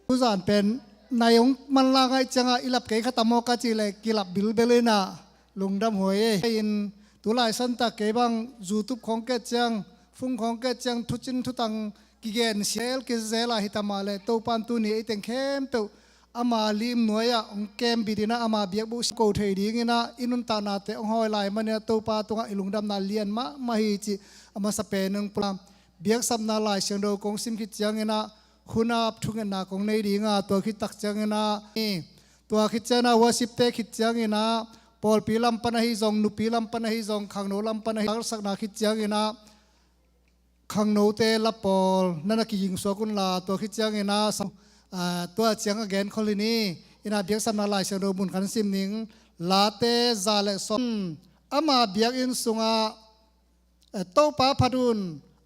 ผู้สานเป็นนายองมันลางไอจังอิลับเกยขตามอกาจิเลกิลับบิลเบเลนะลุงดำหวยอินตุลายสันตะเกบังยูทูบของแกจังฟุงของแกจังทุจินทุตังกิเกนเซลกิเซลาฮิตามาเลโตปันตุนีไอเต็งเข้มเตอามาลิมหน่วยองเกมบิดินะอามาเบียกบุสโกเทดีงินะอินุนตานาเตองหอยลายมันเนี่ยโตปาตุงอิลุงดำนาเลียนมาฮิจิอามาสเปนึงปลามเบียกสับนาลายเชียงโดกงซิมคิดจังงินะคุณอาบทุกนาของในดีงาตัวคิดตักจังงินะตัวคิดเจนะวาสิบเตคิดจังงินะปอลปีลำปนหิจงนุปีลำปนหิจงขังโนลำปนหิสักนาคิดจังงินะขังโนเตละปอลนั่นกิยิงสกุลลาตัวคิดจังงินะตัวเจียงแกนคนนี้อินาเบียกสันนาลายเชโรบุญขันซิมนิงลาเตซาเลซอนอามาเบียกอินสุงาโตปาพัดุน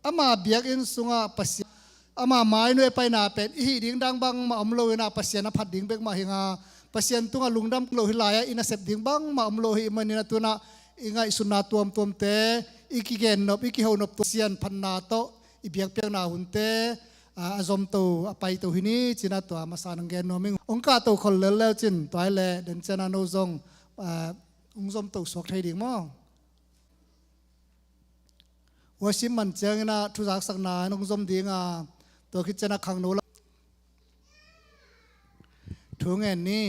อามาเบียกอินสุงาปัสยอามาไม้หน่วยไปนาเป็ดอีดิ่งดังบังมาอมโลหินาปัสยนาพัดดิ่งเบกมาหิงาปัสยนตุงาลุงดำโลหิลายอินาเสพดิ่งบังมาอมโลหิมันนินาตุนาอิงาอิสุนาตัวมเตอีกิเกนนบอีกิโฮนบตัวเซียนพันนาโตอีเบียกเปียงนาหุนเตอาจอมตัวไปตัวหินี้จินาตัวมาสานังเกนโนมิงองค์การตัวคนเล่าจินตัวเล่เดินเจนาโนซงองค์จอมตัวสวกไทยดิ่งมั้งว่าชิมมันเจงนะทุจักสักนาองค์จอมดิ่งตัวคิดเจนาขังโนละถุงเงินนี้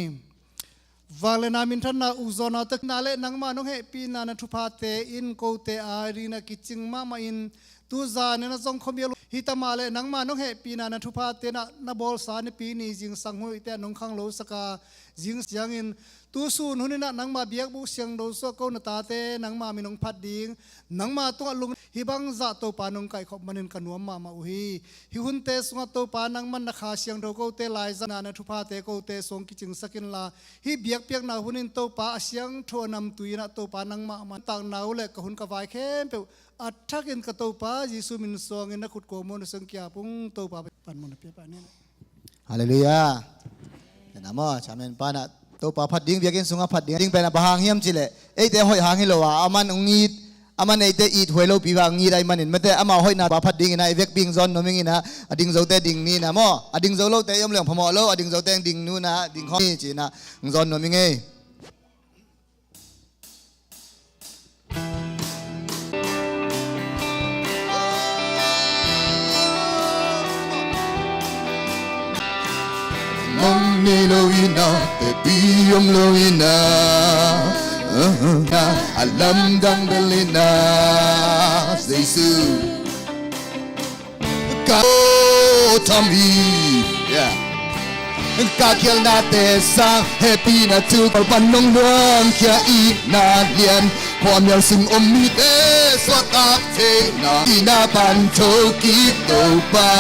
วาเลนามินทันนาอุจนาตึกนาเล่นังมาน้องเฮปีนานะทุพาเตอินโกเตอารีนากิจิงมาอินตูจานี่นะจงคมยลฮิตามาเลนังมาน้องเฮปีนานะทุพาเตนะบอลสานปีนี้จิงสังหุยเตน้องขังโลสกาจิงเสียงอินตูสูนหุนนะนังมาเบียกบุเสียงโดสก็นตาเตนังมามีน้องพัดดิงนังมาตัวลุงฮิบังจะโตปานงไก่ขบมันินกันวมมาอุฮีฮิหุนเตสงโตปานังมันนักขาเสียงโดโกเตลายจานะทุพาเตโกเตสงกิจิงสกินลาฮิเบียกเปียกนาหุนินโตปาเสียงทัวนำตุยนะโตปานังมามันต่างนาวเล็กกับหุนกวายเข้มเปอัดทักอินกับโตปายิสุมินสวงอินนักขุดโกมนสังเกียปุงโตปาปันมันเปียปานี่ฮาเลลูยานะมอชาเมนปานะโตปาพัดดิ้งเบียกินสุงาพัดดิ้งเป็นบะหางเฮียมจิเลเอเตหอยหางฮิโลวาอามันองอีดอามันเอเตอีดหวยโลปีวางอีได้มันเห็นไม่แต่อามาหอยนาปาพัดดิ้งนะเอเวกบิงซอนโนมิงนะอดิ้งโซเตดิ้งนี่นะมออดิ้งโซโลเตยมเหลืองพมอโลอดิ้งโซเตดิ้งนู่นนะดิ้งข้อนี่จีนะซอนโนมิงเอมองนี่โลอินาแต่ปียมโลอินาอาลัมดังเบลินาเซซูกาทามีกาเคียลนาเตซ่าเฮปีนาทูกอลปันนงดวงเคียอีนาเลียนความยังซึ่งอมมีเตสวดอักเทนาอีนาปันโชกิโตปา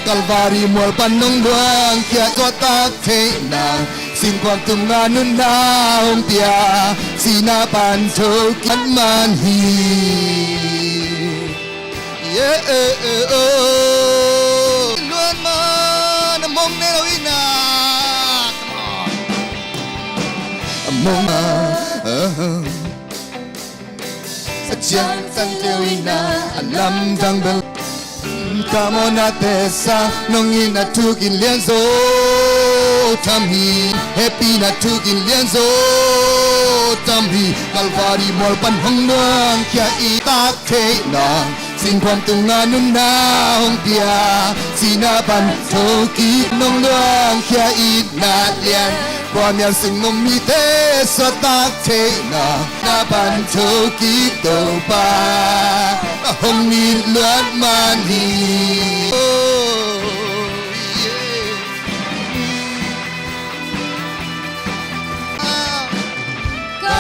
กัลวารีมัวปันนงดวงเคียสวดอักเทนาสิ่งความตุงงานุนนาองเปียสีนาปันโชกิมันฮีเยโอล้วนมามองเนลวินามองมาสัจจังสันเทวินาอัลลัมดังเบลกามอนาเตซานงอินาทุกินเลียนโซทำฮีเฮปีนาทุกินเลียนโซทำฮีกัลวารีมอลปันหงนางแค่อีตาเทนาสิ่งความตุงงานุนนาหงเปียสีนาปันโทกีนงดวงแค่อีนาเลียนความยังซึ่งนมมีเตสตาเทนานาปันโทกีโตปาหงมีเลือดมันฮี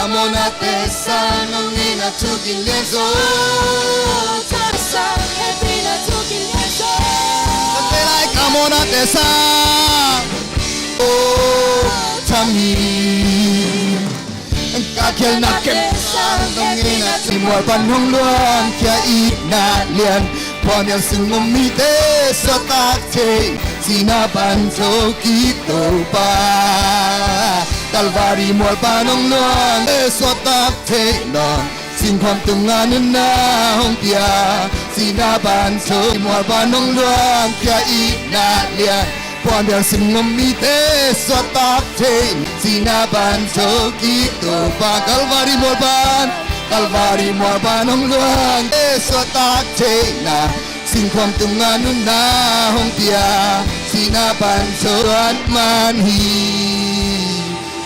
Mona tesa nong ina tukin lezo tasa happy na tukin lezo Like kamona tesa oh tami Kakel na kesa nong ina timwal panhong luang kya ina lian Pon yang sungom mite sa takte sinapan so kito pa Kalvari mo panong luang esotak te non Sinความตุงงานุนนาหงเปียสีนาบานโซมวลปานงลวงแค่อีนาเลียค Puan biar semua mite Suatak te Sinaban Joki Topa Kalvari morban Ong luang Suatak te na Sing kwam tunganun na Hong pia Sinaban Joat manhi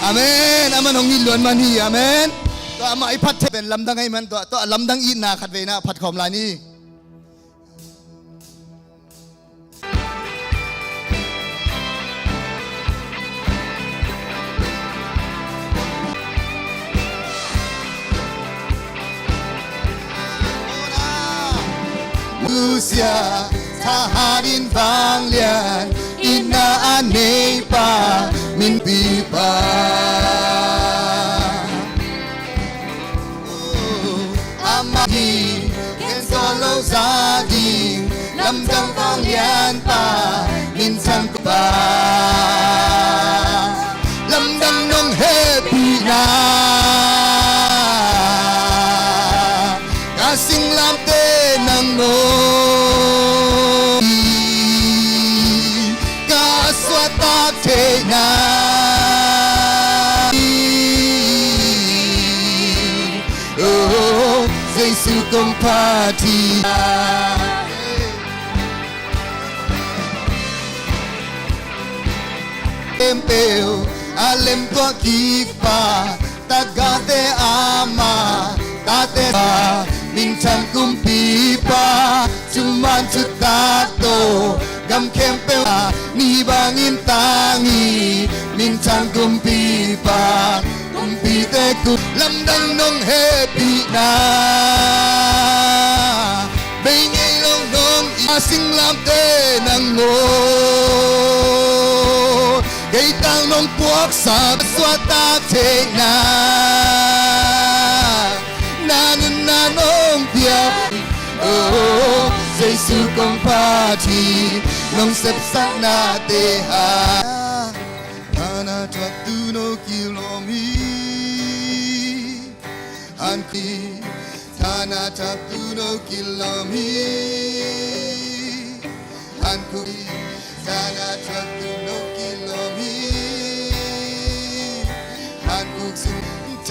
Amen Aman Hong iluan manhi Amen To ama ipat te Ben lamdang ay man To lamdang ina Katwe na pat kom lani Manusia taharin banglian ina aneh pa mimpi pa amati ken solo zading lamdang banglian pa minsan pa lamdang nong happy na kasing lamte nang no kaswata te na oh Jesu kompati empeu alem ko kipa tagate ama tate pa minsan kumpi pa cuman cutato gam kempe ni bangin tangi minsan kumpi pa kumpi teku lamdang nong happy na bengay long nong asing lamte nang mo gaitang nong puwak sa swata te na nanun nanong pia oh Jesu kompati nong sepsak na teha ana chatu no kilomi anti ana chatu no kilomi anku ana chatu no kilomi anku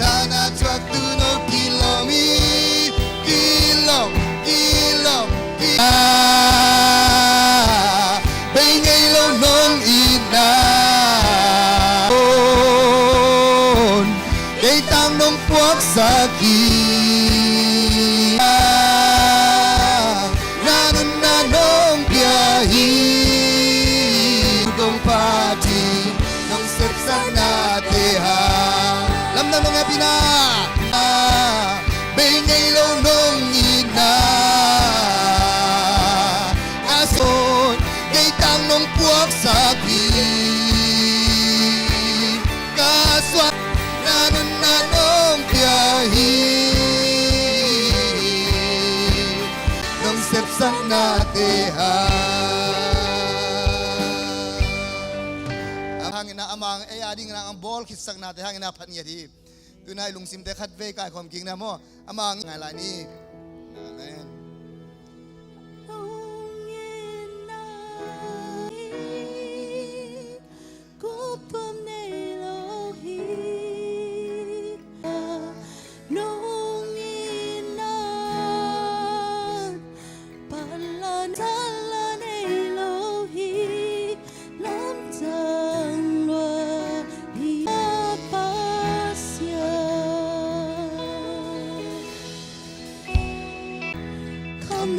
Tana chatu no kilomi kilom bengay lo nong ina kay tang nong puwak sakit nanon nanong biyahi kong pati nong sepsak na teha lamdang nong happy na bengay lo nong ina ason kay tang nong puwak sakit kaswa nanon nanong biyahi nong sepsak na teha hangin na amang ading na ang bol kisang natin hangin na panyadi tunay lungsim te khatve kai khom king na mo amang ngai ni amen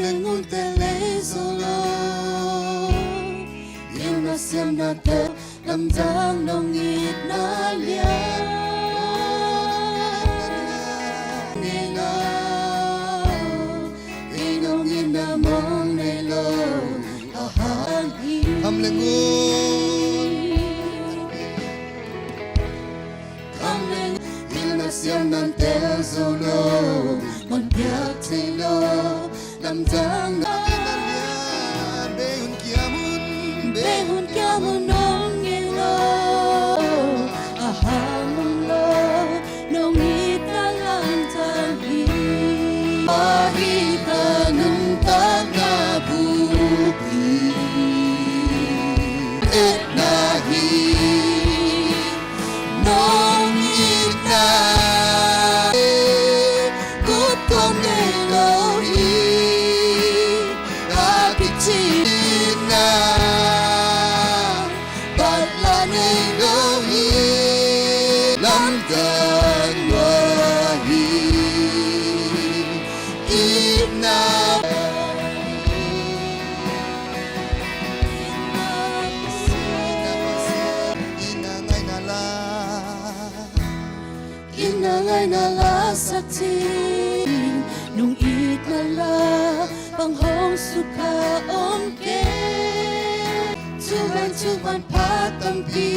Lengun tele solo Yêu na xem na te Lam giang nong ít na lia Nghe na Inong ina mong nay lo Ahang hi Kam lengun Yêu na xem na te solo Mon piak te lo Lam giang na behun kiamun nong ilo ahamon lo nong italan tahi mahita nung taga buki dan wahi ina inangay nala sa tin nung itala panghong suka ongke tuban patampi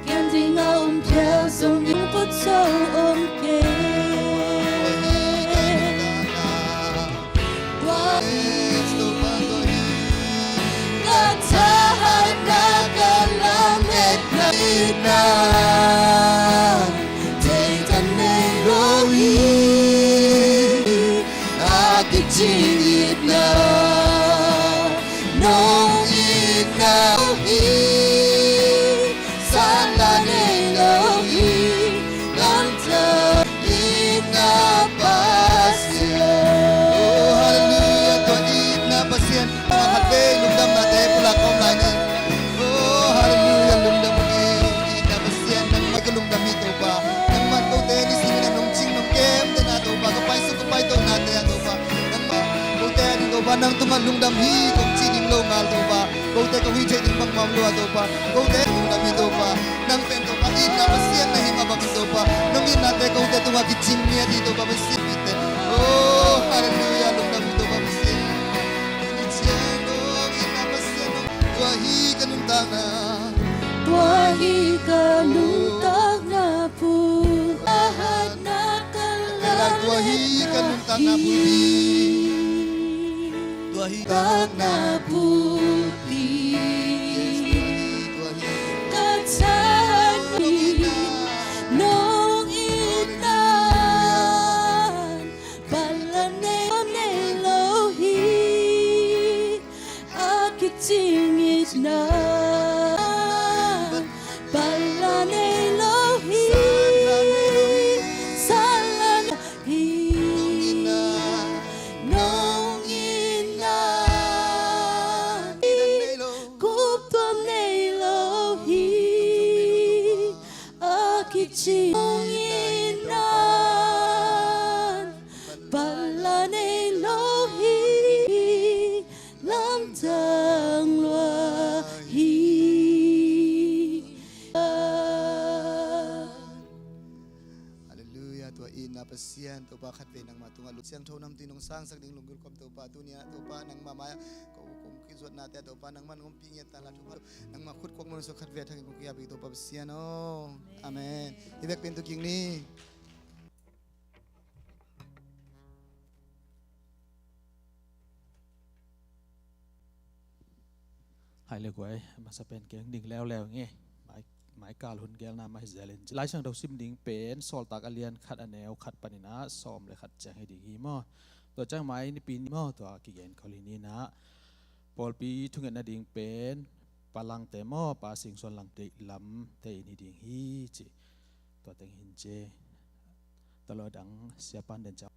kian di nga umpiao song yung putso ongke katahan na kalamit na ina Jingit na nung inawi sa lanilawi ng taig na pasyan. Oh, hallelujah, taig na pasyan. Mga hati, lumdam natin, pula ko langit. Oh, hallelujah, lumdam mo taig na pasyan. Nang magkalumdam ito pa, nang matpaw tenis, hindi na nung ching nung kem, din nato pa, kapay sukupay ito natin ato pa. Ba nang tumalung damhi kung chining lo ngal to ba ko te ko hije din bang mamlo ato pa ko te nang ito pa nang pento pa ina pasien na hima bang ito pa nang inate ko te tunga kiching niya dito ba pasien ite oh hallelujah lung dam ito ba pasien inician oh ina pasien wahi kanung tana pu ahad na kalan wahi kanung tana budi tak na putih katahan nung itan balane nelohi akit tingit na balane lohi salan Jinginan balane lohi lam tang lohi Hallelujah tua ina pasian to ba khat ve nang matunga lut siang thonam tinong sang sak ding lunggul kom to pa dunia to pa nang mamaya ko kum kizot na te to pa nang man ngom pinget tala to nang makhut kok mon so khat ve thang ko ya bi to pa pasian oh amen ibek pintu king ni hai le quay mà sẽ bên cái đỉnh leo nghe mãi cả hun gel na mai zelen lai sang đầu sim ding pen sol tak alian khat aneu khat panina som le khat chang hedi hi mo to chang mai ni pin mo to ki gen kholini na pol pi thungen na ding pen palang te mo pa sing son lang te lam te ni ding hi chi to teng hin che to lo dang siapan den cha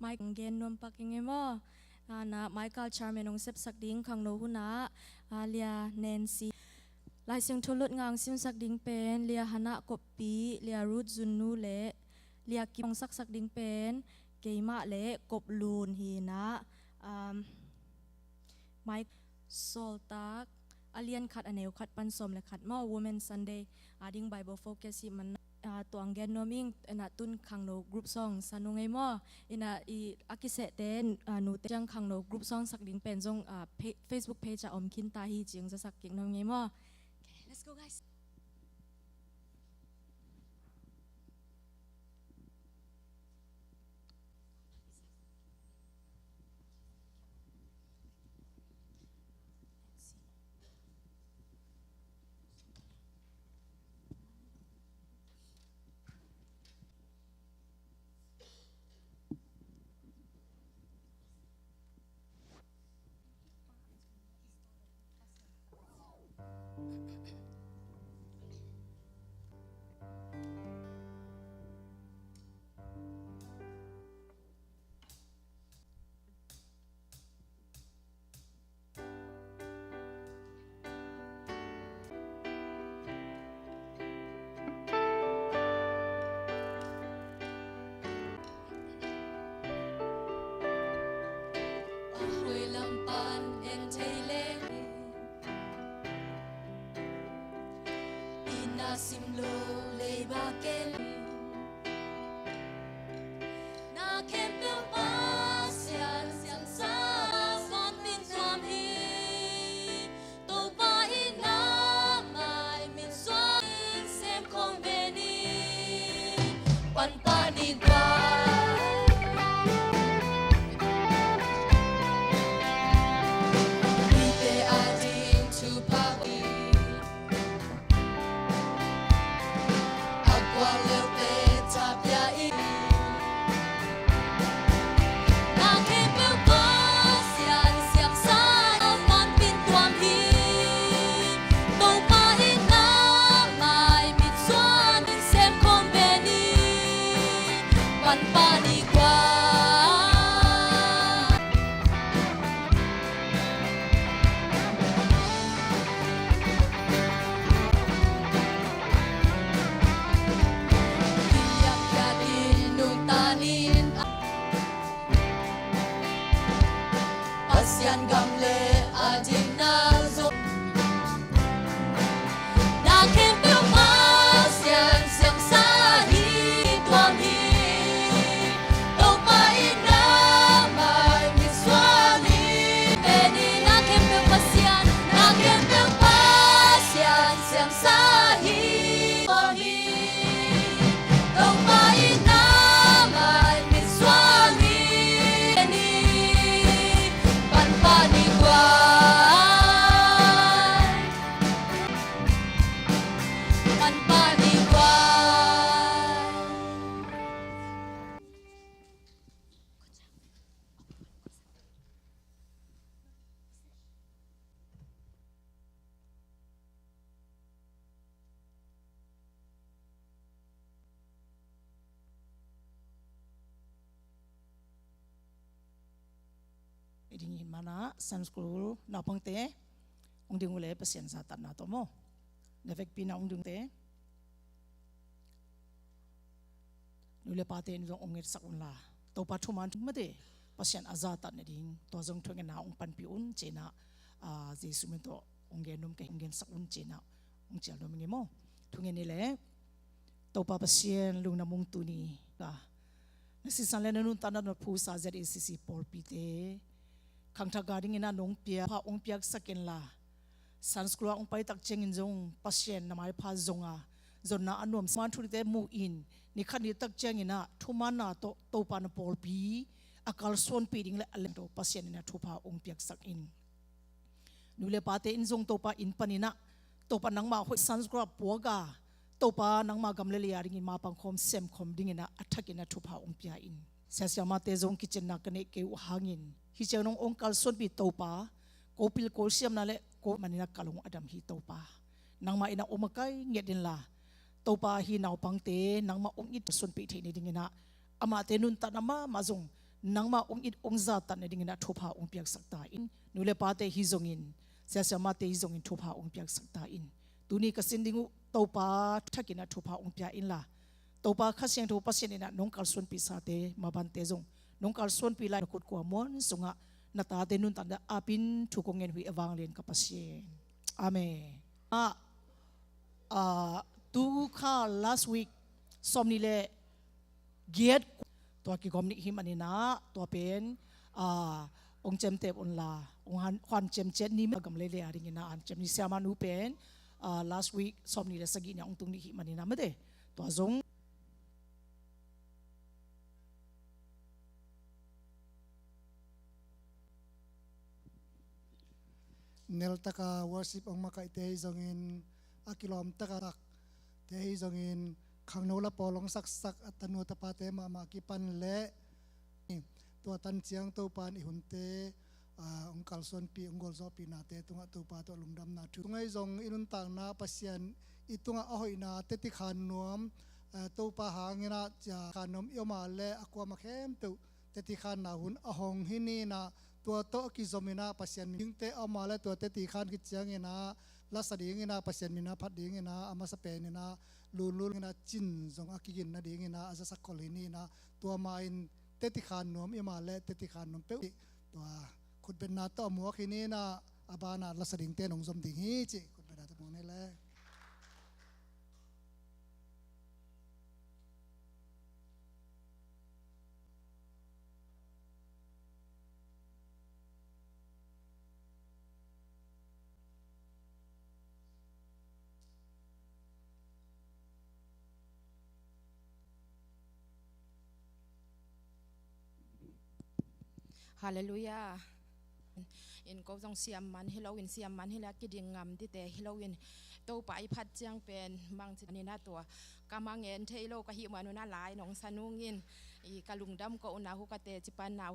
Mike gen nom paking mo na Michael Charmen ong sep sak ding khang no huna lia Nancy lai sing tholut ngang sim sak ding pen lia hana kopi lia root zunnu le lia kim sak ding pen keima le kop lun hi na Mike soltak alian khat aneu khat pan som le khat mo women Sunday ading Bible focus hi man tuang gen noming ena tun khang no group song sanungai mo ina I akise ten nu te jang khang no group song sak ding pen jong Facebook page om kin ta hi jing za sak king nom ngai mo okay, let's go guys sim lo le ba ken na ken pe pa sian sian sa son tin suam hi to pa ina mai min suam sem kong beni pan pa ni gwa Dingin mana Sun School na pangte ung ding ule pasien sa tan na to mo nefek pina ung ding te nule pate in ong ngir sakun la to pa thuman mate pasien azata na ding to jong thong na ung pan pi un chena jesu men to ung genum ke ingen sakun chena ung chal no mingi mo thungen ni le to pa pasien lung na mung tu ni ka nasi san le nun tan na phu sa ZACC por pi te khang tha gading ina nong pia pha ong piak sakin la sanskruwa ong pai tak cheng in jong pasien na mai pha zonga zonna anom sman thuri te mu in ni khani tak cheng ina thuma na to pa na pol pi akal son pi ding le alem to pasien ina thupa ong piak sak in nule pate in jong to pa in panina to pa nang ma hoi sanskruwa poga to pa nang ma gamle le yaring in ma pang khom sem khom ding ina athakina thupa ong pia in sasiama te jong kitchen na kane ke hangin hi chenong ong kal son pi topa kopil kolsiam na le ko manina kalong adam hi topa nangma ina omakai ngedin la topa hi naw pangte nangma ong it son pi the ni dingina ama te nun tanama mazong nangma ong it ong za tan ni dingina thopa ong piak sakta in nule pa te hi zongin sasiama te hi zongin thopa ong piak sakta in tuni kasin dingu topa thakina thopa ong pia in la topa khasiang tho pasien ina nong kal son pi sa te maban te zong nong kal son pi lai kut ko mon sunga nata te nun tanda apin thukongen hui awang len ka pasien amen tu kha last week somni le get to ki gomni himanina to pen ong chem te on la ong han chem chen ni gam le le aring ina an chem ni sama nu pen last week somni le sagi na ong tung ni himanina made to zong nel taka worship ong makai te zongin akilom taka rak te zongin khangnola polong sak sak atanu tapate ma kipan le to tan chiang to pan i hunte ong kalson pi ongol zo pi na te tunga to pa to lungdam na thu ngai zong inun tang na pasian itunga ahoi na te ti khan nuam to pa hangina cha khanom yoma le akwa ma khem to te ti khan na hun ahong hini na tua to ki zomina pasien ming te amale tua te ti khan ki chiang ina la sading ina pasien mina phat ding ina ama sa pen ina lulul ina chin zong akigin na ding ina asa sa kolini na tua ma in te ti khan nom imale te ti khan nom pe tua khut ben na to mo khini na abana la sading te nong zom ding hi chi khut ben na to mo ne le Hallelujah. In ko jong siam man Halloween siam man hila kiding ngam ti te Halloween to pai phat chiang pen mang chi ni na to kamang en thailo ka hi manu na lai nong sanungin I kalungdam ko una hu ka te chipan na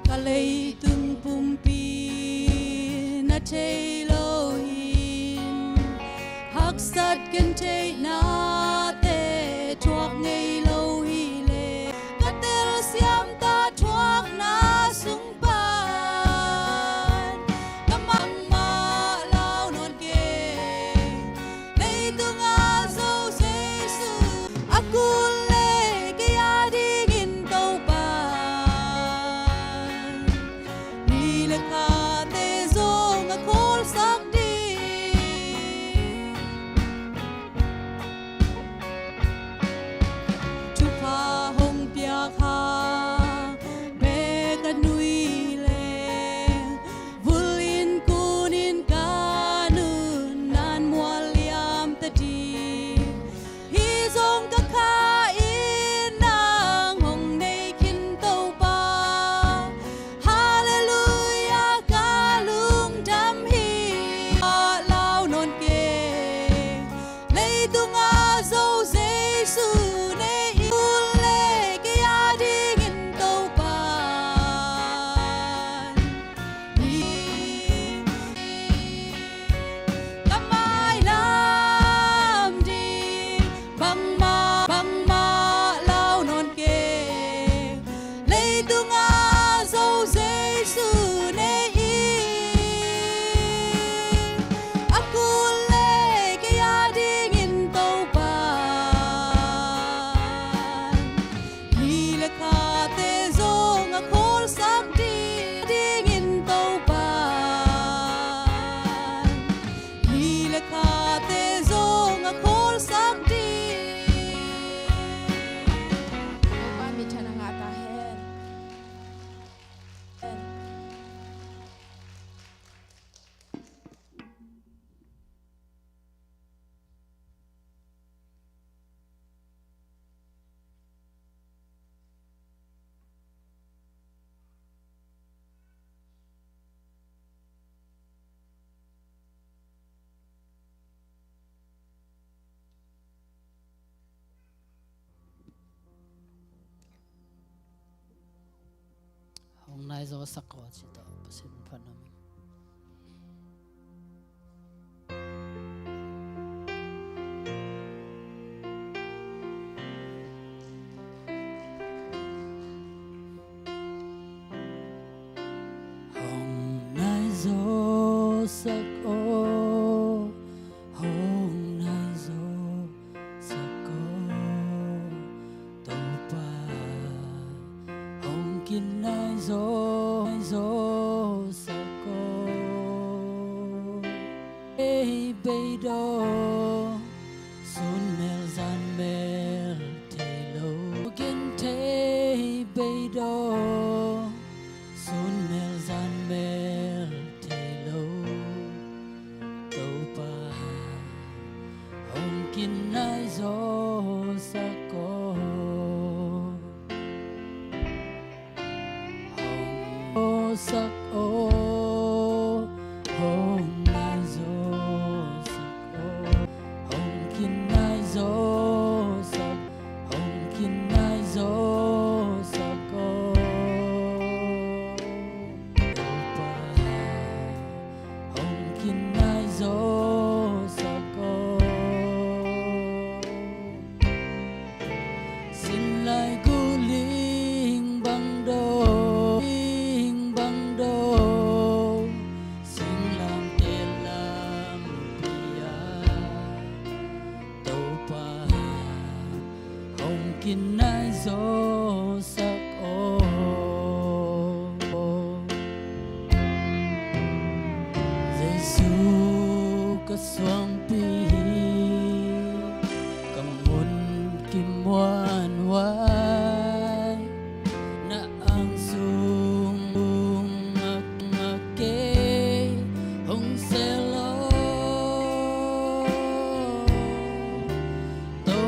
Kalay tung pumpi na chay lohin haksat kan chay na te chuak ngay lohi le katel siam ta chuak na sung pan kamang ma lao non ke lay tung a zo say su akul le kaya dingin tau pa Aku le kaya dingin tau pa nai zo sakko chito pasin phanam hong nai zo sakko hong nai zo sakko to pa hong kin nai zo sakko hey bedo sun mel zan mel telo kin te bedo sun mel zan mel telo to pa hong kin nai zo sakko hong sakko hong nai zo sakko hong kin nai zo sak hong kin nai zo sakko pa hong kin nai zo sakko xin lại gu ling bang do xin làm te lam pia tàu pa hong kin nai zo sakko Giêsu ka suang pi kam mun kim wan wai na ang sung ke hong selo to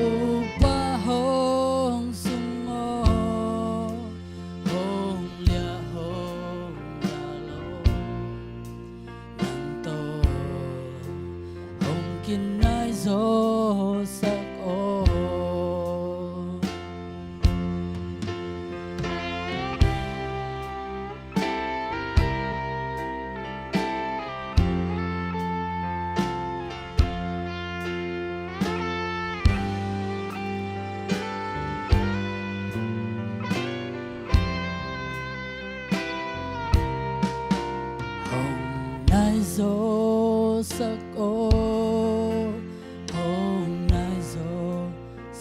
pa hong sung hong lia hong la lo nang to hong kin nai zo sakko hong nai zo sakko hong nai zo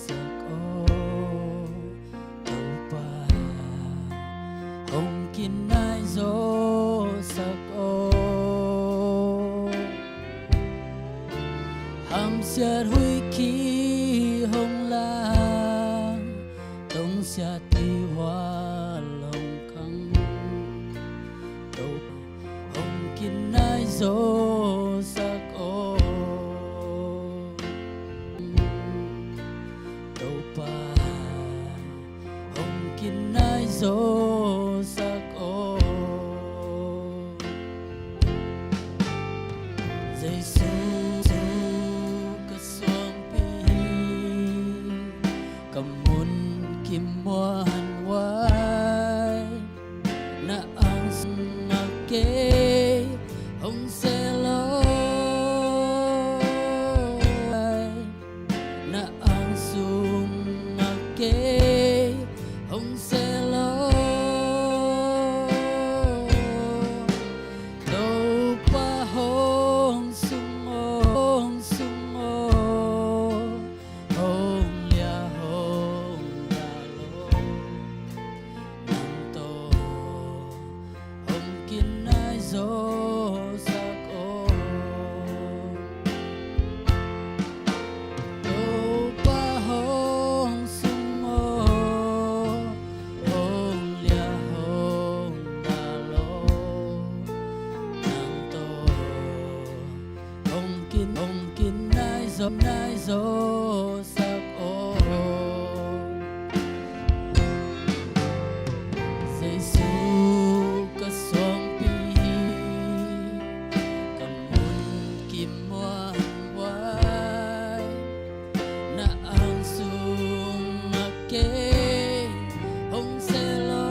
sakko to pa hong kin nai zo sakko ham xiat hui ki hong lang tong xiat ti hoa long khang to hong kin nai zo sakko to pa hong kin nai zo sakko Giêsu ka suang pi kam mun kim wan wai na ang na ke hong selo na ang sung na ke hong selo to pa hong sung hong lia hong la lo nang to hong kin nai zo sakko to pa hong sung hong lia hong la lo nang to hong kin nai zo sakko Giêsu ka suang pi kam mun kim wan wai na ang sung na ke hong selo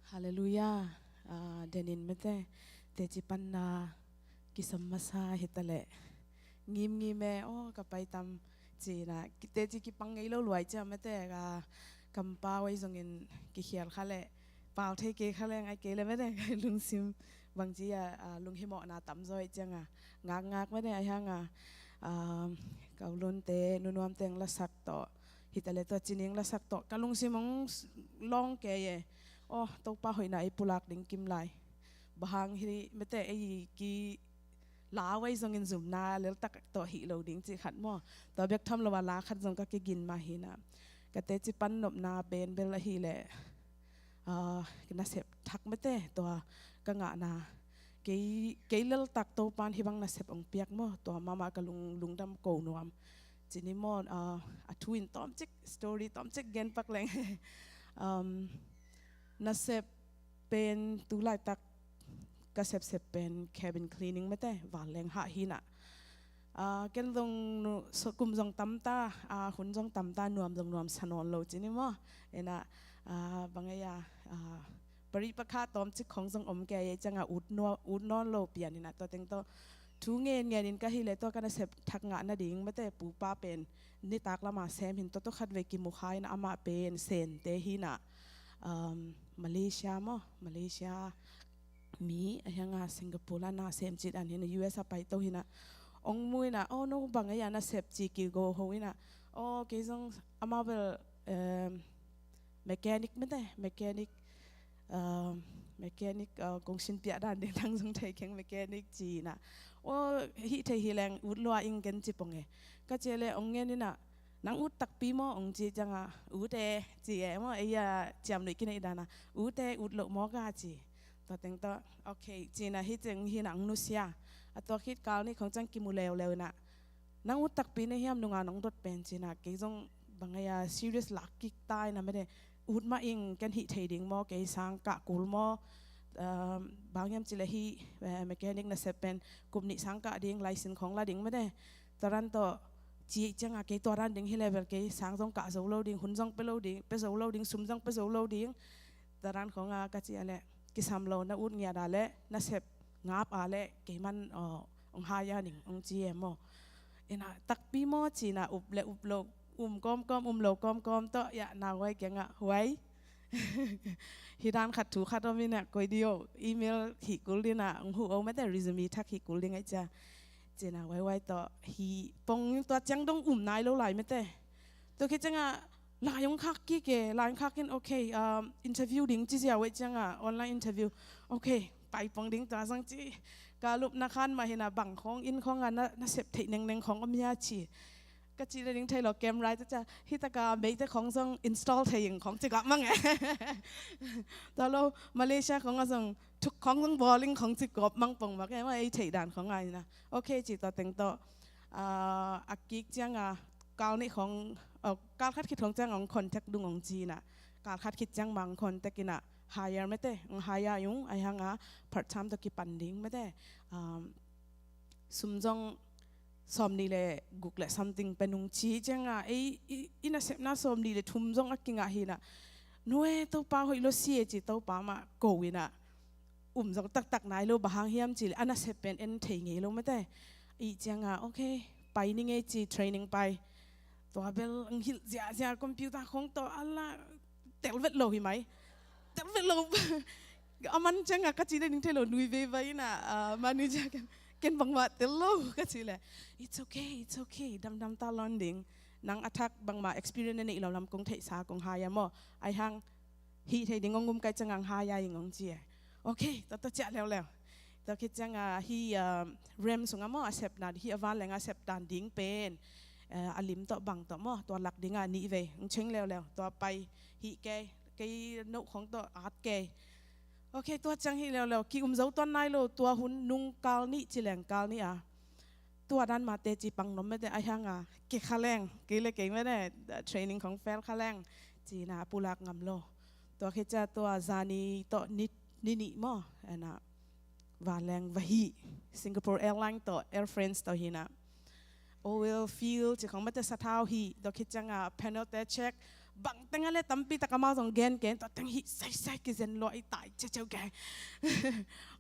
Haleluya. Denin mete tejipan na kisamasa hitale. Ngim kapay tam na teji kipangilo luai cha mete kampa wai zongin kihial khale pau the ke khale ngai ke le mete lungsim bangji lunghimo na tamzoi changa ngak mete ai hanga kaulun te nunuam teng la sak to hitale to chining la sak to kalungsimong long ke ye to pa hoina ipulak ding kim lai bahang hi mete ai ki lawai zongin zum na lel tak to hi lo ding chi khat mo to bek tham lo wala khat zong ka ke gin ma hi na ka te chi pan nop na ben bel hi le kina sep thak mete to ka nga na ke lel tak to pan hi bang na sep ong piak mo to mama ka lung dam ko nuam chini mo a twin tom chik story tom chik gen pak leng na sep pen tu lai tak ka sep pen cabin cleaning mete waleng ha hina ken dong kum jong tamta hun jong tamta nuam sanon lo chini mo ena bangaya pari pakha tom chi khong jong om ke ye changa ut non lo pian ina to teng to thu ngen in ka hi le to kana sep thak nga na ding mete pu pa pen ni tak lama sem hin to khat ve ki mu khai na ama pen sen te hina Malaysia mi ayanga Singapore na sem chit an hina US pai to hina ong mui na no bangaya na sep chi ki go ho ina ke jong amabel mechanic kong sin pia dan ding thang jong thai keng mechanic chi na hi thai hi lang ut lo ing gen chi pong e ka chele ong nge ni na nang ut tak pi mo ong chi changa te chi e mo ya cham ni kin idana te ut lo mo ga chi to teng to okay chi na hi cheng hi nang nu sia ato khit kal ni khong chang ki mu lew na nang ut tak pi ne hiam nunga nong dot pen chi na ke jong bangaya serious lak ki tai na me de ut ma ing kan hi thei ding mo ke sang ka kul mo bangyam chile hi mechanic na sepen kumni sang ka ding license khong la ding me de taran to chi changa ke toran ding hi level ke sang jong ka zo lo ding hun jong pe zo lo ding sum jong pe zo lo ding taran khong ka chi ale ki sam lo na ut nya da le na sep ngap ale ke man ong ha ya ning ong chi mo ena tak pi mo chi na up lo kom lo kom to ya na wai ke nga wai hidan khat thu khat mi na koi dio email hi kul dina ong hu o mate resume thak hi kul ding ai cha chena wai to hi pong to chang dong nai lo lai mate to ke changa la yong khak ki ke la yong khak in okay interview ding chi sia wai changa online interview okay pai pong ding ta sang chi ka lup na khan ma hina bang khong in khong na sep thei neng khong om ya chi ka chi le ding thai lo camera ta hi ta ka me ta khong song install thai yeng khong chi ga mang e ta lo Malaysia khong song thuk khong song bowling khong chi gop mang pong ma ke ma ai thei dan khong ai na okay chi ta teng to akik chang kal ni khong kal khat khit khong chang ong contact dung ong chi na kal khat khit chang mang contact ina hire mete ong hire yung ai hanga part time to ki panding mete sumjong som ni le guk le something penung chi changa ina sep na som ni le thum jong akinga hina noe to pa hoi lo si chi to pa ma ko ina jong tak nai lo bahang hiam chi ana sepen en thei nge lo mate I changa okay pai ni nge chi training pai to bel ang hil ja computer khong to ala tel vet lo hi mai tel vet lo aman changa ka chi le ning thelo nui ve vai na manager ken bang ma tel lo ka chi le it's okay dam ta landing nang attack bang ma experience ni lo lam kong thei sa kong ha ya mo ai hang hi thei ding ngum kai changang ha ya ngong chi okay ta cha leo ta ki changa hi rem sunga mo accept na hi awan lenga accept dan ding pen alim to bang to mo to lak dinga ni ve cheng leo to pai hi ke no khong to at ke okay to chang hi leo ki zo ton nai lo to hun nung kal ni chileng kal niตัวด้านมาเตจีปังนมไม่ได้ไอ้ห่างเกขแรงเกเลยเก่งไม่ได้เทรนนิ่งของแฟลขแรงจีน่าปูลักงำโลตัวคิดจะตัวซานีตัวนิมอนะวาแรงวะฮีสิงคโปร์แอร์ไลน์ตัวแอร์เฟรนส์ตัวฮีนะโอเวลฟิลจีของไม่ได้สะท้าวฮีตัวคิดจังเพนอลเตเช็ค bang tengah le tampi tak kamau tong gen to teng hi sai ke zen lo ai tai cheu ke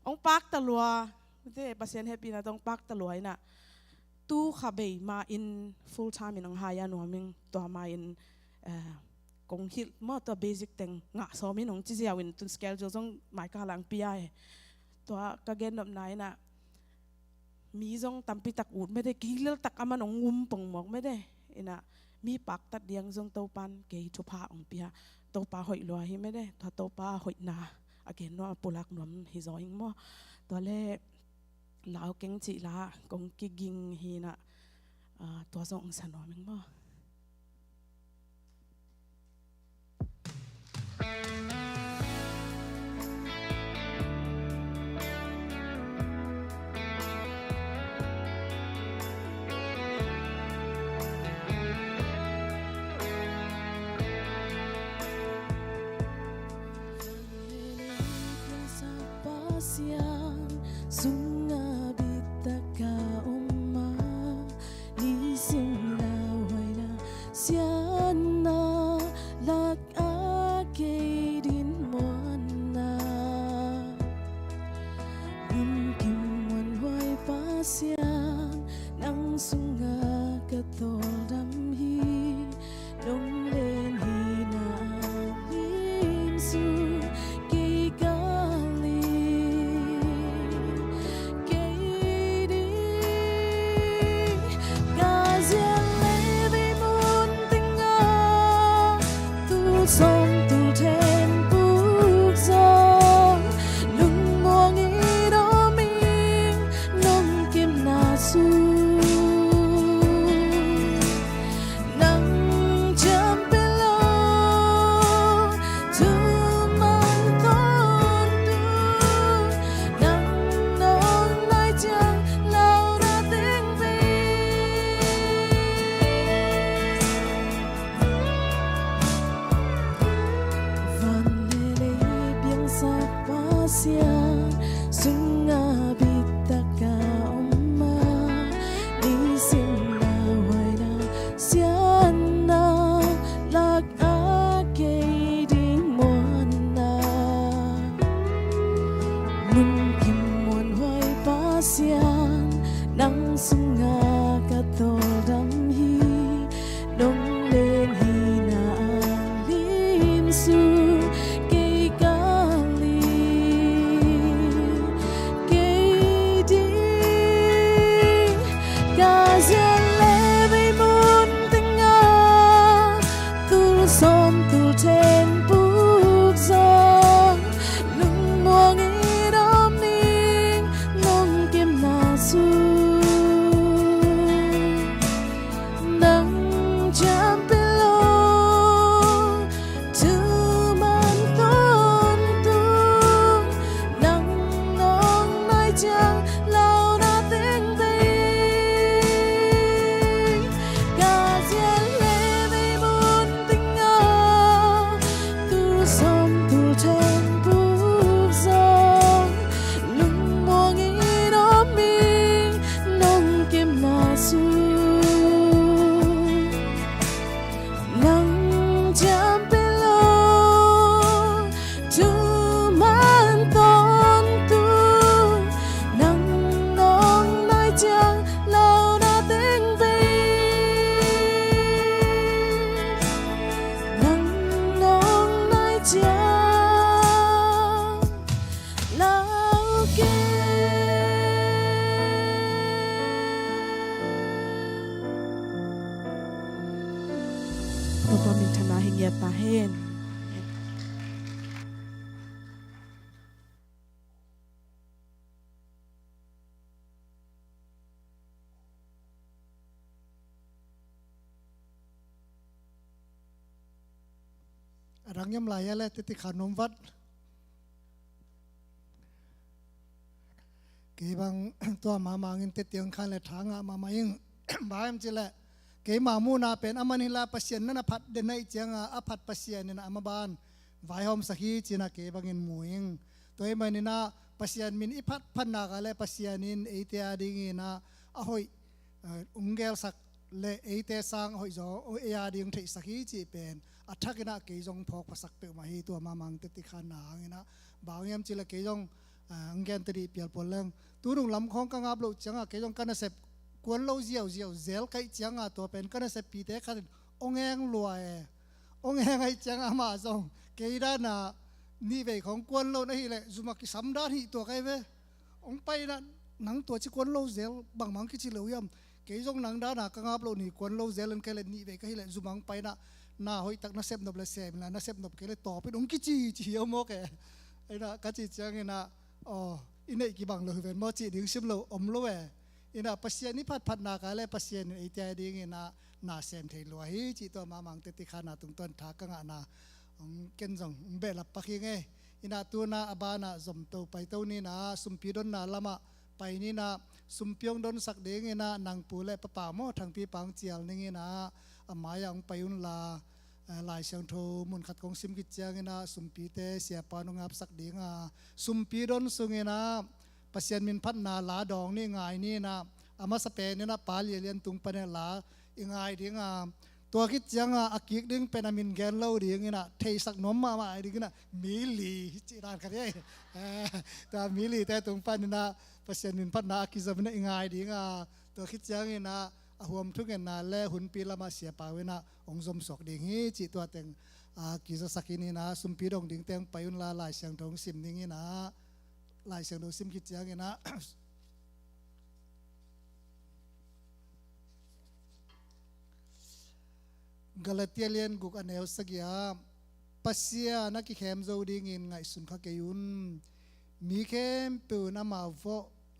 ong pak ta lua te pasien happy na tong pak ta lua na tu khabe ma in full time in ong haya no ming to ma in kong hil mo to basic teng nga so min ong chi sia win tun scale jo jong mai ka lang pia to ka gen nop nai na mi jong tampi tak ut me de kilel tak aman ong pong mok me de ina mi pak tat diang jong to pan ke thu pha ong pia to pa hoi lo hi me de to pa hoi na again no polak nom hi zo ing mo to le lao keng chi la kong ki ging hi na to jong san no ming mo Sunga bitaka umma ni simla waila siana lak akedin mona mungkin wan wai pasian nang sunga katodam hi long len hi na lim su sông tu thêm bút gió lưng mong ý đó mình nông kim na su nắng chấm bên lo thu mang con tu nắng nông lại chẳng lao ra tiếng vì pasian sunga bitaka umma ni simla waila siana lak akedin mona mungkin mon hoy pasian nang sunga katodam hi dong len hi na lim su som tu thêm bút gió lưng mong ý đom ninh nông kim na su nắng chạm bên lo thứ man con tu nắng nông nói chẳng lao na tiếng vì cả duyên lệ vì muốn sông tu thêm bút gió lưng mong ý đó mình nông kim na su nắng chạm bên lo thu man con tu nắng nông nói chẳng lao na tiếng vì nắng nông chẳng lao kê Bapa minta nahi ngiat tahen rang yam laya le titi khanom vat ke bang to ma mangin te tiang khan le thanga ma maing baim chile ke ma mu na pen amanila pasien na phat de nai changa aphat pasien na amaban vai hom sahi china ke bangin muing toy manina pasien min iphat phanna ga le pasienin eitia ding ina ahoi ungel sak le ate sang hoi zo o ya ding thei sakhi chi pen athakina ke jong phok pasak pe ma hi tu ma mang te ti khan na angina bawem chi la ke jong ngen tri pial poleng turung lam khong ka ngap lo changa ke jong kana sep kwan lo ziaw zel kai changa to pen kana sep pi te khan ongeng lua ongeng ai changa ma zong ke da na ni ve khong kwan lo na hi le zuma ki sam da hi to kai ve ong pai na nang to chi kwan lo zel bang mang ki chi lo yam ke jong nang da na ka ngap lo ni kwan lo zel an ke le ni ve ka hi le zumang pai na hoi tak na sep nop le sem na sep nop ke le to pe ong ki chi mo ke ai na ka chi chang na inai ki bang lo ven mo chi ding sim lo om lo we ina pasien ni phat na ka le pasien ai te ding na sem thei lo hi chi to ma mang te ti khana tung ton tha ka nga na ken jong be la pakhi nge ina tu na abana zom to pai to ni na sumpi don na lama pai ni na sumpyong don sak ding ina nang pu le pa mo thang pi pang chial ning ina amaya ang payun la lai siang tho mun khat kong sim ki chiang ina sumpi te sia pa no ngap sak ding sumpi don sungena pasien min phat na la dong ni ngai ni na ama sa pe ni na pal lian tung pa la ingai ding to ki chiang akik ding penamin gen lo ding ina thei sak nom ma ding ina mili chi ran ka ye ta mili te tung pa ni na pasien min phat na akizam na ingai ding to ki chiang ina huam thuk na le hun pi lama sia pawena ongzom sok ding hi chi to teng kiza sakini na sumpi dong ding teng payun la lai siang thong sim ding ina lai siang do sim ki chiang ina Galatian guk anel sagia pasia na ki khem zo ding in ngai sun kha ke yun mi khem pe na ma vo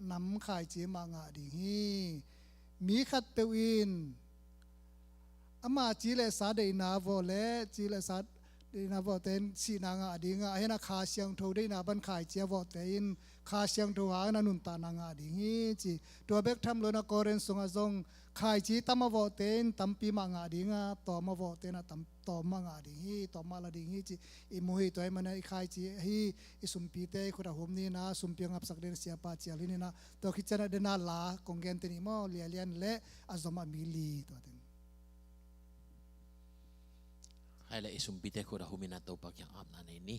nam khai chi ma nga ding hi mi khat pe win ama chi le sa de na vo le chi le sa de na vo ten si na nga ding a hena kha siang tho de na ban khai che vo ten kha siang tho ha na nun ta na nga ding hi chi to bek tham lo na koren sunga zong khai chi tam vo ten tam pi ma nga ding a to ma vo ten a tam to ma nga ding hi to ma la ding hi chi I mo hi to ai mana I khai chi hi I sum pi te khura hom ni na sum pi ngap sak den sia pa chi ali ni na to ki chana de na la kongen te ni mo lian le azoma mili to ten hai la isum pi te khura humina to pak yang am na ni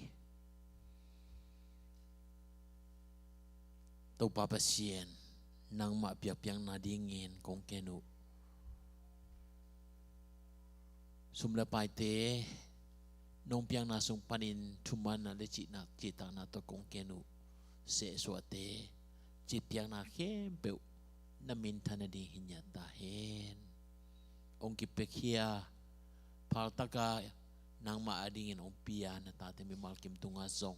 to pa pasien nang ma piak piang na dingin kong kenu sumla pai te nong piang na sung panin thuman na le chi na chi ta na to kong kenu se so te chi piang na khem pe na min thana di hinya ta hen ong ki pekhia phal taka nang ma adingin ong pia na ta te mi mal kim tunga zong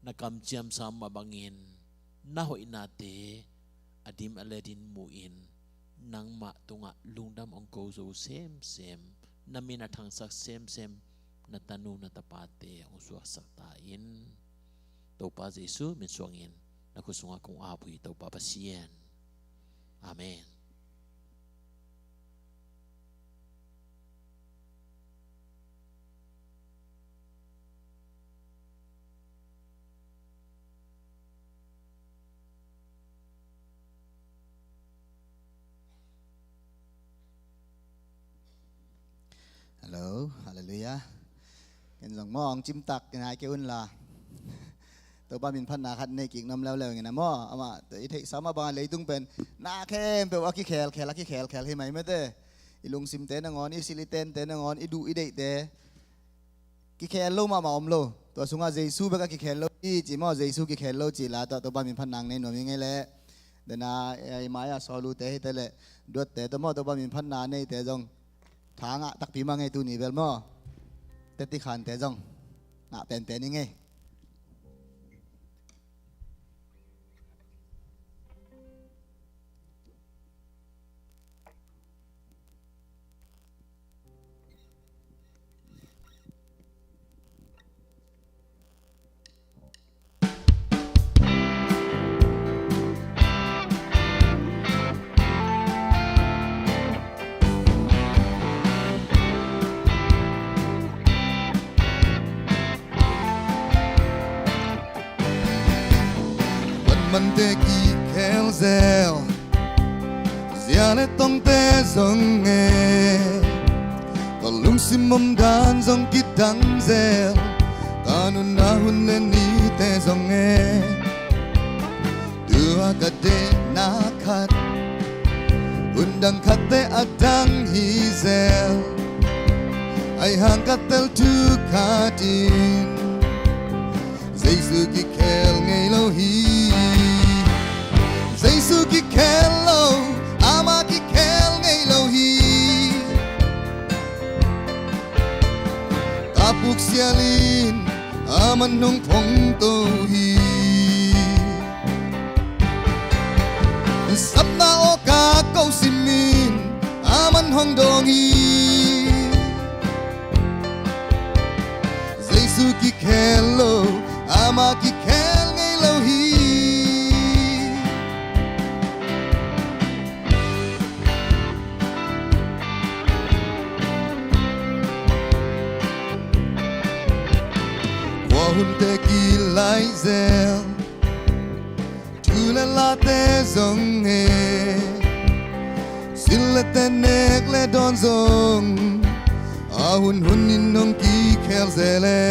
na kam chiam sam ma bangin na hoi na te adim aledin muin nang ma tunga lungdam ong ko zo sem na mina thang sak sem na tanu na tapate ong suak sak ta in to pa Jesu min suangin na kusunga kong apui to pa pasien amen. Hello, hallelujah. Ken jong mong chim tak nai ke un la. To ba min phan na khat nei ki nam leo nge na mo ama te thei sama ba leitung pen na khem pe wa ki khel hi mai me te ilung sim te na ngon I siliten te na ngon I du I dei te ki khel lo ma om lo to sunga Jesu ba ka ki khel lo I chi mo Jesu ki khel lo chi la to ba min phan nang nei no mi nge le de na ai mai a so lu te hi te le dot te to mo to ba min phan na nei te jong tháng tak pi mang ngay tu ni bel mo tết ti khan te jong na pen ni ngay man te ki khel zel zia le tong te zong e ta lung sim mom dan zong ki dang zel ta nu na hun le ni te zong e dua ka de na khat undang khat te adang hi zel ai hang ka tel tu katin Giêsu ki kel ngei lo hi Giêsu ki kel lo ama ki kel ngei lo hi Tapuk sialin aman nong phong to hi Sắp na o ka câu simin aman hong dong hi Giêsu ki kel lo ama ki kel ngei lo hi Qua hun te ki lai zel tu le la te zong e sil le te nek le don zong a hun hun in nong ki kel zele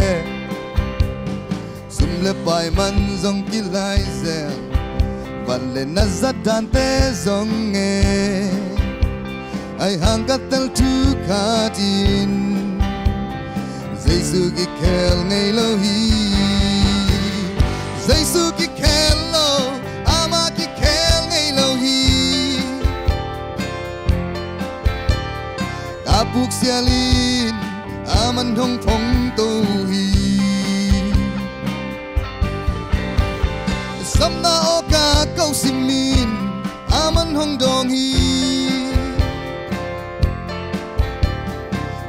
le pai man zong ki lai zel van le na za dan te zong e ai hang ka tel tu ka tin Giêsu ki kel ngei lo hi Giêsu ki kel lo ama ki kel ngei lo hi ta puk sialin aman hong phong to hi Samna o ka câu simin aman hong dong hi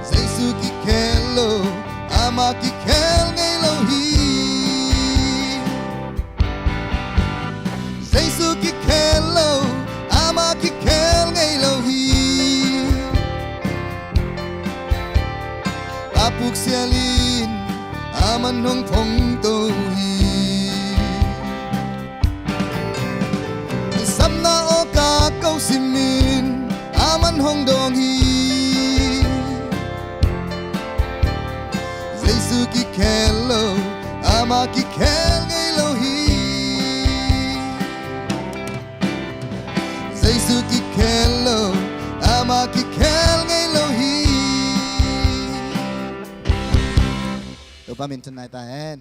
Giêsu ki kel lo ama ki kel ngei lo hi Giêsu ki kel lo ama ki kel ngei lo hi Apuk sialin aman hong phong to hi Samna o ka câu simin aman hong dong hi Giêsu ki kel lo ama ki kel ngei lo hi Giêsu ki kel lo ama ki kel ngei lo hi Dopamin tonight tahan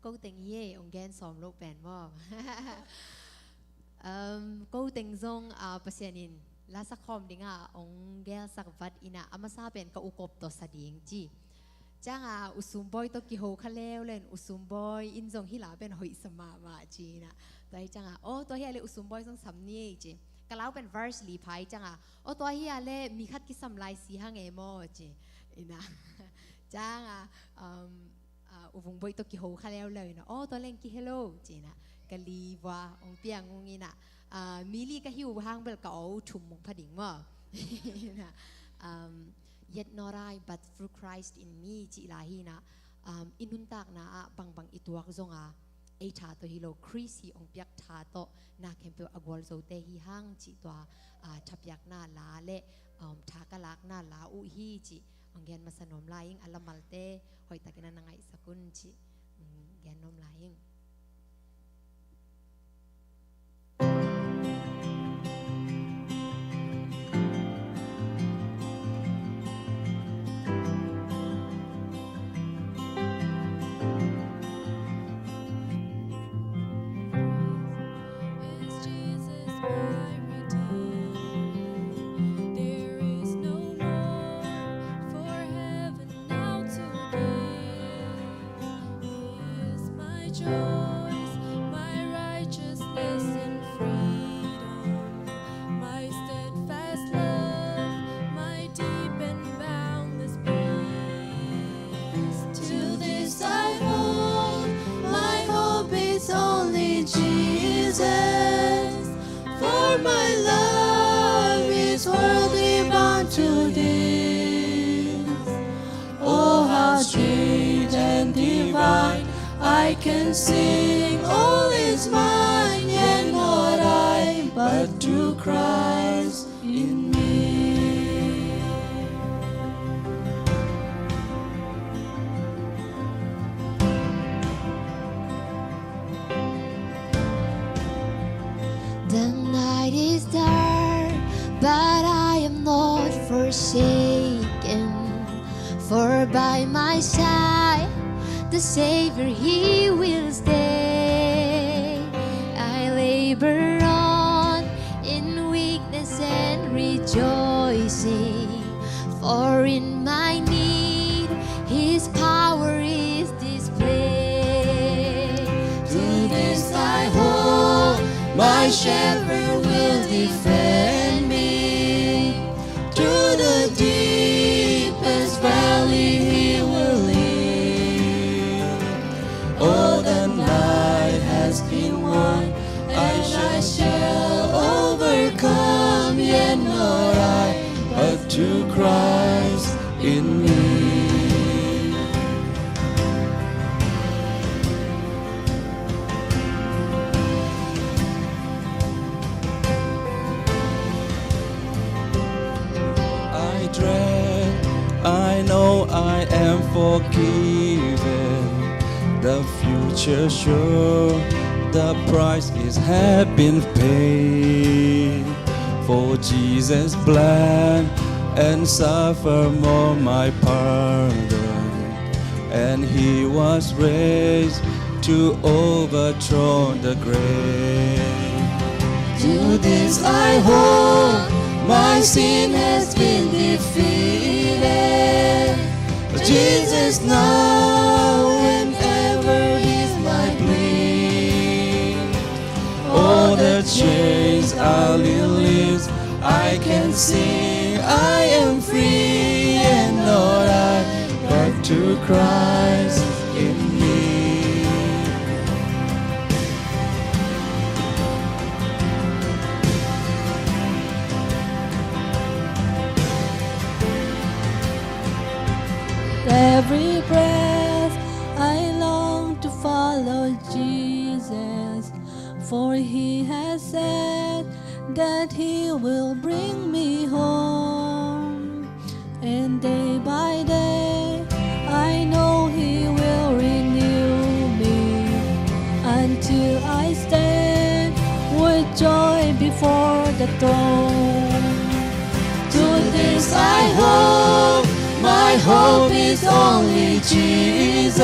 câu tình ye ông gen som lok pen mo câu tình zong pasianin la sakhom dinga ông gel sakvat ina amasa pen ka ukop to sading ji changa usumboy to ki ho khaleo len usumboy in zong hila pen hoi sama ma ji na tai changa o to hi le usumboy zong samni ji kalau pen verse li phai changa o to hi ale mi khat ki samlai si hang e mo ji ina changa uvung boy to ki ho khaleo le na o to len ki hello ji na kali wa ong piang ong ina mili ka hiu hang bel ka o thum mong phading mo yet not I but through Christ in me chi lahi na inuntak na bang bang ituak zonga e tha to hilo krisi ong piak tha to na kempe agwal zo te hi hang chi to thapyak na la le tha kalak na la u hi chi ong gen masanom laing alamalte hoi takina na ngai sakun chi gen nom laing Is Jesus great and divine. I can sing, all is mine, yet not I, but to Christ in me. The night is dark, but I am not forsaken. For by my side, the Savior, He will stay. I labor on in weakness and rejoicing, for in my need, His power is displayed. To this I hold, my shepherd will defend me. To the deepest valley He will lead. All the night has been won, and I shall overcome, yet not I, but to Christ in me. I dread, I know I am forgiven. The future sure, the price has been paid. For Jesus bled and suffered for my pardon, and He was raised to overthrow the grave. To this I hold, my sin has been defeated. Jesus now and ever is my plea. All the chains are released, I can sing, I am free, and not I, but to Christ in me. Every breath I long to follow Jesus, for He has said that He will bring me home. And day by day I know He will renew me, until I stand with joy before the throne. To this I hope, my hope is only Jesus.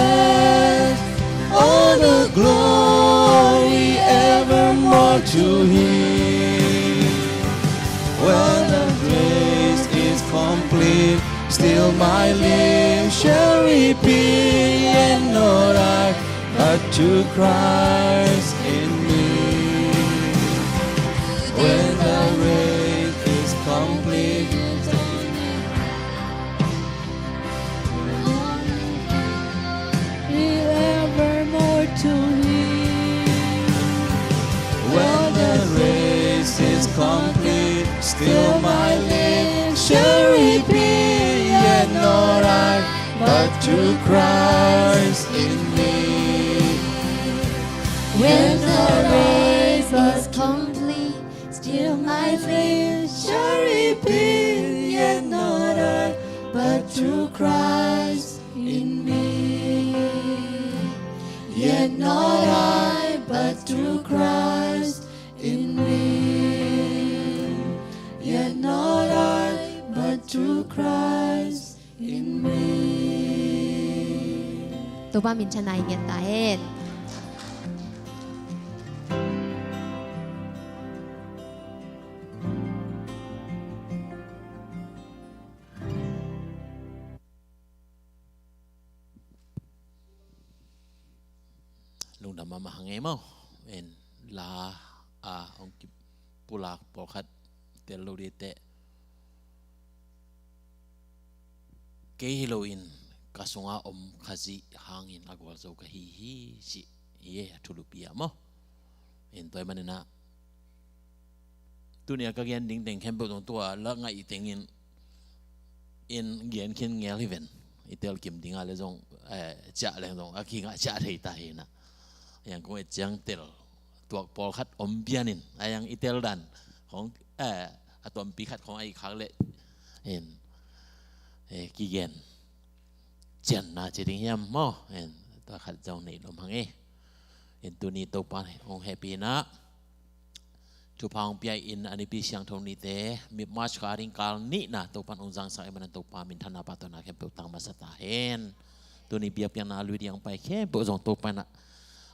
All the glory evermore to Him. When the grace is complete, still my lips shall repeat, and not I, but to Christ in me. When the race is complete, evermore to Him. When the race is complete, still my lips shall repeat, yet not I, but to Christ in me. When the race is complete, still my lips shall repeat, yet not I, but to Christ in me. Yet not I, but to Christ in me. Yet not I, but to Christ in me. Tô ba min chanai nget ta het. Nung namamahangay mo, en la ang pulak pokat telurite kay hiloin kasunga kazi hangin agwal so kahihi si iye tulupia mo en toy manena dunia kagyan ding teng kempo tong tua la nga itengin in gian kin ngel even itel kim dinga le jong cha le jong akinga cha thei ta he na yang ko jang tel tuak pol khat om pianin ayang itel dan ของอะตอมปีขัดของไอ้ครั้งเละเห็นกีเกนเจนน่าจะดิ้งยามมั้งเห็นตัวขัดเจ้าหนี้ลมหังเห็นตัวนี้ตัวปานองแฮปปี้นะทุพางปีอินอันนี้ปีเสียงทงนี้เตมีมาสการิงกาลนี้นะตัวปานองจังสักมันตัวปามินธนาปัตนาแค่เปิดตังมาสตาเห็นตัวนี้เบียบยังนาลุยยังไปแค่เปิดส่งตัวปานะ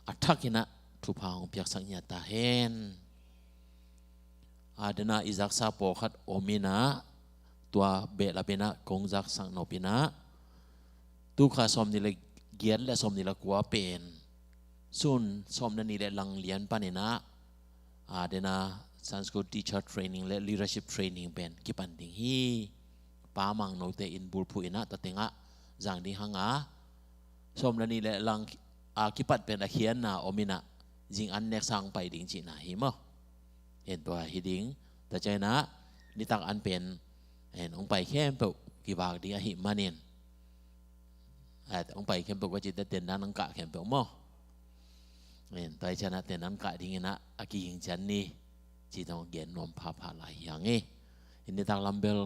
อัฐกินะทุพางปีสังญาตาเห็นadana izak sa pokhat omina tua be lapena kongjak sang nopina tu kha som ni le giat le som ni la kwa pen sun som na ni le lang lian panina adana sanskrit teacher training le leadership training pen kipan ding hi pa mang no te in bulphu ina ta tenga jang ding hanga som na ni le lang kipat pen a khian na omina jing an nek sang pai ding chi na hi moเห็นตัวฮิดิงแต่ใจนะนิตักอันเป็นเห็นองไปแค่เปิดกี่บาทดีหิมาเนียนองไปแค่เปิดว่าจิตเต้นนั้นนังกะแค่เปิดมั้งเห็นตัวชนะเต้นนั้นกะดิ้งนะอากิหิงจันนี่จิตต้องเย็นนมพาพาไหลอย่างงี้เห็นนิตักลำเบล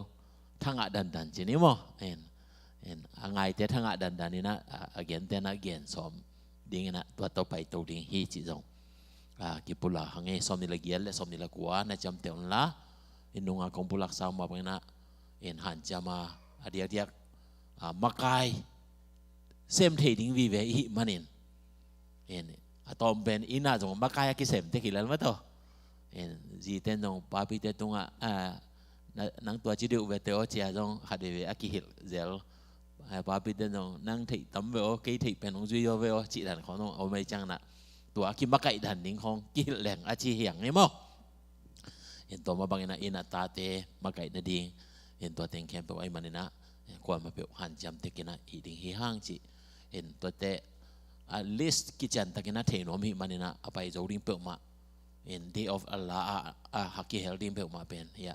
ทั้งอ่ะดันจีนี่มั้งเห็นไงแต่ทั้งอ่ะดันนี่นะเย็นแต่นะเย็นสมดิ้งนะตัวต่อไปตัวดิ้งฮีจิตรงkipula hange som nila giel le som nila kuwa na jam teon la inunga kompulak sama pangina in han jama adia makai sem thading vi ve hi manin en atom ben ina jong makai ki sem te kilal ma to en ji ten jong pa pi te tunga nang tua chi diu ve te o chia jong hade ve akihil zel pa pi ten jong nang thei tam ve o ke thei pen ong ji yo ve o chi dan khon ong o mai chang naตัวกิมาไก่ดันดิ้งของกิแหล่งอาชีเหียงนี่มั้งเห็นตัวมาบางอินาตาเตมาไก่นาดิ้งเห็นตัวเต็งแคมเปไอ้มันนี่นะกว่ามาเปหันจำเตกินะอีดิ้งฮีห้างจีเห็นตัวเตลิสต์กิจันตะกินะเทนอมฮีมันนี่นะเอาไปจะดิ้งเปมาเห็น day of Allah ฮักกี้เฮลดิ้งเปมาเป็นเฮีย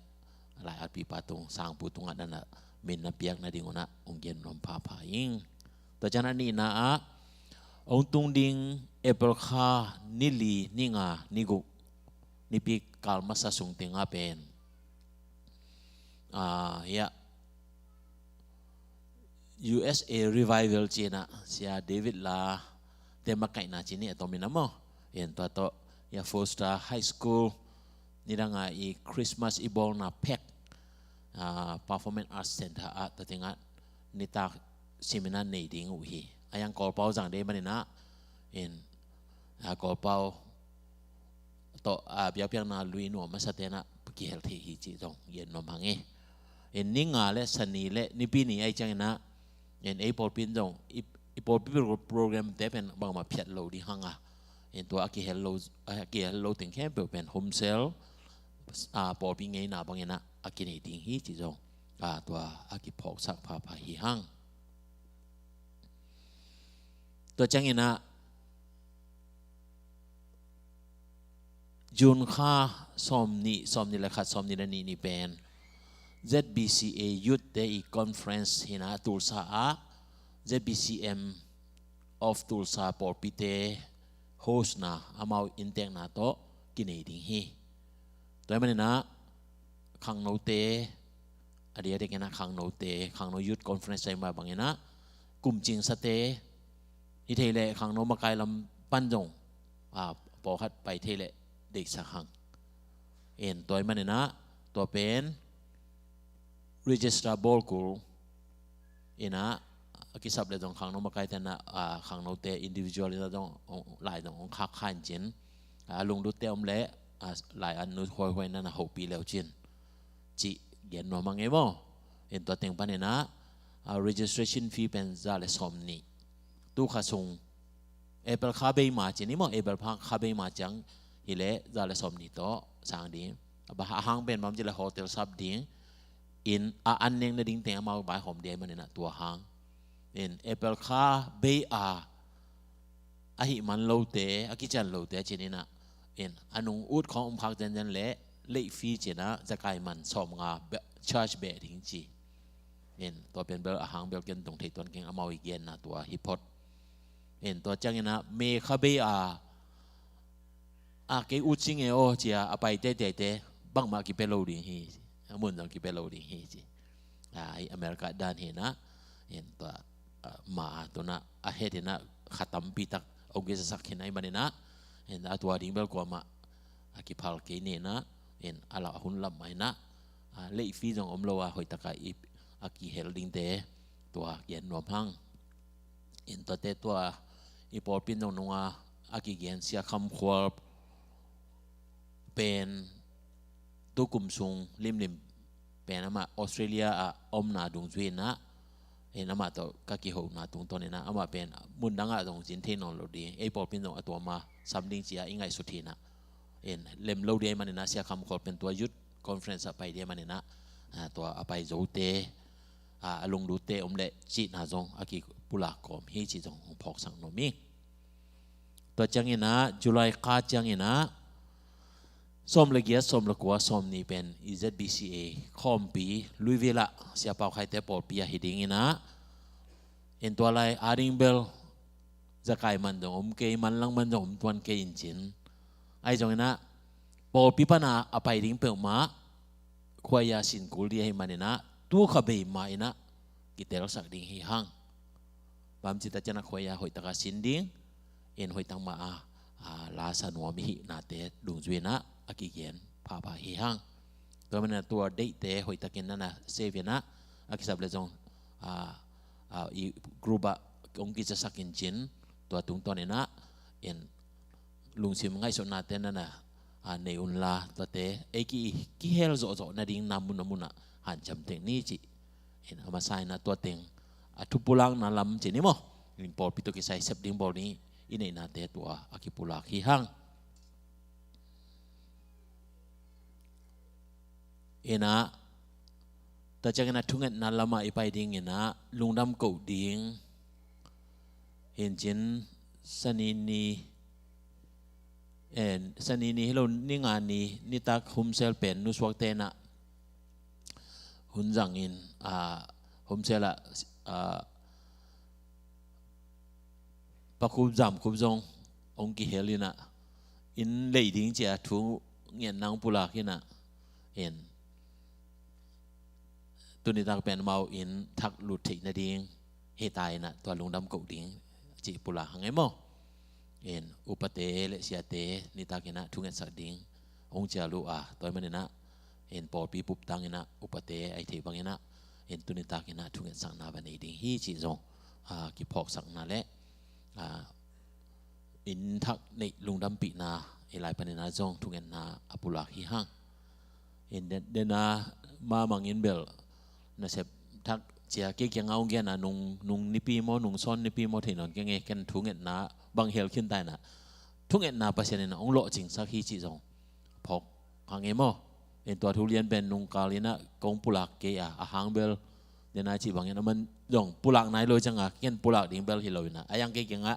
หลายอาทิตย์ปาตุงสร้างปูตุงอันนั้นนะมินนับเปียกนาดิ้งนะองเย็นนมพาพายิงตัวจันนี่นะองตุงดิ้งเอเปิลคานิลีนิงานิกุนิพิกาลมาสสุงเตงาเป็นUSA revival จีน่ะเสียเดวิดลาเตมาไก่นาจีนี่ตัวมินามอเห็นตัวโตยาโฟสตาไฮสคูลนี่ดังอีคริสต์มาสอีบอลนาเพ็กperformance arts center ตัวเตงานิตาซิมินาเนดิงอุฮีอายังกอลเปาจังเดมันนี่นะเห็นกอลเปาต่อเบียบยังนาลุยหนัวมาสเตนะกิเฮลที่ฮิจิตงเย็นนมหังเห็นนิ่งาและสันนีและนิปีนี่ไอจังนะเห็นไอพอลปินจงไอพอลปินโปรแกรมเดเป็นบางมาเพียรโลดีหังเห็นตัวกิเฮลโลถึงแค่เป็นโฮมเซลพอลปินไงนะบางนะกินไอดิ้งฮิจิตงตัวกิพอกสักพาพาฮิหังตัวจังนะจุนค่าสมนี่แหละค่ะสมนี่ละนี่เป็น ZBCA Youth Day Conference หินะตูลซาZBCM of ตูลซาปอปิเต host นะอามาอินเตงนะโตกินเอดิ้งฮีตัวมันนะขังโนเตอดีตเด็กนะขังโนเตขังโน Youth Conference ใช่ไหมบางอย่างนะกลุ่มจริงสเตที่เทเลขังโนมาไกลลำปั้นจงปอคัดไปเทเลเด็กสักครั้งเอ็นตัวมันนะตัวเป็น register ball กูเอ็นะกิสับเลยตรงขังโนมาไกลแต่นะขังโนเต individual เลยตรงหลายตรงคักขันจินลุงดูเตอมเละหลายอันนู้คอยนั่นนะ6 ปีแล้วจินจีเย็นนอมังเอโมเอ็นตัวเต็งปันนะ registration fee เป็นซาเลสอมนี่ตู้ข้าส่งเอเปิลคาเบย์มาจีนี่มั้งเอเปิลพังคาเบย์มาจังฮิเลซาเลสอมนี่โตสังดิ้งบ้าห้างเป็นมันจะเลยโฮเทลซับดิ้งอินอันนึงนะดิ้งเต็งมาบ่ายหอมเดียมันนี่นะตัวห้างอินเอเปิลคาเบย์หิมันโลเตอกิจันโลเตจีนี่นะอินอันนุ่งอุดของพักจันเละเลฟีจีนะจะกลายมันสอมงาชาร์จเบดิ้งจี เห็นตัวเป็นเบลอาหางเบลเกินตรงที่ตัวเก่งเอามาอีกเย็นนะตัวฮิปฮอปเห็นตัวจังนะเมฆเบียเกอุจิงเอโอเจียไปเตะบังมากิเปโลดิฮีมุนจังกิเปโลดิฮีจีอเมริกาด้านเห็นนะเห็นตัวมาตัวน่ะเห็นนะขัดตั้มปีตักองค์เกษสักเห็นไอ้มันนะเห็นตัวดิ่งเบลกว่ามากิพัลเกนี่นะเห็นอะไรหุ่นลำไม่นะเลี้ยฟีจงอมโลว่าหอยตะกายกิเฮลดิงเตตัวเย็นนวมหังเห็นตัวเตตัวอีปอปินตรงนัวกิเย็นเสียคำขวบเป็นตัวกลุ่มสูงริมเป็นอามาออสเตรเลียอมนาดงจีนนะเห็นอามาตัวกักิโหนาตรงตัวนี้นะอามาเป็นมุนดังตรงจินเทนนโลดีไอปอปินตรงตัวมาซัมดิงเสียอิงไงสุดทีนะเห็นเล่มโลดีมันนะเสียคำขวบเป็นตัวยุดคอนเฟรนซ์ไปเดียมันนะตัวไปโจเตลงดูเตอมเละจีน่าจงกิปุลากอมฮีจีจงพอกสังโนมีตัวจังอินะจุลัยกาจังอินะสมเลกียสมเลกัวสมนี่เป็น EZBCA คอมปีลุยวิละเสียเป่าใครเตปอปียหิดิงินะเอ็นตัวอะไรอาริงเบลจะกลายมันดงเกยมันลังมันดงตัวนเกยอินจินไอจงอินะปอปีปนาอภัยดิ้งเปิลมาควายาสินกุลีให้มันนะตัวขบีมาอินะกิเตลสักดิ้งให้หังบางจิตจันทร์ควายาหอยตะกสินดิ้งเอ็นหอยตังมาลาสนวมิหินาเตดุงจวีนะอากิเกียนพาหิหังตัวมันตัวเดเตหอยตะกินนั่นนะเซเวนะอากิสับเลจงอีกรุ๊ปองกิจะสักอินจินตัวตุงตอนนี้นะเอ็นลุงซิมง่ายสุดนาเตนั่นนะในอุนลาตัวเตกิเฮลโจนาดิ้งนามุนะหันจำเต็งนี่จิเห็นเอามาใส่นะตัวเต็งทุบปุลังนาลำจินี่มั้งอินพอร์ตพิโตกิใส่เซปดิ้งบอลนี้อินนาเตตัวอากิปุลาขี้หังเอ็นะแต่จากนั้นทุกเงินนั้นละมาไปดิ้งเอ็นะลุงดำเก่าดิ้งเห็นจินสนินีสนินีให้เรานี่งานนี้นี่ตักหุมเซลเป็นนุสวกเตนะหุ่นจังอินหุมเซลปะคุบจำคุบจงองกิเฮลินะอินเลยดิ้งเจ้าทุงเงียนนางปุลากินะเห็นตัวนี้ตักเป็นเมาอินทักหลุดถินาดิ้งเฮตายนะตัวลุงดำเก่าดิ้งจีปุลาหังไงมั้งเห็นอุปเตเลเสียเตนิตากินะทุงเงินสักดิ้งองเจ้าลูตัวมันนะเห็นปอปีปุบตังเงินะอุปเตไอเทบังเงินะเห็นตัวนิตากินะทุงเงินสักนาบันนี้ดิ้งฮีจีจงกิพอกสักนาเละอินทักในลุงดำปีนาเอลายปนินาจงทุงเงินนาอปุลาฮีหังเห็นเดนามามังอินเบลนะเสพทักเจียเกี่ยงเอาเงี้ยนะนุงนิปีโมนุงซ้อนนิปีโมที่นอนเงี้ยกันทุงเงินนาบางเฮลขึ้นได้นะทุกเอ็นนาประเสริฐนะองโลจริงสักฮีจีจงพกหางเอโมเอ็นตัวทุเรียนเป็นนุงกาลินะกงปุลักเกียอาหางเบลเดนาจีบางเงี้ยมันจงปุลักไหนเลยจังอ่ะเงี้ยปุลักดิ่งเบลฮิโลยนะอายังเกี่ยงอ่ะ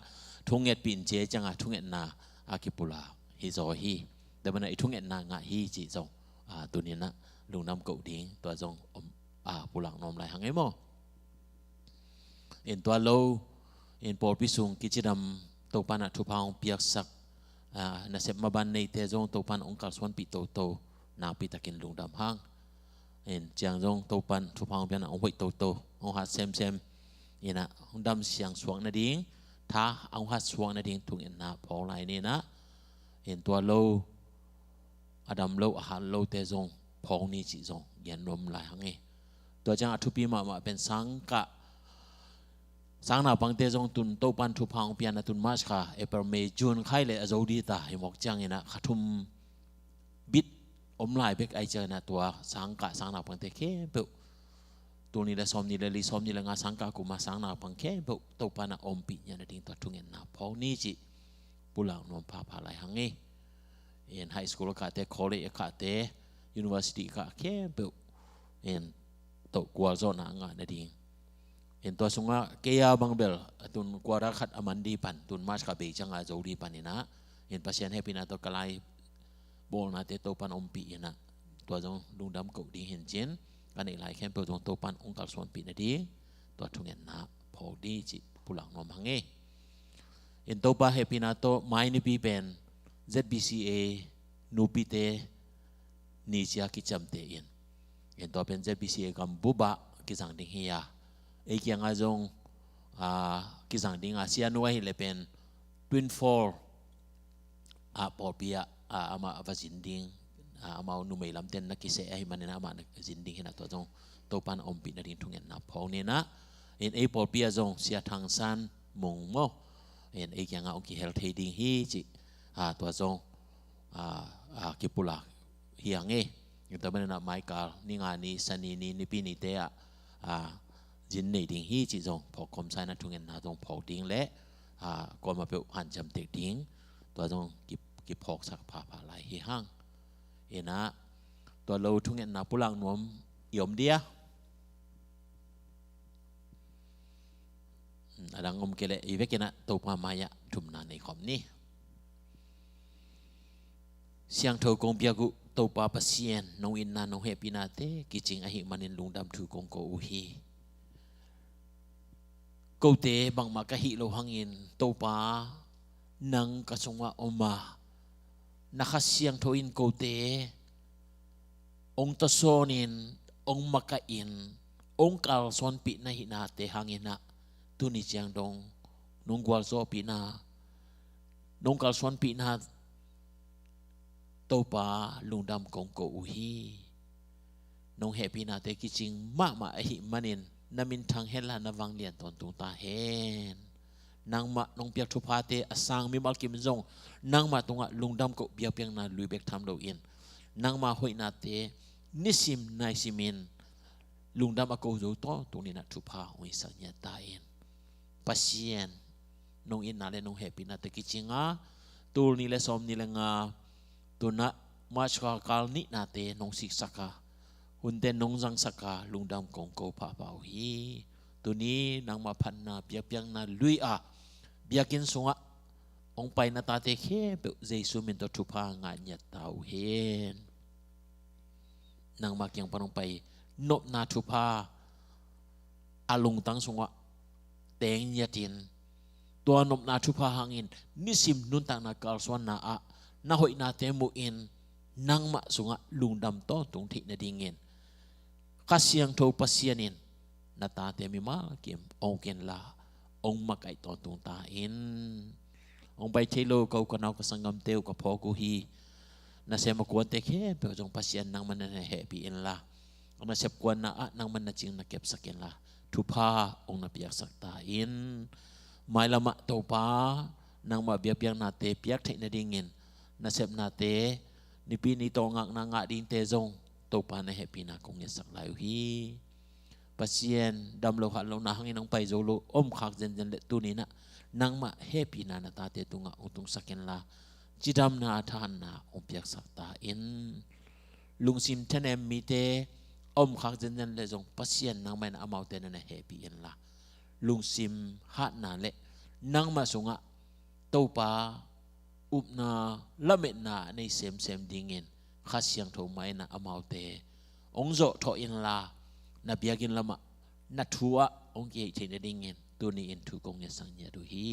ทุงเอ็ดปีนเจจังอ่ะทุงเอ็นนาอากิปุลักฮิโซฮีแต่มันไอทุงเอ็นนางะฮีจีจงตัวนี้นะลุงน้ำเก่าดิ่งตัวจงปุลักนอมไหลหางเอโมเอ็นตัวโลเอ็นปอพิสุงกิจดำตัวปันทุพางเปียกสักนัเสพมาบันในเตจงตัวปันองค์การสวนปีโตนาปีตะกินลุงดำห้างเอ็นเจียงจงตัวปันทุพางเปียนองค์หวยโตองค์หัดเซมเอ็นะองค์ดำเสียงสวงนาดิ้งท้าองค์หัดสวงนาดิ้งทุงเอ็นนาพอไหลนี่นะเอ็นตัวโลอดัมโลอาหารโลเตจงพองนี่จีจงเย็นนมไหลหังเอตัวจังทุปีมาเป็นสังกะสังนาปังเตจงตุนโตปันทุพังเปียนตุนมาสค่ะเอเปอร์เมจูนไข่เลยอโจดีตาหิมอกจังนะขัดทุมบิดอมลายเบกไอเจนะตัวสังกะสังนาปังเตเข้มเปตัวนี้ละซ้อมนี่ละลีซ้อมนี่ละงาสังกะกูมาสังนาปังเข้มเปโตปันอมปีเนี่ยนะดิ้งตัวทุงเงินนาพอนี่จิปุลังนวมพาพาไหลหังเอเอ็นไฮสคูลกะเตคอลเลจกะเตยูนิเวอร์ซิตี้กะเข้มเปเอ็นโตกัวโซนางะนะดิ้งเห็นตัวสงฆ์เกียร์บังเบลตุนกวาระขัดอมันดีปันตุนมาสกาเบจังอาโจดีปันนี่นะเห็นพัศยันให้พินาตัวกลายโบนาเตโตปันอมปีนะตัวจงลุงดำเก่าดีเห็นเจน กันอีกหลายแค่เปิดตัวตัวปันองค์การส่วนปีนาดีตัวทุ่งเงินนาพอดีจิปุหลังนอมังเงอินตัวปะเฮปินาโตไม่นิปีเป็น ZBCA นูปีเตนิจยากิจำเตียนอินตัวเป็น ZBCA กัมบุบะกิจังดิ่งเฮียเอกยังอาจงกิจังดิ่งอาเซียนไว้เลยเป็น Twin Fall ปอปีอามาวัจินดิ่งอามานุไม่ลำเต็นนักกิเสไอมันเนี่ยอามาจินดิ่งเห็นตัวจงตัวปันอมปีนาดิ่งทุ่งเงินนาพอเนี่ยนะอินเอปอปีอาจงเสียทางสันมงโมเอกยังอาองค์กิเฮลเทดิ่งฮีจิตัวจงกิปุระเฮียงอยู่แต่เป็นไม้กาลนี่งานนี้สันนี้นี่ปีนี้เตะจินในดิ่งฮีจิจงพอคมใช้นักทุ่งเงินนาจงพอดิ่งและก่อนมาเป็นหันจำเด็กดิ่งตัวจงกิพอกสักผ่าไหลเฮียห้างนะตัวเราทุ่งเงินนาปุลังนวมยมเดียดังงมเกล็ดอีเวกินะตัวพามายะทุ่มนาในคอมนี้เสียงเท่ากงเปียกุตัวปาปเซียนน้องอินนาน้องเฮปินาเตกิจิงอหิมันินลุงดำถูกงโกอุฮีกูเตบังมากะฮิโลหังอินตัวปานังกะสงวะอมานักเสียงโทอินกูเตองตะโซนินองมากะอินองกาลสวนปีนาหินาเตหังอินะตุนิจังดงนงกวาลโซปีนานงกาลสวนปีนาตัวปาลุงดำกงโกอุฮีนงเฮปีนาเตกิจิงมาอหิมันินนามินทางเฮลานวังเลียนตอนตุงตาเฮนนางมานงเปียกทุพาเตอสังมิมัลกิมจงนางมาตรงลุงดำก็เบียเปียงนาลุยเบกทำโดอินนางมาหอยนาเตนิสิมนายซิมินลุงดำอโกโจโตตรงนี้นะทุพาหอยสัญญาตาอินปัสเซียนนงอินนาเลนงเฮปีนาเตกิจิงตูลนี่เลสอมนี่เลงตัวนะมาชกากาลนี่นาเตนงสิกสักหุ่นเตนงจังสักลุงดำกงโกพาเปาฮีตัวนี้นางมาพันนาเปียกเปียงนาลุยเบียกินสงะองไปนาตาเตเคเบเจสุมินตัวทุพางานยัดเตาเฮนนางมาเกียงปนองไปนบนาทุพาอาลุงตั้งสงะเตงยัดินตัวนบนาทุพาหางอินนิสิมนุนตังนากาลสวนนานาหอยนาเตมุอินนางมาสงะลุงดำโตตรงที่นาดิงเงินข้าเสียงโทปัสเซียนินนาตาเตมิมาเกียมองเกนลาองมาไก่ตอนตรงตาอินองไปเทโลเขาก็นาวก็สังกมเตวก็พอกูฮีนาเสมากวนเตเคเปิดจงปัสเซียนนางมันนั่นแฮปปี้อินลานาเสพกวนนานางมันนั่นจริงนาเก็บสักเกนลาทุพาองนาเปียกสักตาอินไม่ละมะโตปานางมาเบียเปียงนาเตเปียกเทนาดิงเงินนาเสพนาเตนิปีนิโตงักนางะดิงเตจงโตปานาแฮปปี้นาคงเยสักลายฮีปัสเซียนดำโลหะโลนาหังนองไปโจโลอมขักเจนเลตุนีนะนางมาเฮปีนานาตาเตตุงะอุตุงสักเกนลาจิดำนาทานนาอมเปียกสักตาอินลุงซิมเทนเอมมีเตอมขักเจนเลจงปัสเซียนนางไม่นาอมาวเตนันเฮปีอินลาลุงซิมฮัดนาเลนางมาสงะโตปาอุบนาละเมนาในเซมดิงเงินข้าเสียงโทไม่นาอมาวเตองโจโทอินลานาเบียกินละมะนัททัวองเกยเทนดิ่งเงินตัวนี้เอ็นทุกองเงสังเยดูฮี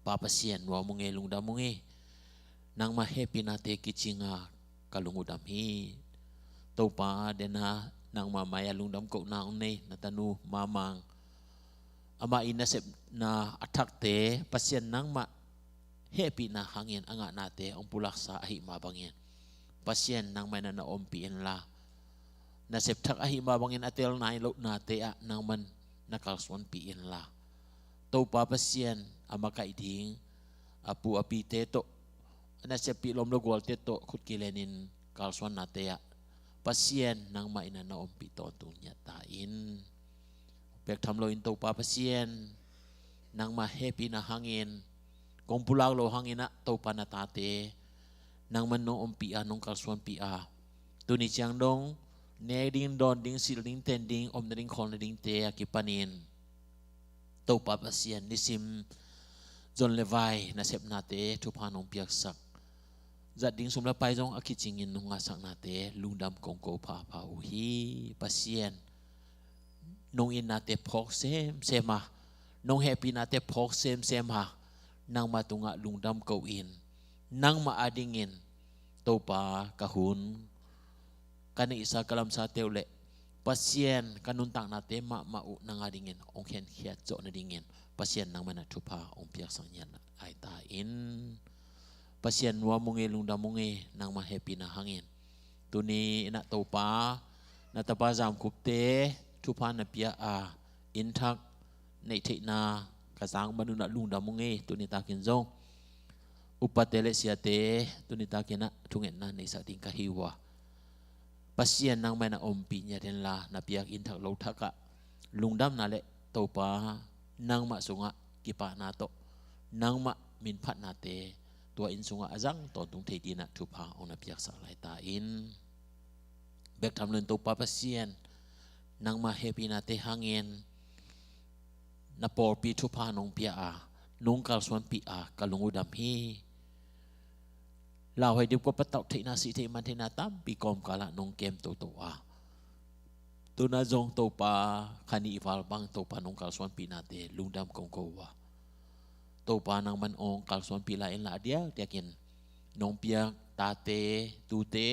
ปาปเซียนวัวมุงเอลุงดามุงเอนางมาเฮปินาเตกิจิงากาลุงอุดามฮีตัวปาเดนานางมามายาลุงดามกนางเนนัตนูมามังอามาอินาเซปนาอัทักเตปเซียนนางมาเฮปินาหังเงินอ่างนาเตองปุลักษาหิมาบังเงินปเซียนนางไม่นาอมปีเอ็นลานาเสพทักอหิมาบังเงินอเตลนายลุนาเตะนางมันนักสวนปีเอ็นลาตัวปาปเซียนอามาไก่ทิ้งอาปูอาปีเตโตนาเสพปีลมโลกวลเตโตขุดกิเลนินกาลสวนนาเตะปเซียนนางไม่นาอมปีตอนตุญญาตาอินเปียกทำโลอินตัวปาปเซียนนางมาเฮปีนาหังเงินกงปุลากโลหังเงินตัวปานาตาเตนางมันนอมปีนงกาลสวนปีตัวนี้จังดงเนดิ้งดอนดิ้งสิลดิ้งเทนดิ้งอมดิ้งคอนดิ้งเตะกิปานินตัวปาปเซียนนิสิมจนเลวายนาเซปนาเตทุพานองเปียกสัก giật đinh sum la pai jong akicingin nung ngasak nate lungdam kongko pa pa uhi pasien nung in nate phok sema nung happy nate phok sema nang matunga lungdam ko in nang maadingin topa kahun kani isa kalam sa teule pasien kanuntang nate mau nangadingin ong hen hiat zo na dingin pasien nang mana tupa ong piak sangyan ai ta in pasien wa mungi lungdam mungi nang ma happy na hangin tuni na topa na tapa jam kupte tupa na pia a intak nei thei na kasang manu na lungdam mungi tuni takin zong upatele siate tuni takina tungen na nei sa ting kahiwa pasien nang mana ompi nya den la na piak intak lo thaka lungdam na le topa nang ma sunga kipa na to nang ma min phat na te tua in sunga azang to tung thei dina thupa ona piak sa lai ta in bek tham len topa pasien nang ma happy na te hangin na por pi thupa nong pia a nung kal swan pi a kalungu dam hi lao hai dip ko patau thei na si thei man thei na tam pi kom kala nong kem to a tu na jong to pa khani wal bang to pa nong kal swan pi na te lungdam kong ko wa to pa nang man ong kal swan pi la in la dia kin nong pia ta te tu te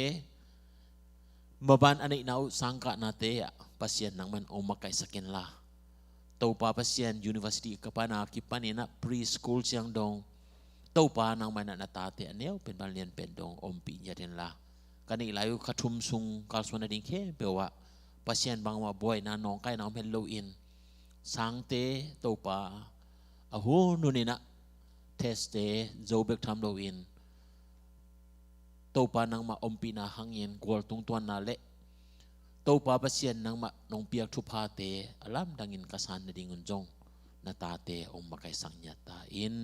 maban anai nau sangka na te pasien nang man ong makai sakin la to pa pasien university kapana kipanina preschool siang dong tau pa nang mana na tate aneo pen balian pendong ompi nya den la kani layu kathum sung kalsona ding khe bewa pasien bangwa boy na nong kai na men low in sangte tau pa ahu nunina teste zobek tham low in tau pa nang ma ompi na hangin gol tung tuan na le tau pa pasien nang ma nong piak thu pha te alam dangin kasan na dingun jong na tate ong makai sangnya ta in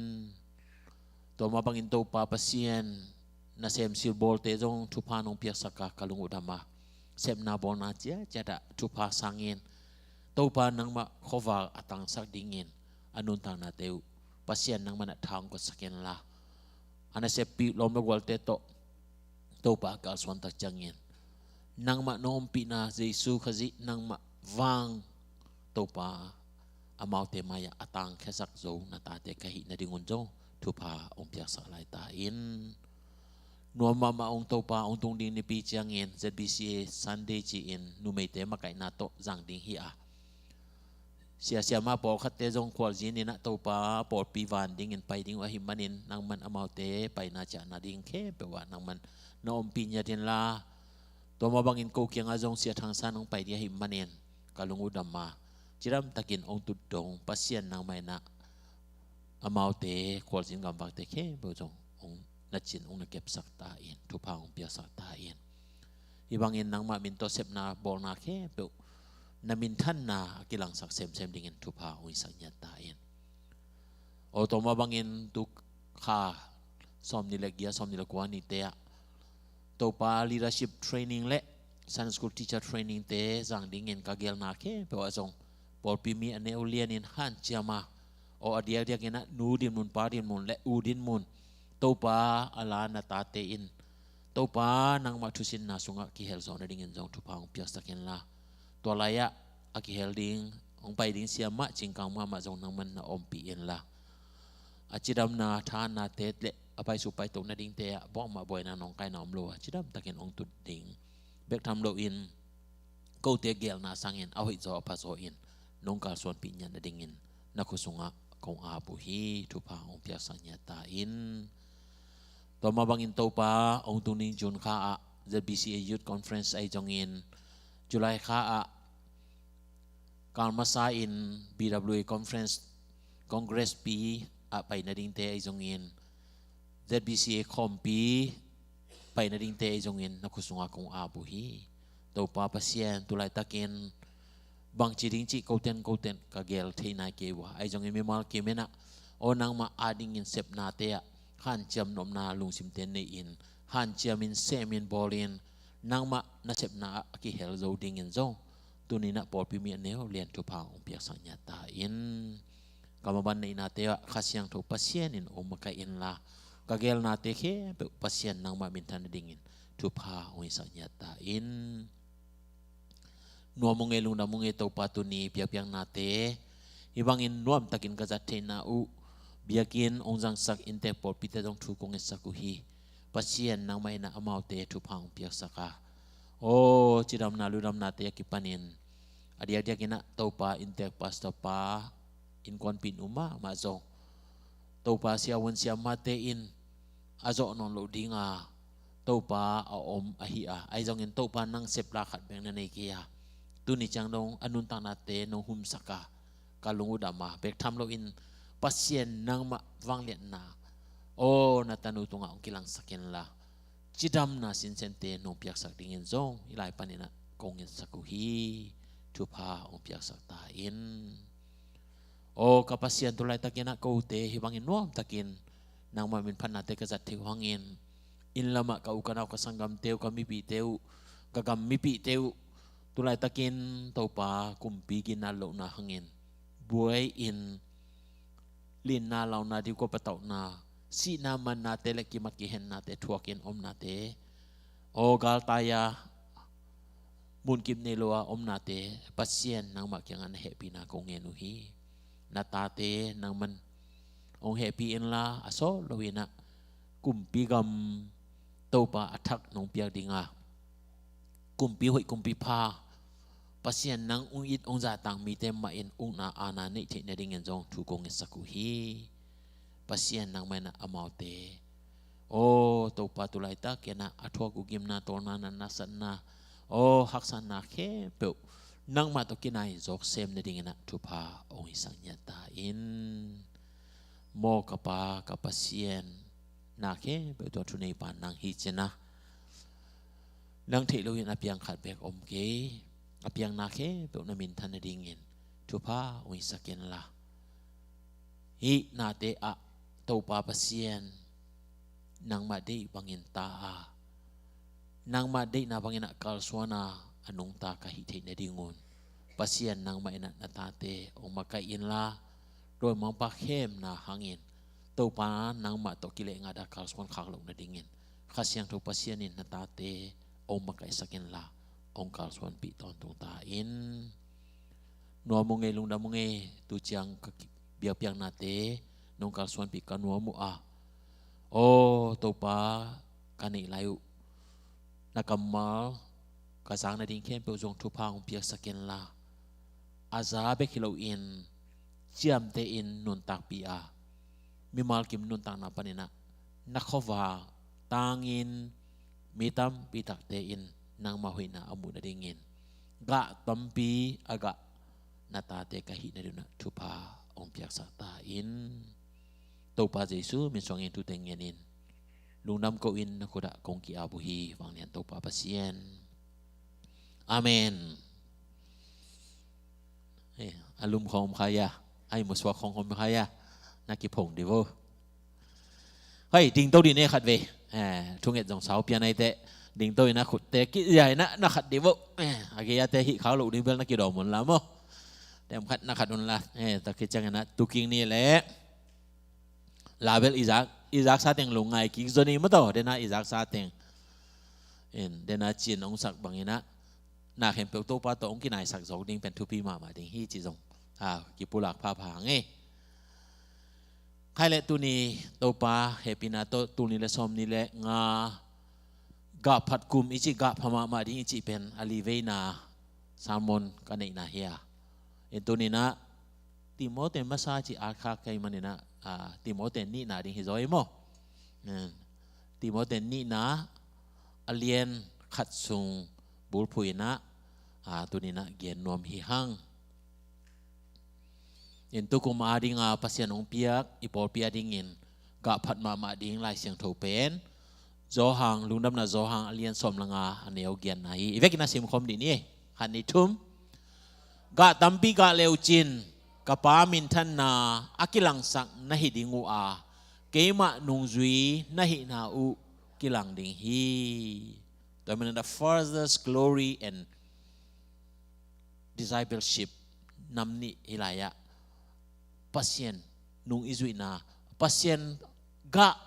to mabangin to pa pasien na sem sil bol te jong thupa nong piak saka kalungu dama sem na bona chia jada thupa sangin to pa nang ma khowa atang sak dingin anun tang na teu pasien nang mana thang ko saken la ana se pi lom gol te to pa kal swan tak jangin nang ma nom pi na jesu khazi nang ma wang to pa amau te maya atang khesak zo na ta te kahi na dingun jo thupa ong piak sa lai ta in nuam ma ong to pa ong tung ding ni pi chiang in ZBCA Sunday chi in nu mei te ma kai na to jang ding hi a sia ma por khat te jong kwal jin ni na to pa por pi van ding in pai ding wa hi manin nang man amau te pai na cha na ding khe pe wa nang man na om pi nya din la to ma bangin ko kyang a jong sia thang san ong pai dia hi manin kalungu damma chiram takin ong tu dong pasien nang mai na amau te kwal jin gam bak te khe bo jong ong na chin ong na kep sak ta in thu pa ong pia sak ta in ibangin nang ma min to sep na bol na khe pe na min than na kilang sak sem ding in thu pa ong sak nya ta in o to ma bangin tu kha som ni le gia som ni le kwa ni te to pa leadership training le Sunday school teacher training te jang ding in ka gel na khe pe wa jong por pi mi ane ulian in han chiama o adia kena nu din mun pa din mun le u din mun to pa ala na ta te in to pa nang ma thusin na sunga ki hel zone ding in jong thu pa ong pias taken la to laya aki hel ding ong pai ding sia ma chingkang ma jong nang man na om pi in la achidam na than na te le apai su pai to na ding te bo ma boy na nong kai na om lo achidam taken ong tu ding bek tham lo in ko te gel na sangin awi zo pa zo in nong kal son pi nya na ding in na ko sunga kong abu hi thupa ong piasa nya ta in to mabangin to pa ong tuning June kha a ZBCA Youth Conference ai jong in July kha a kalmasa in BWA Conference Congress pi a pai na ding te ai jong in ZBCA Kompi pai na ding te ai jong in na ko sunga kong abu hi to pa pasien tulai takin bang chi ding chi koten ka gel thei na ke wa ai jong mi mal ke mena onang ma ading in sep na te han cham nom na lung sim ten nei in han cham in semin bolin nang ma na sep na ki hel zo ding in zo tuni na por pi mi neo lian tu pa ong piak sang nyata in kamaban nei na te khasyang tho pasien in om ka in la kagel nate ke pasien nang ma mintan dingin tupa oi sanyata in nuamong elung namong ito patuni piang nate ibangin nuam takin kazate na u biakin ongjang sak intepol pite dong thu kong sakuhi pasien nang mai na amaute tupa ong piak saka oh cidam na ludam nate yakipanin adia kina topa intek pastor pa in kon pin uma mazo topa siawan siam mate in azo non lo dinga topa a om ahia ai jong in topa nang sepla khat beng na nei kia tu ni chang dong anun tang na te no hum saka kalungu dama bek tham lo in pasien nang ma wang lian na o na tanu tunga ong kilang sakin la cidam na sin sente no piak sak dingin zong ilai panina kongin sakuhi tupa ong piak sak ta in o kapasian tulai takina ko te hibangin nuam takin nang mamin panate kazat te hangin in lama ka ukanaw kasanggam teu kami pi teu kagam mipi teu tulai takin topa kumpi ginalo na hangin buai in lin na law na di ko pataw na si naman na tele kimat kihen na te tuakin om na te o gal taya mun kim neloa om na te pasien nang makyangan happy na kongenuhi natate nang man ong happy in la aso lowina kumpi gam topa attack nong piak dinga kumpi hoi kumpi pa pasien nang ungit ong zatang mi tem ma in ung na ana nei the na dingen jong thu kong sakuhi pasien nang mai na amaute o topa tulai ta kena athwa ku gim na torna na nasan na o haksan na ke pe nang ma to kinai jok sem na dingena thupa ong isang nyata in mo kapa kapasien na ke be to thunei pan nang hi chena nang the lo yin apiang khat bek om ke apiang na ke be na min than dingin thupa ong isaken la hi na te a topa pasien nang ma dei bangin ta a nang ma dei na bangina kalswana anong ta kahit na dingon pasien nang maina natate o makain la roi mang pakhem na hangin to pa nang ma to kile nga da kalswan khaklong na dingin khasyang to pasien in natate o makai sakin la ong kalswan pi ton tung ta in no monge lung da monge tu chiang bia piang nate nong kalswan pi kanwa mu a o to pa kanai layu nakamal kasang na din ken pe jong thupa ong piak sakin la aza be kilo in chiam te in nun tak pi a mi mal kim nun tak na panina nakhowa tangin mitam pi tak te in nang mahoina amu na dingin ga tampi aga nata te kahi na duna thupa ong piak sakta in topa jesu min song in tu tengen in lungnam ko in nakoda kongki abuhi wang nian topa pasien amen alum khom khaya ai mo swa khom khaya nakipong devo hai ding to di ne khat ve thung et jong sao pian ai te ding to na khut te ki yai na khat devo agia te hi khao lo ding bel na ki do mon la mo tem khat na khat on la ta ki chang na tu king ni le label Isaac sa teng lo ngai ki zoni mo to de na Isaac sa teng en de na chin ong sak bangina na khem pe to pa to ong ki nai sak zo ding pen thu pi ma ding hi chi jong ki pulak pha pha nge khai le tu ni to pa happy na to tu ni le som ni le nga ga phat kum ichi ga phama ma ding ichi pen ali ve na salmon ka nei na hia en tu ni na Timote masa chi akha kai manina Timote ni na ding hi zoi mo Timote ni na alien khat sung bul phui na tu ni na gen nom hi hang in tu kum ading pasien ong piak ipol pia dingin ga phat ma ding lai siang tho pen zo hang lungnam na zo hang alien som langa aneu gian nai ivekina sim khom di ni han ni thum ga tampi ga leu chin kapa min than na akilang sak na hidingu a keima nungzui na hi na u kilang ding hi I mean the furthest glory and discipleship namni hilaya pasien nung izui na pasien ga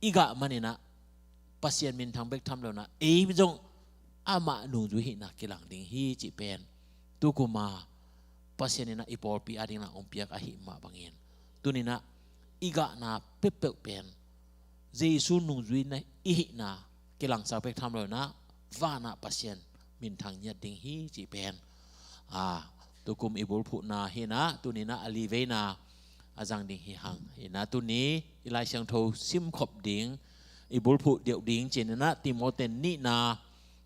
iga manina pasien min thang bek tham lo na e jong ama nu ju hi na kilang ding hi chi pen tu kuma pasien na ipor pi ading na ompiak a hi ma bangin tunina iga na pepe pen jesu nu ju na i na kilang sa bek tham lo na va na pasien min thang nya ding hi chi pen tu kum ibul phu na hi na tunina ali ve na azang ding hi hang hi na tu ni ilai siang tho sim khop ding ibul phu dieu ding chen na timoten ni na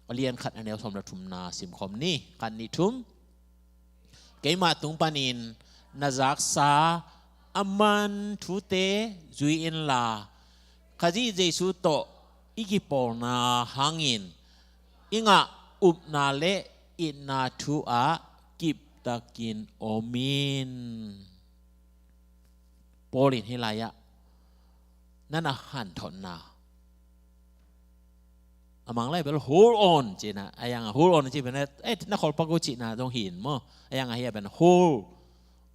alian khat anel som la thum na sim khom ni kan ni thum keima tung panin nazak sa aman thu te zui in la khaji jesu to igipol na hangin inga up na le in na thu a kip takin omin Polin hilaya nana han thon na amang lai bel hold on chi na ayang hold on chi ben na khol pago chi na dong hin mo ayang hi ben hold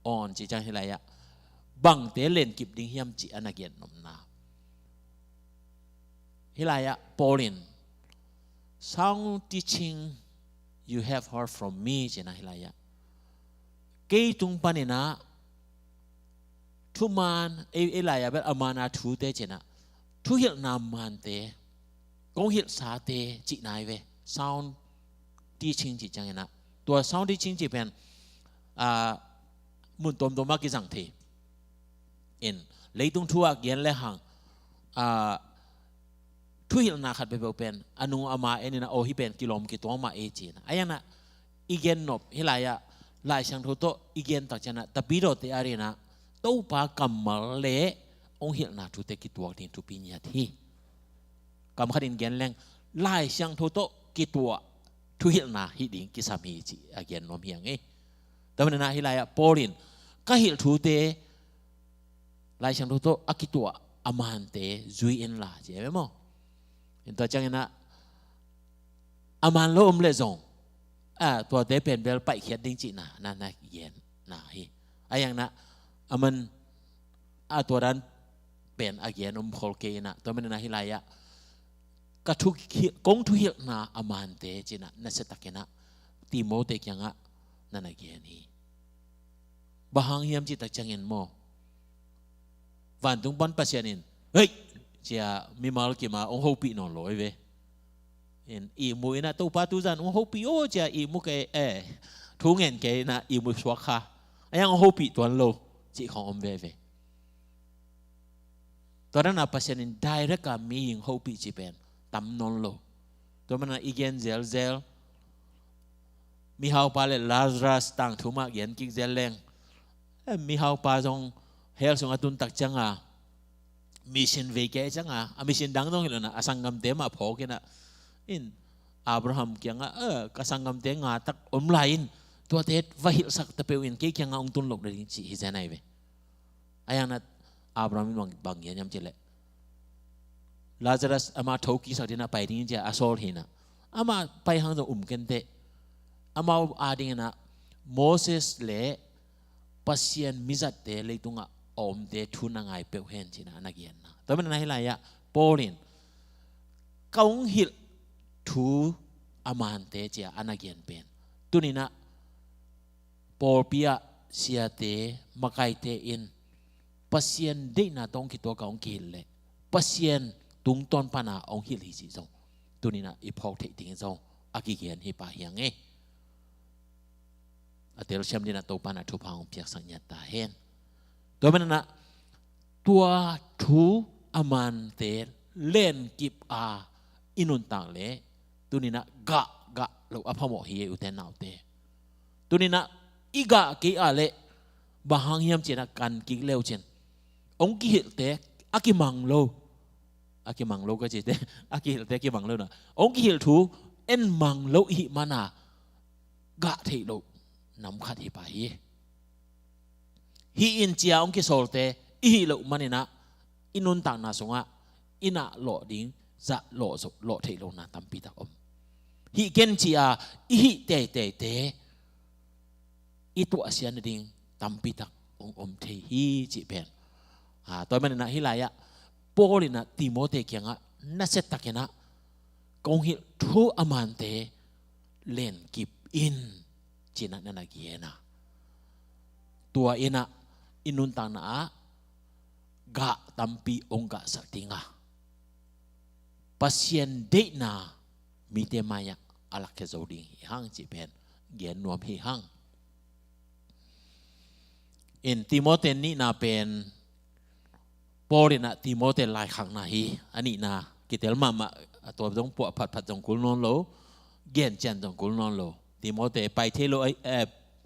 on chi chang hilaya bang te len kip ding hiam chi anagen nom na hilaya Polin sound teaching you have heard from me chi na hilaya ke tung panina thu man e lai ya bet amana thu te chena thu hil nam man te kong hil sa te chi nai ve sound teaching chi chang na tua sound teaching chi pen mun tom tom ma ki jang the in leitung thu ak yen le hang thu hil na khat be pen anu ama enina o hi pen kilom ki tong ma e chi na ayana igen nop hilaya lai sang tho to igen ta chana tapiro te arena tâu pa cầm mở lẽ ông hiện là chủ tịch kỹ thuật thì chủ pin nhà thi cầm khát in gen leng lai sang thô tô kỹ thuật thu hiện là hi đỉnh kỹ sam hi chỉ gen nom hiang ấy tao mình nói hi lai Polin các hiện chủ tịch lai sang thô tô kỹ thuật aman te duy in là chứ em không hiện tại chẳng na aman lo lệ zong tua te pen bel pai khiat ding chỉ na gen na hi ayang na amanตัวนั้นเป็นอาเกียนอมโคลเกนะตัวมันนะฮิลายะกะทุกกงทุกนะอามันเตจินะนัสตักนะติโมเตกยังะนั่นอาเกียนี่บางเฮียมจิตจังเงินโมวันตุงปอนปัสยานินเฮ้ยเจ้ามีมาลกิมาองโฮปีนอนลอยเวเห็นอีมุยนะตัวปาตุจันองโฮปีโอเจ้าอีมุกทุงเงินเกนะอีมุสวะค่ะยังองโฮปีตัวโลจีของอมเวเวตอนนั้นอาpasien in direct kami yang hobi cipen tam non lo ตัวมันอีเกนเซลมีเฮาปาเลลาซารัสตั้งทุ่มเกียนกิกเซลแรงมีเฮาปาจงเฮลสงอตุนตักจังมิชชันเวกจังมิชชันดังตรงนี้นะสังกัมเตมาพอกันอินอับราฮัมเกียงก็สังกัมเตงาตักอมไลน์ตัวเทศวาหิลสักตะเปียวอินกี่ยังองตุนหลกเรื่องที่ฮิจานัยเวอายังนั้นอับราฮัมบางอย่างยำเจเลลาซารัสอามาทุกิสักทีน่ะไปดิ้งเจ้าอาโซลหินะอามาไปหางตัวกันเตอามาอาดิ้งนะโมเสสเล่ปัสยันมิจัดเตเลยตุงอมเตทุนังไงเปลวเห็นจีน่ะนักเรียนนะแต่มันนั่นอะไรอะโปลินกงหิลทูอามันเตเจ้านักเรียนเป็นตัวนี้นะโปลเปียเสียเตมาไกเตอินปัสยันได้น่ะต้องคิดตัวกงกิลเลยปัสยันตุงตอนปานาองหิลฮิจิจงตัวนี้นะอีพอกเทติงจงอากิเกียนฮิปะเฮียงเออาเตลเชมดีนะตัวปานาทุพางเปียกสัญญาตาเห็นตัวมันนะตัวทูอามันเตเล่นกิบอินุนต่างเลยตัวนี้นะกะลูกอภโมฮีอุเทนเอาเตตัวนี้นะอีกะกีอะไรบางเฮียมเจนะกันกิเลวเจนองกิหิเตอากิมังโลaki manglo ka chite aki te ki manglo na ong ki hil thu en manglo hi mana ga thei lo nam khat hi pa hi in chia ong ki solte hi lo manina inun tang na songa ina lo ding za lo thei lo na tam pi ta om hi ken chia hi te i tu asian ding tam pi ta om thei hi chi pen toy manina hi la ya Paulina Timote kianga naset takena kong hi thu amante len kip in china nanagiena tua ina inuntang na ga tampi ongga saktinga pasien de na mite maya alak ke zoding hang chi pen gen nuam hi hang in Timote ni na pen Paulina Timote lai khang na hi ani na kitel mamaตัวต้องปวดผัดจงกุลนอนโลเกี่ยนเจนจงกุลนอนโลติโมเตไปเทโล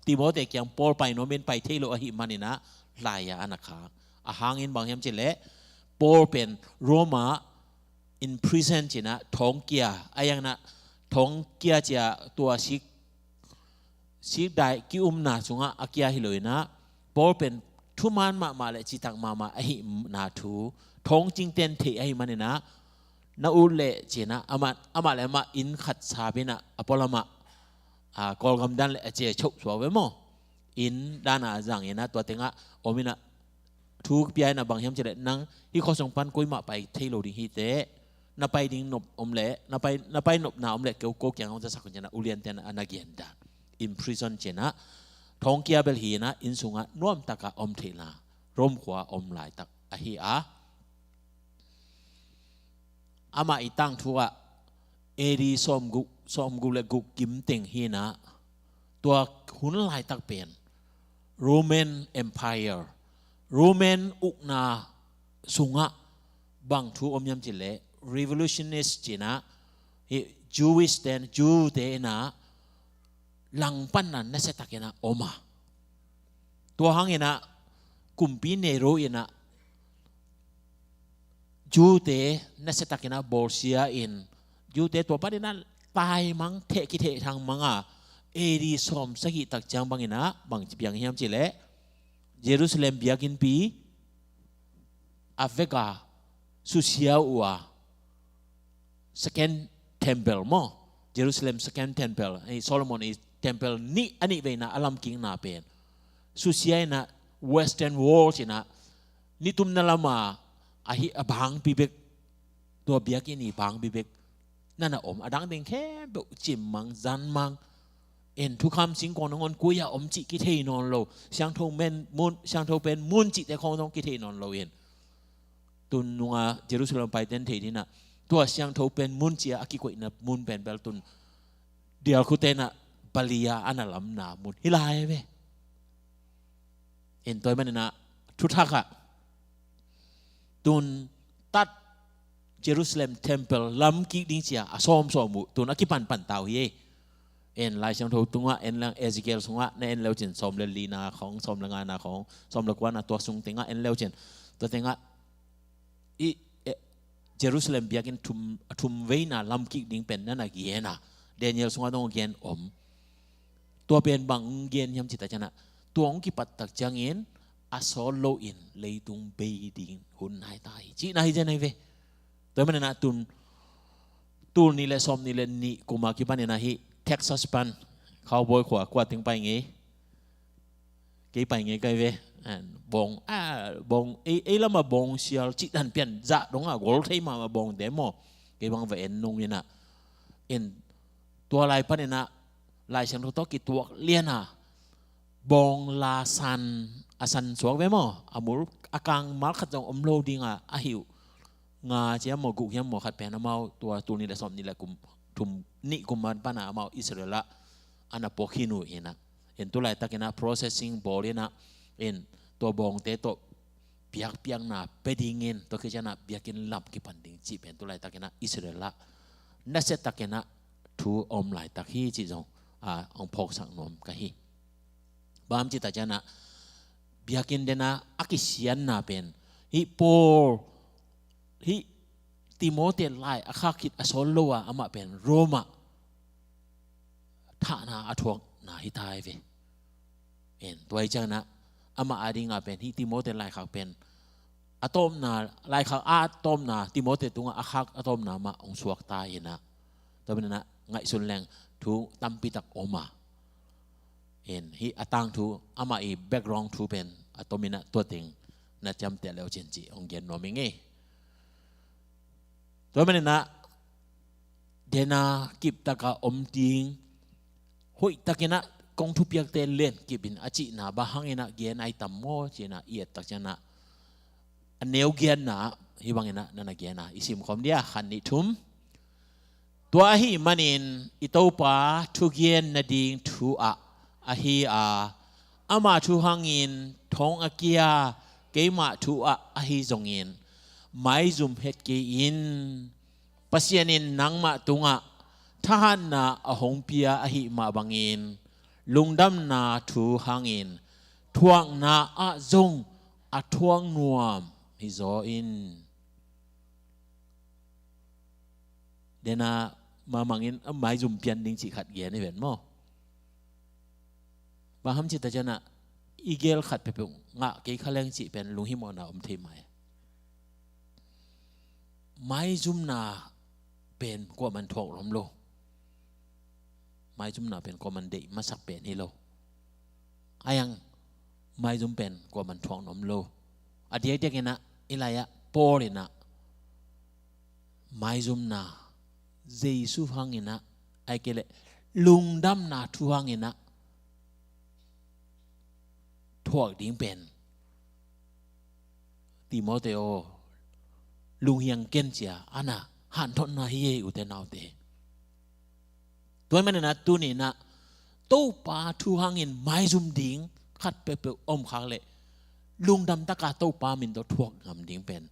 ติโมเตยังปอลไปโนเมนไปเทโลอหิมันนี่นะลายาอนาคาอาหางอินบางยามเจเละปอลเป็นโรมาin prison จีนะท้องเกียอายังนะท้องเกียจะตัวสิกได้กิอุมนาสุงะอาเกียฮิโลยนะปอลเป็นทุมันมาเลยจิตักมาอหินาทูท้องจริงเต็นเทอหิมันนี่นะนาอุเลเจนะอามาเลมาอินขัดซาบินะอพอลมากอลกำดันเลเจชกสวาเวโมอินด้านอาจังเนะตัวเต็งะอมินะทุกปีนะบางยามเจเลนังที่ข้อสงพันกุยมาไปเทโลดิฮิเตนาไปดิ้งนบอมเลนาไปนบนาอมเลเกี่ยวโกยังเขาจะสักคนเจนะอุเลียนเตนะอนาเกียนดาอินพริซอนเจนะท้องเกียเบลฮีนะอินสุงะน่วมตะกะอมเทนะร่มขวาอมลายตักอหิอาอามาอีตั้งทัวเอดีซอมกุเลกุกิมเต็งฮีนะตัวหุ่นลายตักเป็นโรมันเอ็มไพร์โรมันอุกนาสุงะบางทูอมยำจิเล revolutionist จีนะ Jewish เตนจูเตนะหลังปันนั้นนั่นเสตักนะอมาตัวหังนะกุมปีเนโรนะจูเตนัสตักนะบอลเซียอินจูเตตัวประเด็นนั้นตายมังเทกิเททางมังอ่ะเอดีสอมสกิตักจังบางนะบางจีบยังเฮียมจิเลเยรูซาเล็มเบียกินปีอาเวกาสุเซียอัว second temple มั้งเยรูซาเล็ม second temple ไอ้โซโลมอนไอ้ temple นี่อันนี้เวนะอัลลัมกิงนาเป็นสุเซียนะ western wall ใช่นะนี่ตุ้มนั่นละมาอาหิบางปีเบกตัวเบียกินีบางปีเบกนั่นน่ะอดังเด้งแค่เบจิมมังจันมังเอ็นทุกคำสิงกอนงอนกุยาจิกิเทนอนโลช่างทงเป็นมุนช่างทงเป็นมุนจิแต่ของต้องกิเทนอนโลเอ็นตุนนัวเยรูซาเล็มไปเต็นเทนี่นะตัวช่างทงเป็นมุนจิอากิกุยนะมุนเป็นเบลตุนเดียวคุเตนะบาลียาอันนั้นลำนามุนฮิลายเวเอ็นตัวมันนะทุกทักอะตุนตัดเยรูซาเล็มเทมเพิลล้ำกิดิ้งเสียอาซอมมุตุนอากิปันเตาเย่เอ็นลายช่างทูตุงว่าเอ็นลังเอซิเกลสงว่าในเอ็นเลวจินซอมเลลีนาของซอมละงานาของซอมละกวานาตัวสุงเต็งว่าเอ็นเลวจินตัวเต็งว่าอีเยรูซาเล็มเบียกินทุมเวน่าล้ำกิดิ้งเป็นนั่นน่ะเกียนะเดนิเอลสงว่าต้องเกียนตัวเป็นบางเกียนยำจิตใจนะตัวองกิปัตตักจังเอ็นอาโซโลอินเลยตุงเบดิงหุ่นหายตายจีน่าจะไหนเวแต่มันน่ะตุนนี่แหละซอมนี่แหละนี่กูมาคิดว่าเนี่ยนะฮิเท็กซัสปันเขาบอยขวากว่าถึงไปงี้กี่ไปงี้กันเวบงบงแล้วมาบงเชียลจิตันเปลี่ยนจะตรงอ่ะกูรู้ที่มาบงเดโมกี่บางเวนนงเนี่ยนะตัวลายปันเนี่ยนะลายเชิงทุกกิตัวเลี้ยนะบงลาซันอาสันสวกเวมอามูอากังมาร์ขัดจงอมโลดิงอาหิวงาเจ้าหมอกุยามหมอขัดแปลนมาตัวนี้แหละสมนี่แหละกุมทุมนี่กุมมันปานามาอิสราเอลอันนั้นปกินูเห็นนะเห็นตัวไรตะกินะ processing ball นะเห็นตัวบงเตตัวเปียกนะเปดิ้งเงินตัวคือจะนะเปียกินลับกิปันดิ้งจีเป็นตัวไรตะกินะอิสราเอลนั่นเสร็จตะกินะทูอมไหลตะขี้จีจงองพกสังนมกะฮีบางจิตตะจนะเบียกินเดนะอากิเซียนนาเป็นฮิโปฮิติโมเตไลอาคาคิดอโซโลวาอามาเป็นโรมาท่านาอาทวงนาฮิตายเวเอ็นตัวจังนะอามาอาดิงาเป็นฮิติโมเตไลขากเป็นอะตอมนาไลขากอะตอมนาติโมเตตุงอาคากอะตอมนามาองสวกตายนะตัวเป็นนะไงสุนแรงทูตัมปิตักโอมาเอ็นฮิอาตังทูอามาอีแบ็กกราวด์ทูเป็นอะตอมินะตัวเต็งนะจำแต่แล้วเจนจีองเย็นโนมิงเอ ตัวมันนะเดนากิบตะกาอมติงหุยตะกินะกองทุบยักเตนเล่นกิบินอาจินาบาหังเอนะเกียนไอตัมโมเจนะเอียดตักเจนะอันเนวเกียนนะฮิบังเอนะนั่นเกียนนะอิสิมคอมเดียขันนิทุมตัวฮีมันินอิโตปาทุเกียนนาดิงทูอะฮีอามาทูหังอินทองอากียเกมาทูอะฮีจงอินไม่ซุมเฮดเกอินปัสยานินนังมาตุงะทหารนาอหงเปียอหิมาบังอินลุงดำนาทูหังอินทวงนาอะจงอะทวงนวมฮิโซอินเดนามามังอินไม่ซุมเปียนดิ้งจิขัดเกียนี่เห็นมั้ยบางคำจิตจะนะอีเกลขัดไปปุ่งงะเกี่ยขะเลงจิเป็นลุงฮิโมนาอมเทมัยไม่ซุมนาเป็นกว่ามันทองล้มโลไม่จุ่มหนาเป็นกว่ามันเดมาสักเป็นฮิโลอายังไม่จุ่มเป็นกว่ามันทองล้มโลอดีตเด็กนะอิลายะโปลินะไม่จุ่มนาเจสุฟังอินะไอเกลลุงดำนาทุหังอินะทวกดิ้งเป็นติโมเตโอลุงยังเก่งเจียอันน่ะหันทนนาเฮียอุเทนเอาเตตัวมันนะตัวนี้นะตู้ปลาทูหังอินไม่ซุ่มดิ้งขัดเปเปอมขังเลยลุงดำตะกาตู้ปลามินตัวทวกงำดิ้งเป็น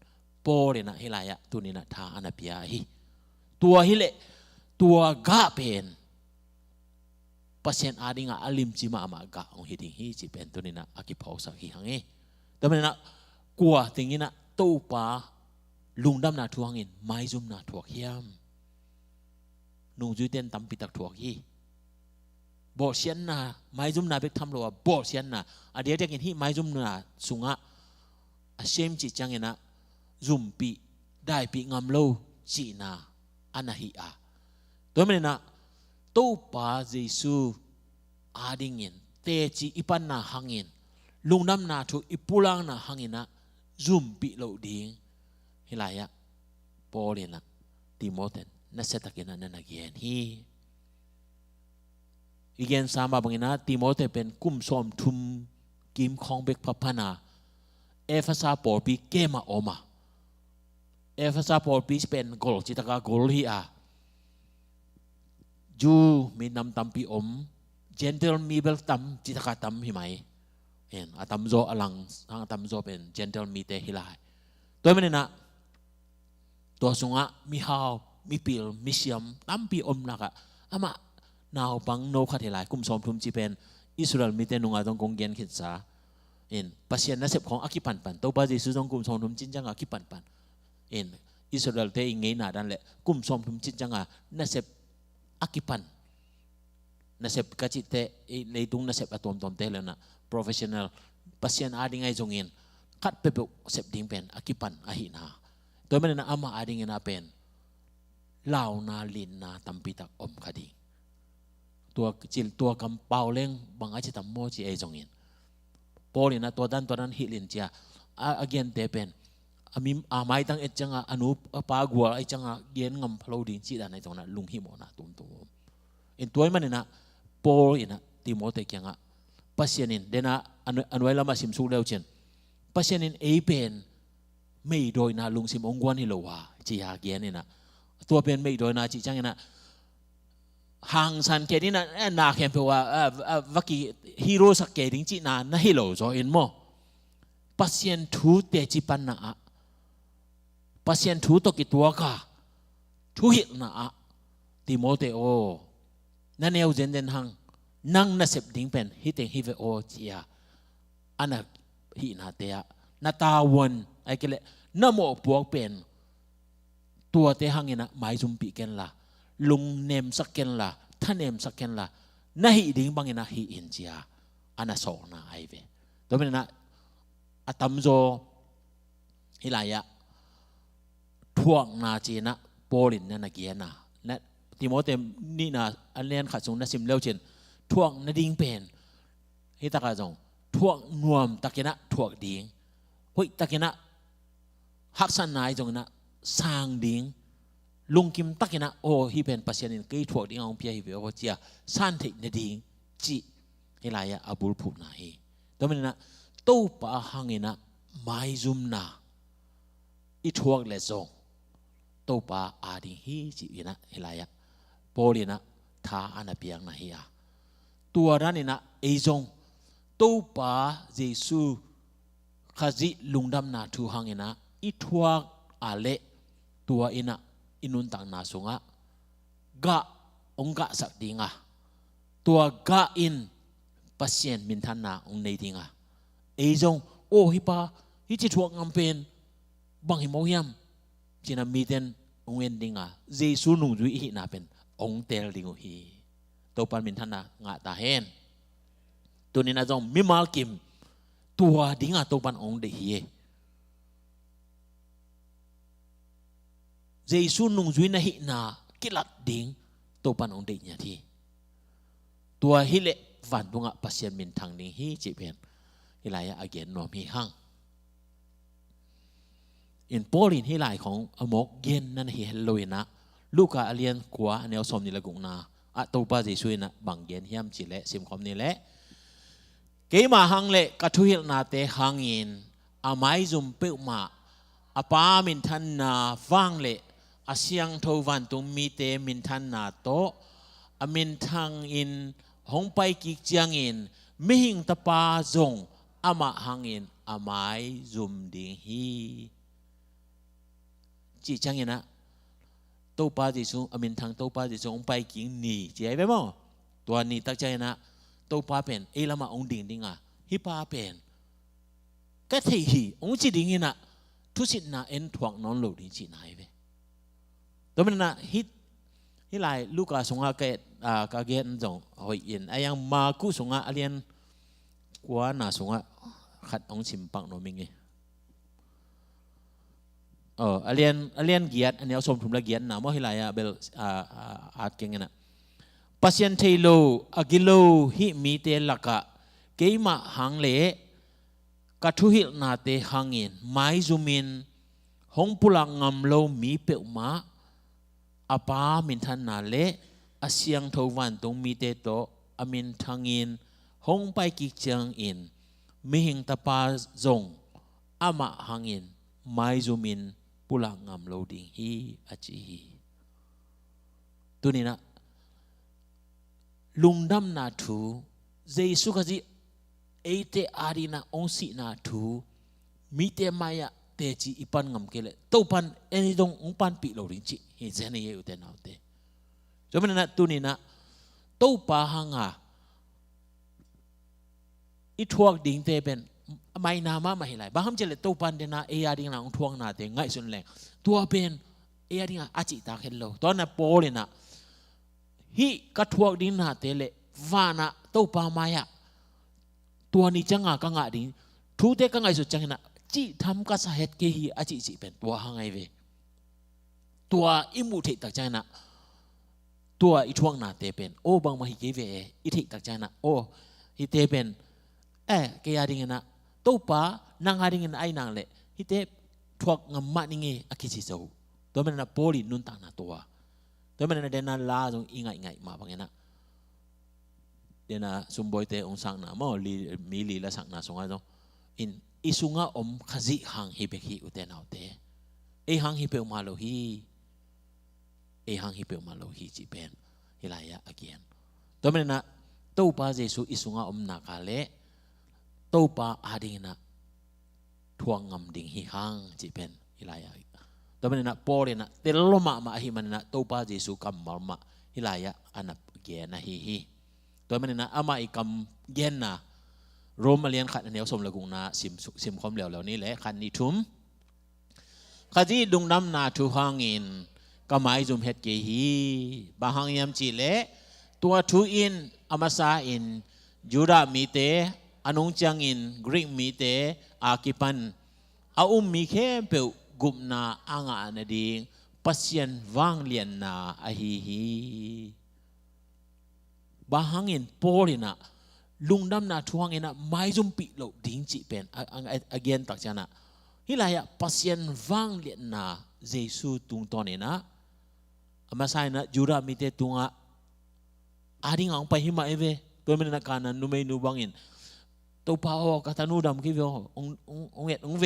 โปเลยนะฮิลายะตัวนี้นะทาอันนาพิยาฮิตัวฮิเลตัวกะเป็นปัสเซนอาดิงะอลิมจิมาอามากะองฮิดิงฮิจิเป็นตัวนี้นะอากิพาวสักฮิหังเอตัวมันนะกลัวถึงนี้นะตู้ปลาลุงดำนาทวงอินไม่ซุ่มนาทวกเฮียมนุ่งจุดเต้นตำปิตักทวกฮีบ่เชียนนาไม่ซุ่มนาเบกทำรัวบ่เชียนนาอดีตเด็กเห็นที่ไม่ซุ่มนาสุงะเชมจิจังเงินะซุ่มปีได้ปีงามโลจีนาอันนาฮิอาตัวมันนะตู้ปาเจซูอาดิงินเตจิอิปันนาหังอินลุงดำนาทุอิปุลังนาหังอินะซุ่มปีโลดิงฮิลายะโปเลนะติโมเทนนัสเซตักินะนันเกียนฮีอีกอย่างสามบางอย่างนะติโมเทเป็นกุมซ้อมทุมกิมของเบกพัพนาเอฟซาปอร์ปีเกมาออมาเอฟซาปอร์ปีเป็นกอลจิตกากอลฮีอาจูมีนำตัมปีอมเจนเทลมีเบลตัมจิตกาตัมหิไหมเห็นอาตัมโซอลังทางตัมโซเป็นเจนเทลมีเตฮิลายตัวมันนะตัวสุงะมีฮาวมีปิลมีเซียมตั้มปีอมนักอะอามาหนาวบังโนขัดเหลายกุมสมทุมจีเป็นอิสราเอลมีแต่นุงอาต้องกงเกียนขิดสาเอ็นปัสยานะเสพของอากิปันปันตัวบาจิสุต้องกุมสมทุมจินจังอากิปันปันเอ็นอิสราเอลเตอิงเงยนาดันแหละกุมสมทุมจินจังอานะเสพอากิปันนะเสพกะจิตเตในตุงนะเสพอะตอมตอมเตแล้วนะ professional ปัสยาอาดิงไงจงเงินขัดเปเปเสพดิ้งเป็นอากิปันอาหินาตัวมันนะอามาอาดิงนะเป็นลาวนาลินนาตัมปิตักอมคดีตัวจิลตัวกำเปาเล่งบางอาจจะทำโมจิเอจงเงินโปลินะตัวนั้นฮิลินเจียอาเกียนเตเป็นอามีอาไม่ตั้งเอจังอนุปากัวไอจังเกียนงำพลาวดินจีดานในตรงนั้นลุงฮิโมนะตุ้มเอ็นตัวมันนะโปลินะติโมเตกียงะปัสยานินเดนะอันไว้ละมาสิมสูเลวเชนปัสยานินเอเป็นไม่โดยนาลุงสิมองกวนฮิโลวาจีฮาเกียนนี่นะตัวเป็นไม่โดยนาจีจังนะห่างสันเกดินะนาเข้มเพราะว่าวักกี้ฮีโร่สักเกดิงจีนาฮิโลโซเอ็นโมปัสยันทูเตจิปันนะปัสยันทูตกิตัวกาทูหิตนะติโมเตโอนั่นเอวเจนเดนหังนั่งนับดิ้งเป็นฮิตเองฮิเวโอจียอันนั้นฮินาเตียนาตาวันไอ้เกลน้ำโมปวกเป็นตัวเตหังนะหมายจุมปีกันละลุงเนมสักกันละท่านเนมสักกันละน่าฮิดิ้งบางนะฮิอินเจียอันนั้นสองนะไอเวตัวเป็นนะอาตัมโซฮิลายะทวงนาจีนะโปลินนั่นนักเกียนะและติโมเตนี่นะอันเลียนขัดสงนัสิมเลวเชนทวงนาดิ้งเป็นฮิตากาจงทวงนวมตะเกียนะทวงดิ้งหุยตะเกียนะฮักสันนายจงนะสร้างดิ้ง ลุงกิมตักนะโอ้ฮิเป็นปัสยานินเกยถั่วดิ้งองเพียฮิเวอเจียสันเทนดิ้งจีฮิลายะอาบุลพูนาฮีตัวมันนะตู้ปะหังนะไม่ซุมนาอิทวกเลซงตู้ปะอาดิงฮีจีนะฮิลายะโพลีนะท่าอันเปียงนะฮีอาตัวนั้นนะเอซงตู้ปะเยซูข้าจิลุงดำนาทูหังนะอิทวกอาเลตัวอินะอินุนตังนาสุงะกะองกะสักดิงะตัวกะอินปัสยนมินทันนาองในดิงะเอจงโอฮิปาฮิจิทวกงำเป็นบังฮิโมยมจินามีเดนองเอ็นดิงะเจสุนุงจุยฮินาเป็นองเตลดิงุฮีตัวปันมินทันนางะตาเฮนตัวนี้นะจงมิมาลกิมตัวดิงะตัวปันองเดฮีเจสุนุงจุยนะฮินากิลัดดิงตัวปันองเดียทีตัวฮิเลฟันตุงะปัสยนมินทางดิงฮิจิเป็นฮิลายะอาเกนนอมีหังอินโปลินฮิลายของอโมกเย็นนั่นฮิเฮโลวินะลูกกาเลียนกัวเนลสมนิลกุงนาอะตัวปาเจสุยนะบังเย็นฮิมจิเลซิมคอมนี่แหละเกมาหังเลกะทุฮิลนาเตหังอินอาไมซุมเปิมาอาปามินทันนาฟังเลอาเซียงทวันตุมีเตมินทันนาโตอามินทังอินหงไปกิกเจียงอินมิหิงตะปาจงอามาหังอินอาไมซุมดิงฮีจีจังอินนะโตปาจิซุอามินทังโตปาจิซุหงไปกิงนีเจียไปมั้งตัวนี้ตักใจนะโตปาเป็นเอลามาองดิงดิงอ่ะฮิปาเป็นก็เทียองจีดิงอินะทุสิตนาเอ็นทวงนอนหลุดดิจีนายไปตัวมันนะฮิลายลูกกาสงอาเกตกาเกตจงหอยอินไอยังมากุสงอาเลียนกว่านาสงอาขัดองชิมปังโนมิงอเลียนเกียรอันนี้เอาสมทุมละเกียรนะมอฮิลายเบลอาเก่งนะปัสยันเทโลอากิโลฮิมีเตลักะเกยมาหังเลกัทุฮิลนาเตหังอินไมซูมินหงปุลังงำโลมีเปอมาอาปามินทันนาเลอาเซียงทวันตรงมีเตโตอามินทังอินหงไปกิจจังอินมิหิงตาปาจงอามาหังอินไมซูมินปุลังงำโลดิงฮีอาจีฮีตัวนี้นะลุงดำนาทูเจสุกจีเอเตอารีนาองสีนาทูมีเตมายะเตจีอีปันงำเกลตัวปันเอ็นดงองปันปีโลรินจิเฮเจเนยอุเตนาอุเตจอมันนะตัวนี้นะตัวปาหังอ่ะอีทวกดิ่งเตเป็นไม่นามาไม่เห็นไรบางครั้งเจเลตัวปันเดนะเอียดิ่งนะองทวงนาเตง่ายสุดแรงตัวเป็นเอียดิ่งอาจิตาเห็นโลตอนนั้นโปเลยนะฮิกระทวกดิ่งนาเตเลวานะตัวปามายะตัวนี้จังกังดิ่งทุเตกังไงสุดจังนะจีทำก็สาเหตุเกี่ยอาจิเป็นตัวหังไงเวตัวอิมุทิตักใจนะตัวอีช่วงนาเตเป็นโอบางมาฮิเกเวอิทิตักใจนะโอฮิเตเป็นเกียดิ่งนะตัวป้านางหาดิ่งนะไอ้นางเละฮิเตทวกงำมานิ่งอากิจิโซตัวมันนะโพลินุนต่างนะตัวมันนะเดนันลาจงอิงไงมาบางอย่างนะเดนะสมบูรณ์เตองสังนะมั่วมีลีละสังนะสงฆ์จงอินอิสุงะอมขจิหังฮิเบกีอุเตนเอาเตหังฮิเปอมาโลฮีหังฮิเปอมาโลฮีจีเป็นฮิลายะอาเกียนตัวมันนะตัวป้าเจสุอิสุงะอมนักาเลตัวป้าอาดิงนะทวงงำดิ่งฮิหังจีเป็นฮิลายะตัวมันนะโปเลนะเตลลมาฮิมันนะตัวป้าเจสุกัมมามาฮิลายะอันนับเกียนะฮิตัวมันนะอามาอิกัมเย็นนะโรมมาเลียนขัดเนียวสมละกุงนาซิมคอมเหล่านี้แหละขันนิทุมขจีดุงน้ำนาทูหังอินก็หมายจุมเฮ็ดเกฮีบางหังยามจีเละตัวทูอินอามาซาอินยูดามีเตอนุงจังอินกรีกมีเตอากิปันอามีเข้มเปวกุมนาอ่างอันดิงปัสยันวังเลียนนาอฮีบางหังอินโพลินะลุงดำนาทวงเองนะไม่จุมปีโลดิ้งจีเป็นอาเกียนตักจานะฮิลายะปัสยันวังเลียนนาเจสุตุงตอนเองนะ amasay na jura mite tunga ading ang pahima eve to men na kanan numay nubangin to pao katanudam kivyo ong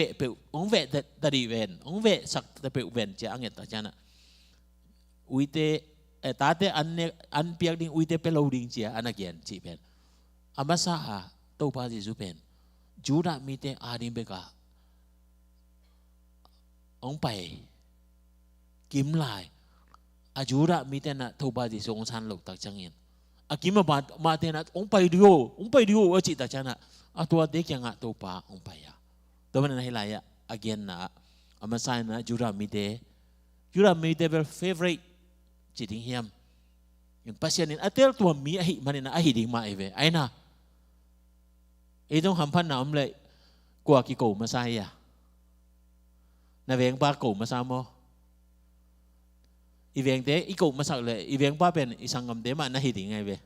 ve tadi ven ong ve sak ta pe ven cha anget ta chana uite tate an piak ding uite pe loading chia anagyan chi pen amasa ha to pa ji su pen jura mite ading beka ong pai kim lai ajura mite na to pa ji song san lok tak changin akima ma te na ong pai dio achi ta chana atwa de kya nga to pa ong pai ya to man na hilaya again na amasai na jura mite ver favorite chiding hiam yung pasyanin atel tuwa mi ahi manina ahi ding ma eve ay na itong hampan na omle kuwa ki ko masaya na veng pa ko masamo iveng te iko masak le iveng pa pen isang ngam te ma na hi ding ai ve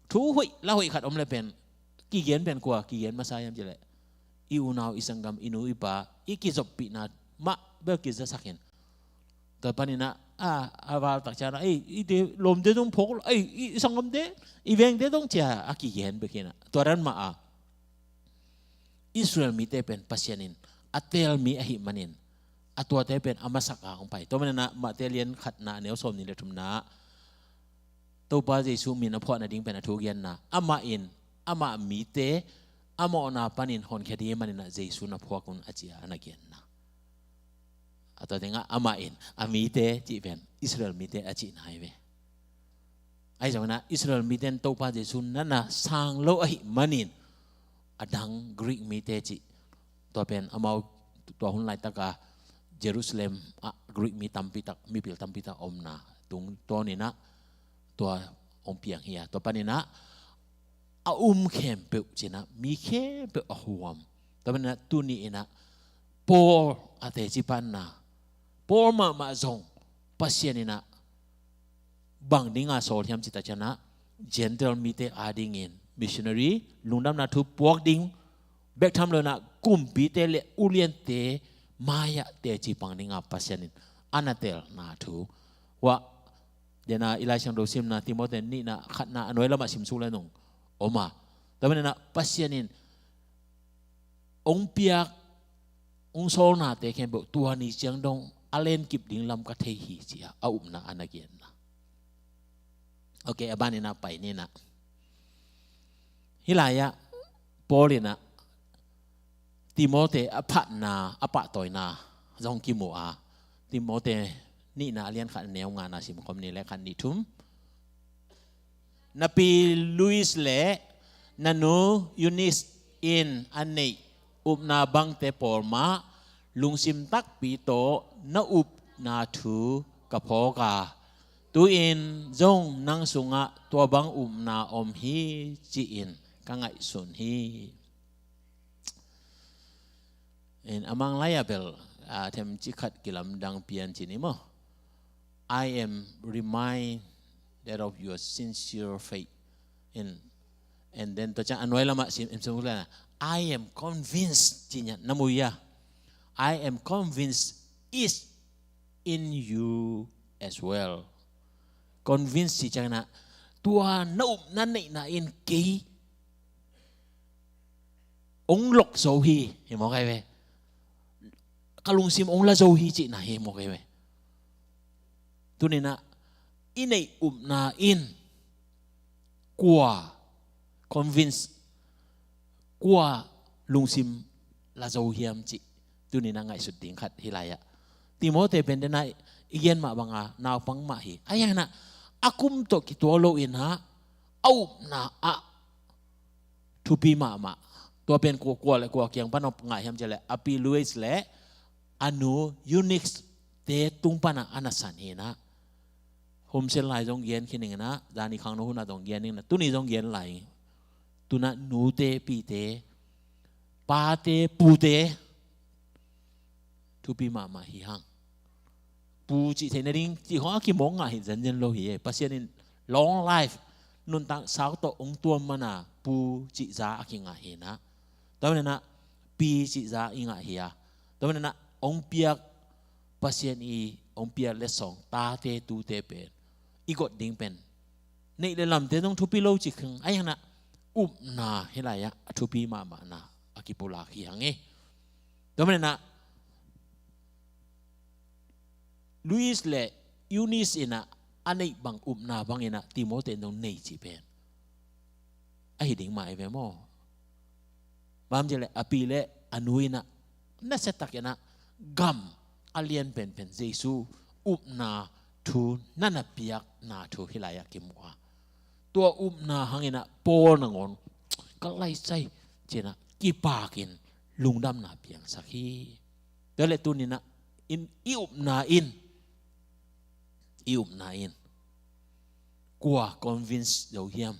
thu hui la hui khat omle pen ki gen pen kuwa ki gen masayam jele iunaw isang ngam inu ipa ikizop pi na ma be ki za sakin to panina awal tak cara ite lom te dong phok isang ngam te iveng te dong cha aki gen be kina toran ma Israel mi te pen pasyanin atel mi ahi manin atwa te pen amasak ang pai to man na matelian khat na neo som ni le thum na to pa jesu min apho na ding pen athu gian na ama mi te ama na panin hon khedi manin na jesu na phok kun achia anagian na atwa tenga ami te chi pen Israel mi te achi na ai ve ai jona Israel mi ten to pa jesu na sang lo ahi manin adang Greek mi te chi to pen amau to hun lai taka Jerusalem Greek mi pil tampita omna tung to ni na to om piang hia to panina khem pe china mi khe pe huam to panina tu ni ina por ate chi panna por ma zong pasien ina bang dinga sol thiam chita chana gentle mi te ading in missionary lungdam na thu puak ding bek tham lo na kum pi te le ulien te maya te chi pang ninga pasyanin anatel na thu wa dena ilasyang dosim na Timothy ni na khat na anoi lama sim sula nong oma tamen na pasyanin ong piak ong sol na te ken bo tua ni chiang dong alen kip ding lam ka thei hi chia a na anagien na okay abani na pai ni na hilaya polina Timothy apat na apa toy na zong kimu Timothy ni na alian khan neo nga na sim kom ni le khan ni thum na pi Luis le nanu Eunice in anei na bang te porma lungsim tak pi to na na thu kaphoka tu in zong nang sunga to bang na hi chi in ka ngai sun hi in among liable them chikat kilam dang pian chini mo I am reminded of your sincere faith and then to cha anoi lama sim semula I am convinced chinya namuya I am convinced is in you as well convinced si chana tua nan nei na in ki ong lok so hi mo kai ve kalung sim ong la zo hi chi na he mo kai we tu ni na inei na in kwa convince kwa lung sim la zo hiam chi tu ni na ngai sut ding khat hilaya Timothy pen de na igen ma banga naw pang ma hi ayana akum to ki to lo in ha au na tu pi maตัวเป็นกัวเลยกัวเกียงปานอง่ายhem jale api Louis le anu Unix te tungpana anasan hina hom sel lai jong yen khining na dani khang no huna dong yen ning na tuni jong yen lai tuna nu te pi te pa te pu te tu pi ma hi hang pu chi the na ding chi ho ki mong nga hi zen zen lo hi pasien in long life nun tang sao to ong tuam mana pu chi za akinga hi na tamen na pi chi za inga hi ya tamen na ong piak pasien i องเปียเลสองตาเตตูเตเป็นอีกดดิ้งเป็นในเรื่องลำเตต้องทุบปีโลจิคึงไอ้ยังนะอุบนาเฮลายะทุบปีมานาอากิปุลาขี้ยังไงตัวมันนะลุยส์เล่ยูนิสอินะอันนี้บางอุบนาบางอินะติโมเตต้องเนจิเป็นไอ้ดิ่งมาไอ้เวมอบางทีเลยอภิเล่อนุยนะนั่นเสตักยนะกัมอเลียนเป็นเยซูอุบนาทูนั่นน่ะเปียกนาทูฮิลายะกิมัวตัวอุบนาหังอินะโปนงอนก็ไล่ใจเจนะกีปากินลุงดำนาเปียงสักทีเดี๋ยวเลยตัวนี้นะอินอุบนาอินกลัวคอนวินส์เดียวเฮียม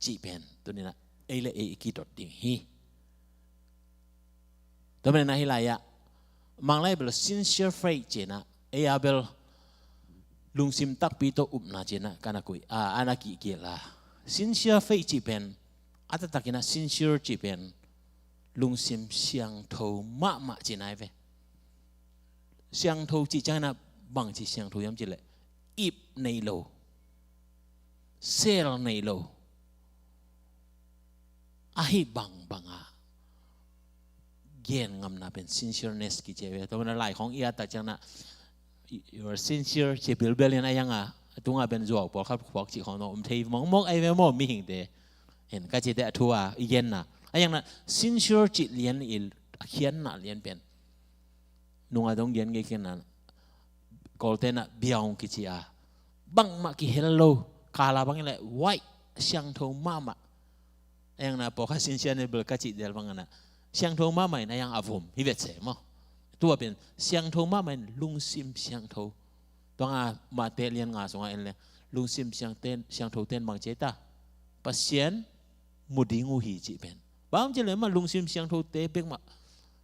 จีเป็นตัวนี้นะเอเลเอกิดดดิ่งฮีตัวมันนะฮิลายะมังไล่เบลซินเชียร์เฟรเจนะเออาเบลลุงซิมตักปีโตอุบนาเจนะกันกุยอานากิเกล่าซินเชียร์เฟรจีเป็นอัตตะกินะซินเชียร์จีเป็นลุงซิมเสียงโทมะเจนะเวเสียงโทจีจังนะบางจีเสียงโทยำจีเลยอิบในโลเซลในโลอาฮิบังเย็นงำนาเป็น sincereness กิจเจเวตัวมันหลายของเอียแต่จังนะ your sincere เจเบลเบลยังไงยังตัวงาเป็นจวกบอกครับบอกจีของน้องเทยมองไอ้เวมมีหิงเดเห็นก็จีเดทัวเย็นนะไอ้ยังนะ sincere จิเลียนอิลเขียนนะเลียนเป็นนุ่งอาต้องเย็นกี่กันนะกอลเทนะเบียงกิจบังมากิเฮลโลคาลาบังเลยไว้เสียงโทมาyang na poka sincere berkaci dalam mangana siang thong ma mai na yang avum hivet se mo tua pen siang thong ma mai lung sim siang tho tonga ma te lian nga songa en le lung sim siang tho ten mang cheta pasien mudi ngu hi chi pen bam je le ma lung sim siang tho te pek ma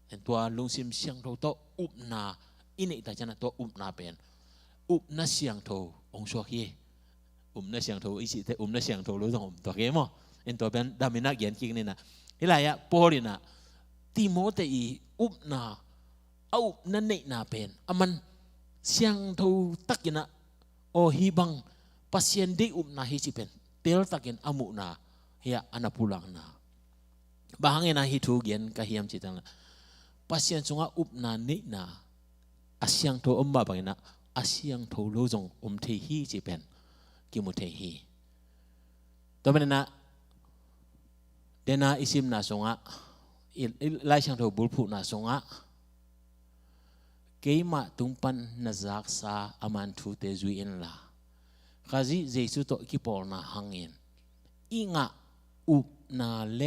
en tua lung sim siang tho to up na ini ta jana to up na pen up na siang tho ong so hi na siang tho isi te na siang tho lo jong to ke mo enตัวเป็นดามินักเขียนจริงนี่นะนี่แหละปอลินะติโมเตอีอุบนาเอานั่นเนนาเป็นมันเสียงทูตักกินะโอฮิบังปัสยันดีอุบนาฮิจิเป็นเตลตักกินอามุนาเฮียอนาพูลังนาบางเงินฮิทูเขียนกะเฮียมจิตังปัสยันสงะอุบนาเนนาอาเสียงทูอมบาบังนะอาเสียงทูโลจงเทฮีจิเป็นกิมุเทฮีตัวเป็นนะเดน่าอิซิมนาสงะไล่ช่างเถาบุลพูนาสงะเกี่ยมาตุงปันนาจักษาอามันทูเตจุอินลาข้าจีเจสุโตกิปอลนาหังอินอิงะอุบนาเล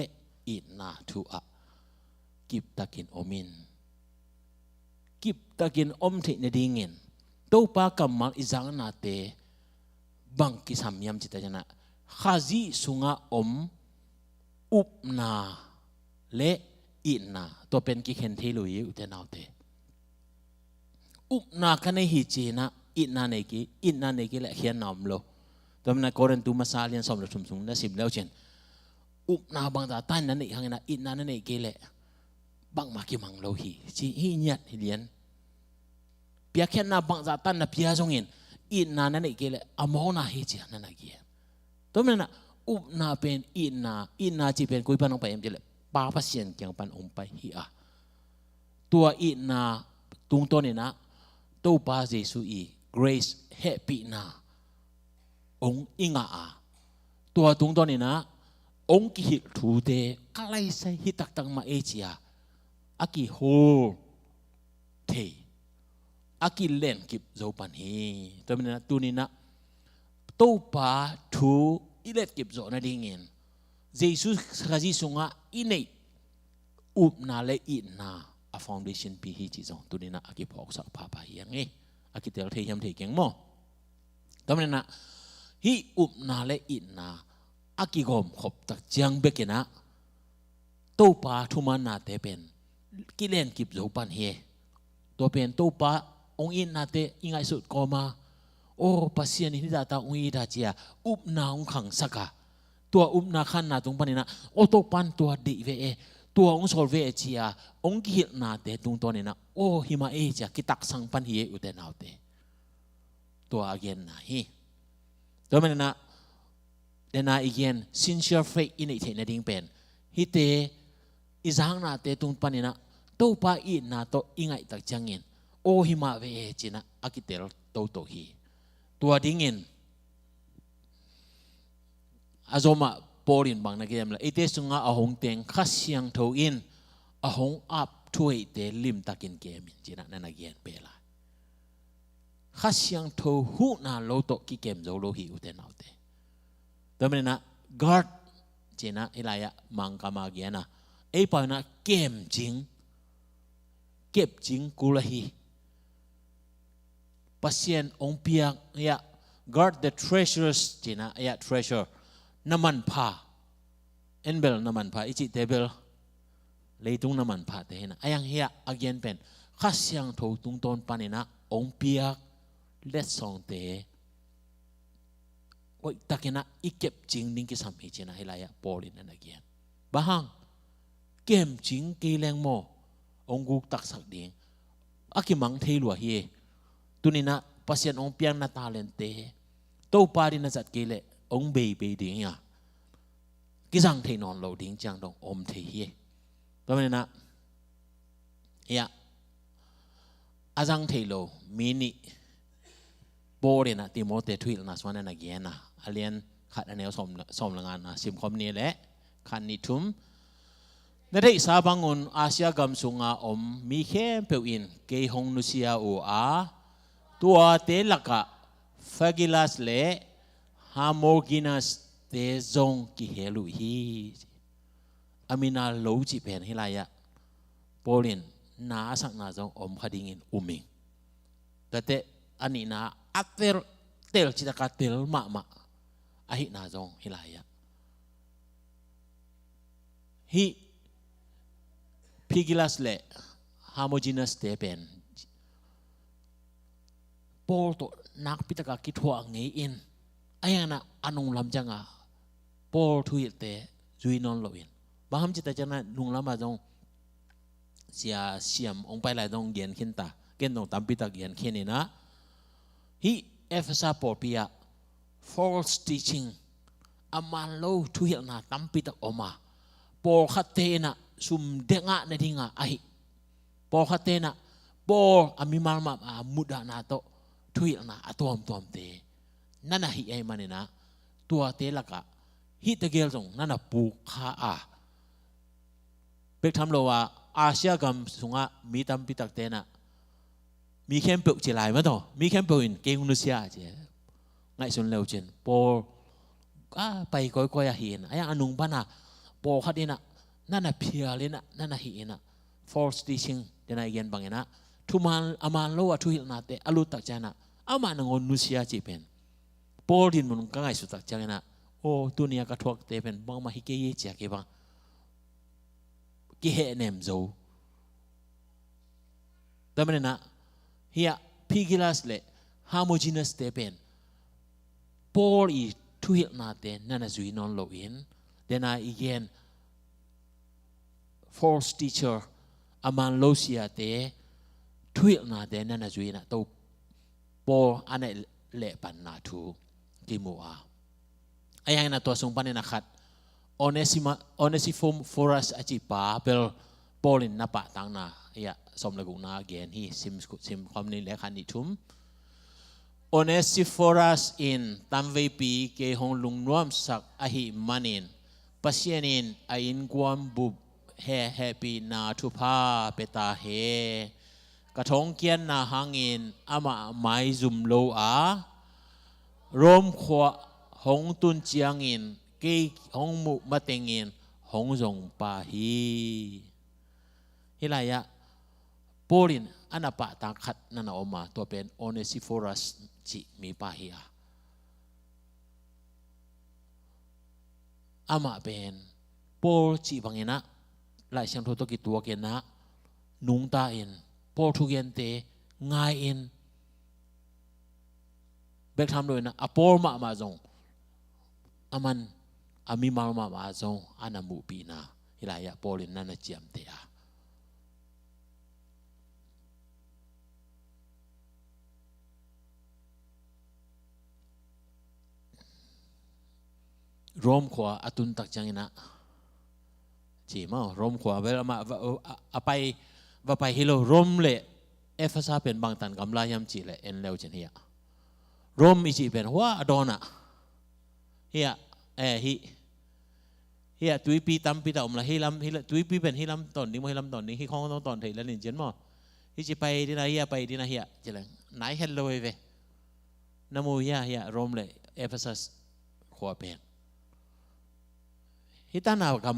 อินาทูอะกิบตะกินอมินกิบตะกินอมเทนดิ่งอินโตปากำมัลอิจังนาเตบังกิสามยามจิตใจนะข้าจีสุงะอมอุบนาเลอินาตัวเป็นกิเคนเทลุยอุเทนเอาเตอุบนาคันในฮิจีนะอินาเนกิและเขียนนามโลตัวมันกอรันตูมาซาเลียนสมรสุมนะสิบแล้วเช่นอุบนาบางตาตันนั่นเองหังนะอินานั่นเองแหละบางมากิมังโลฮีจีฮิญยัดฮิเลียนเปียแค่นาบางตาตันนะเปียจงเงินอินานั่นเองแหละอโมนาฮิจีนั่นเองตัวมันนะอุบนาเป็นอินาจีเป็นคุยปันองไปเอ็มเจเลยปาพัสยันยังปันองไปฮีอาตัวอินาตุงต้นนี่นะตัวปาเจสุอี grace happy นาองอิงอาตัวตุงต้นนี่นะองกิฮิทูเดกะไลใส่ฮิตักตังมาเอจีอาอากิโฮเทอากิเล่นกิบโจปันฮีตัวนี้นะตัวนี้นะตัวปาทูอิเล็ดกิบโจนาดิ่งเงินเยซูข้าจีสงะอินเนอุบนาเลอินาa foundation ปีฮีจีจงตัวนี้นะอากิพอกสักพาไปยังไงอากิเตลเทียมเทียงมั้งตัวนี้นะฮีอุบนาเลอินาอากิกอมขบตักจังเบกินะตัวปาทุมันนาเตเป็นกิเลนกิบโจปันเฮตัวเป็นตัวปาองอินนาเตอิงไอสุดก็มาโอ้ปัสยานิดาตาองอิดาเจียอุบนาองขังสักะตัวอุบนาขันนาตรงปันนี่นะโอตัวปันตัวดีเว ตัวองค์โซลเวเจียองค์กิลนาเตตุงตัวนี่นะโอ้หิมาเอเจียกิตักสังปันเฮอุเตนเอาเตตัวอาเกนนะฮีตัวมันนะเดน่าอีกยัน sincere faith อินเทนดิ้งเป็นฮิเตอิจางนาเตตุงปันนี่นะตัวป้าอินนาโตอิงไอตักจังเงินโอ้หิมาเวเจีนะอากิเตลโตโตฮีตัวดิ้งเงินอาจมาปอรินบางนักเรียนละไอเตสุงาอาหงเตงขัดเสียงทวินอาหงอับช่วยเตลิมตะกินเกมินจีน่ะนักเรียนเปล่าขัดเสียงทหูน่าโลโตกิเกมโจโลหิอุเตนเอาเตแต่เมื่อนะguardจีน่ะไอลายะมังกามาเกียนะไอปอยนะเกมจริงเก็บจริงกุลฮีปัสเซียนองเปียกยะ guard the treasures จีน่ะยะ treasureน้ำมันพาเอ็นเบลน้ำมันพาอิจิเตเบลเลยตุงน้ำมันพาเตนะไอ้ยังเฮียอาเกียนเป็นข้าเสียงทูตุงต้นปานินะองเปียกเล็ดสองเตว่าตะกินะอีเก็บจริงนิ่งกิสามีจีนะให้ลายะปอลินนั่นอาเกียนบ้าหังเกมจริงกีแรงโมองกุกตักสักดิ่งอากิมังเทลัวเฮตุนินะปัสยันองเปียงนาตาเลนเตโตปารินะจัดกีเลองเบย์ดิ่งอ่ะกิจังเทนอนโลดิ่งจังดงอมเทเฮตัวนี้นะเฮียอาจังเทโลมินิโบเรนะติโมเตทวิลนะสวรรค์นักเกียนะอาเลียนขัดอันเนวสมละงานนะสิมคอมนี้แหละขันนิทุมในที่สาบังอุนอาเซียกัมสุงาอมมีเข้มเปวินเกยฮงนุเซียอูอาตัวเตลักะฟากิลัสเล่ homogeneous เตจงกิเฮลุฮีอามินาโลจิเพนฮิลายะโปลินนาสักนาจงอมคดิงินอุมิงแต่เตอันนี้นาอัตเตลเตลจิตกาเตลมาอาหินาจงฮิลายะฮิพิกิลัสเล่ homogeneous เตเป็นโปลโตนักพิตกาคิดหัวไงอินไอ้ยังนะอนุลำจังอ่ะปอลทุยเตจุยนอนลวินบางคำจิตใจนั้นนุงลำมาจงเสียมองไปหลายตรงเกียนขึ้นตาเกียนตรงตามพิตาเกียนขึ้นนี่นะฮีเอฟซาปอปียะ false teaching อามันโลทุยนะตามพิตาออกมาปอลขัดเตนะซุมเด็กงะในทิ้งอ่ะไอปอลขัดเตนะปอลอามิมาลมามุดานาโตทุยนะตัวมเตนั่นน่ะฮิไอมันนี่นะตัวเตลักะฮิตเกลจงนั่นน่ะปูขาเบกทำโลว่าอาเซียกัมสุงะมีตามพิตักเตนะมีเข้มเปลือกเจริญมั้ยต่อมีเข้มเปลือกเก่งนุเซียเจไงส่วนเลวเจนโปไปก้อยๆเห็นไอ้อนุงปนะโปขัดนี่นะนั่นน่ะเพียเลยนะนั่นน่ะเห็นนะ false teaching เดี๋ยวนะเย็นบางอย่างนะทุมันอามันโลว่าทุยนาเตอลุตักใจนะอามันงอนนุเซียจีเป็นโปลินมันก็ไงสุดตักใจนะโอ้ตัวนี้ก็ทวกเตเป็นบางมาฮิเกยเจียกี่บางกี่เหตุเนมโจแต่มันนะเฮียพิกิลัสเล่ homogeneous เตเป็นโปลีทุยนาเตนั่นน่ะจุยนอนโลวินเดน่าอีกยัน false teacher อามันโลเซียเตทุยนาเตนั่นน่ะจุยนะตัวโปอันนี้เละปันนาทูกิมัวไอ้ยังน่ะตัวสงปันนี่นะครับOnesiphorus อาจิปาเปลโปลินนับปะตังนาเฮียสมเลกุนาเกนฮีซิมความนี้เลขันนิทุม Onesiphorus in ตามเวปีเกหงลุงนวมสักอหิมันินปัสเยนินอินกวมบุบเฮปีนาทุพาเปตาเฮกระทงเกียนนาหังอินอามาไมซุมโลอาโรมขวาหงตุนเจียงอินเกยหงมุมาเตงอินหงจงปาฮีฮิลายะโปลินอันนับปะตังขัดนั่นออกมาตัวเป็น Onesiphorus จิมีปาฮีอามาเป็นโปลจิบางอย่างนะหลายเชิงทุกตัวเกณฑ์นะนุงตาอินโปลทุกเกณฑ์เตง่ายอินเบกทำด้วยนะอโปลมาจงอามันอามีมาจงอานามูปีนา ฮิลายะปอลินนั่นเจียมเตียรวมขวาอตุนตักจังนะจีมั้งรวมขวาเวลามาว่าไปฮิโลรวมเลยเอฟซาเป็นบางตันกำลายำจีเลยเอ็นเลวเจนเฮียรวมอีจีเป็นว่าอดอนะเฮียเฮียตุยปีตั้มปีต่อมละฮิลำตุยปีเป็นฮิลำตอนนี้ฮิลำตอนนี้ฮิคองตอนไทยแล้วนี่เจนมั้งฮิจีไปดีนะเฮียไปดีนะเฮียเจริญไหนเฮลโลเวน้ำมูเฮียรวมเลยเอฟซาขวาเป็นฮิตานาวก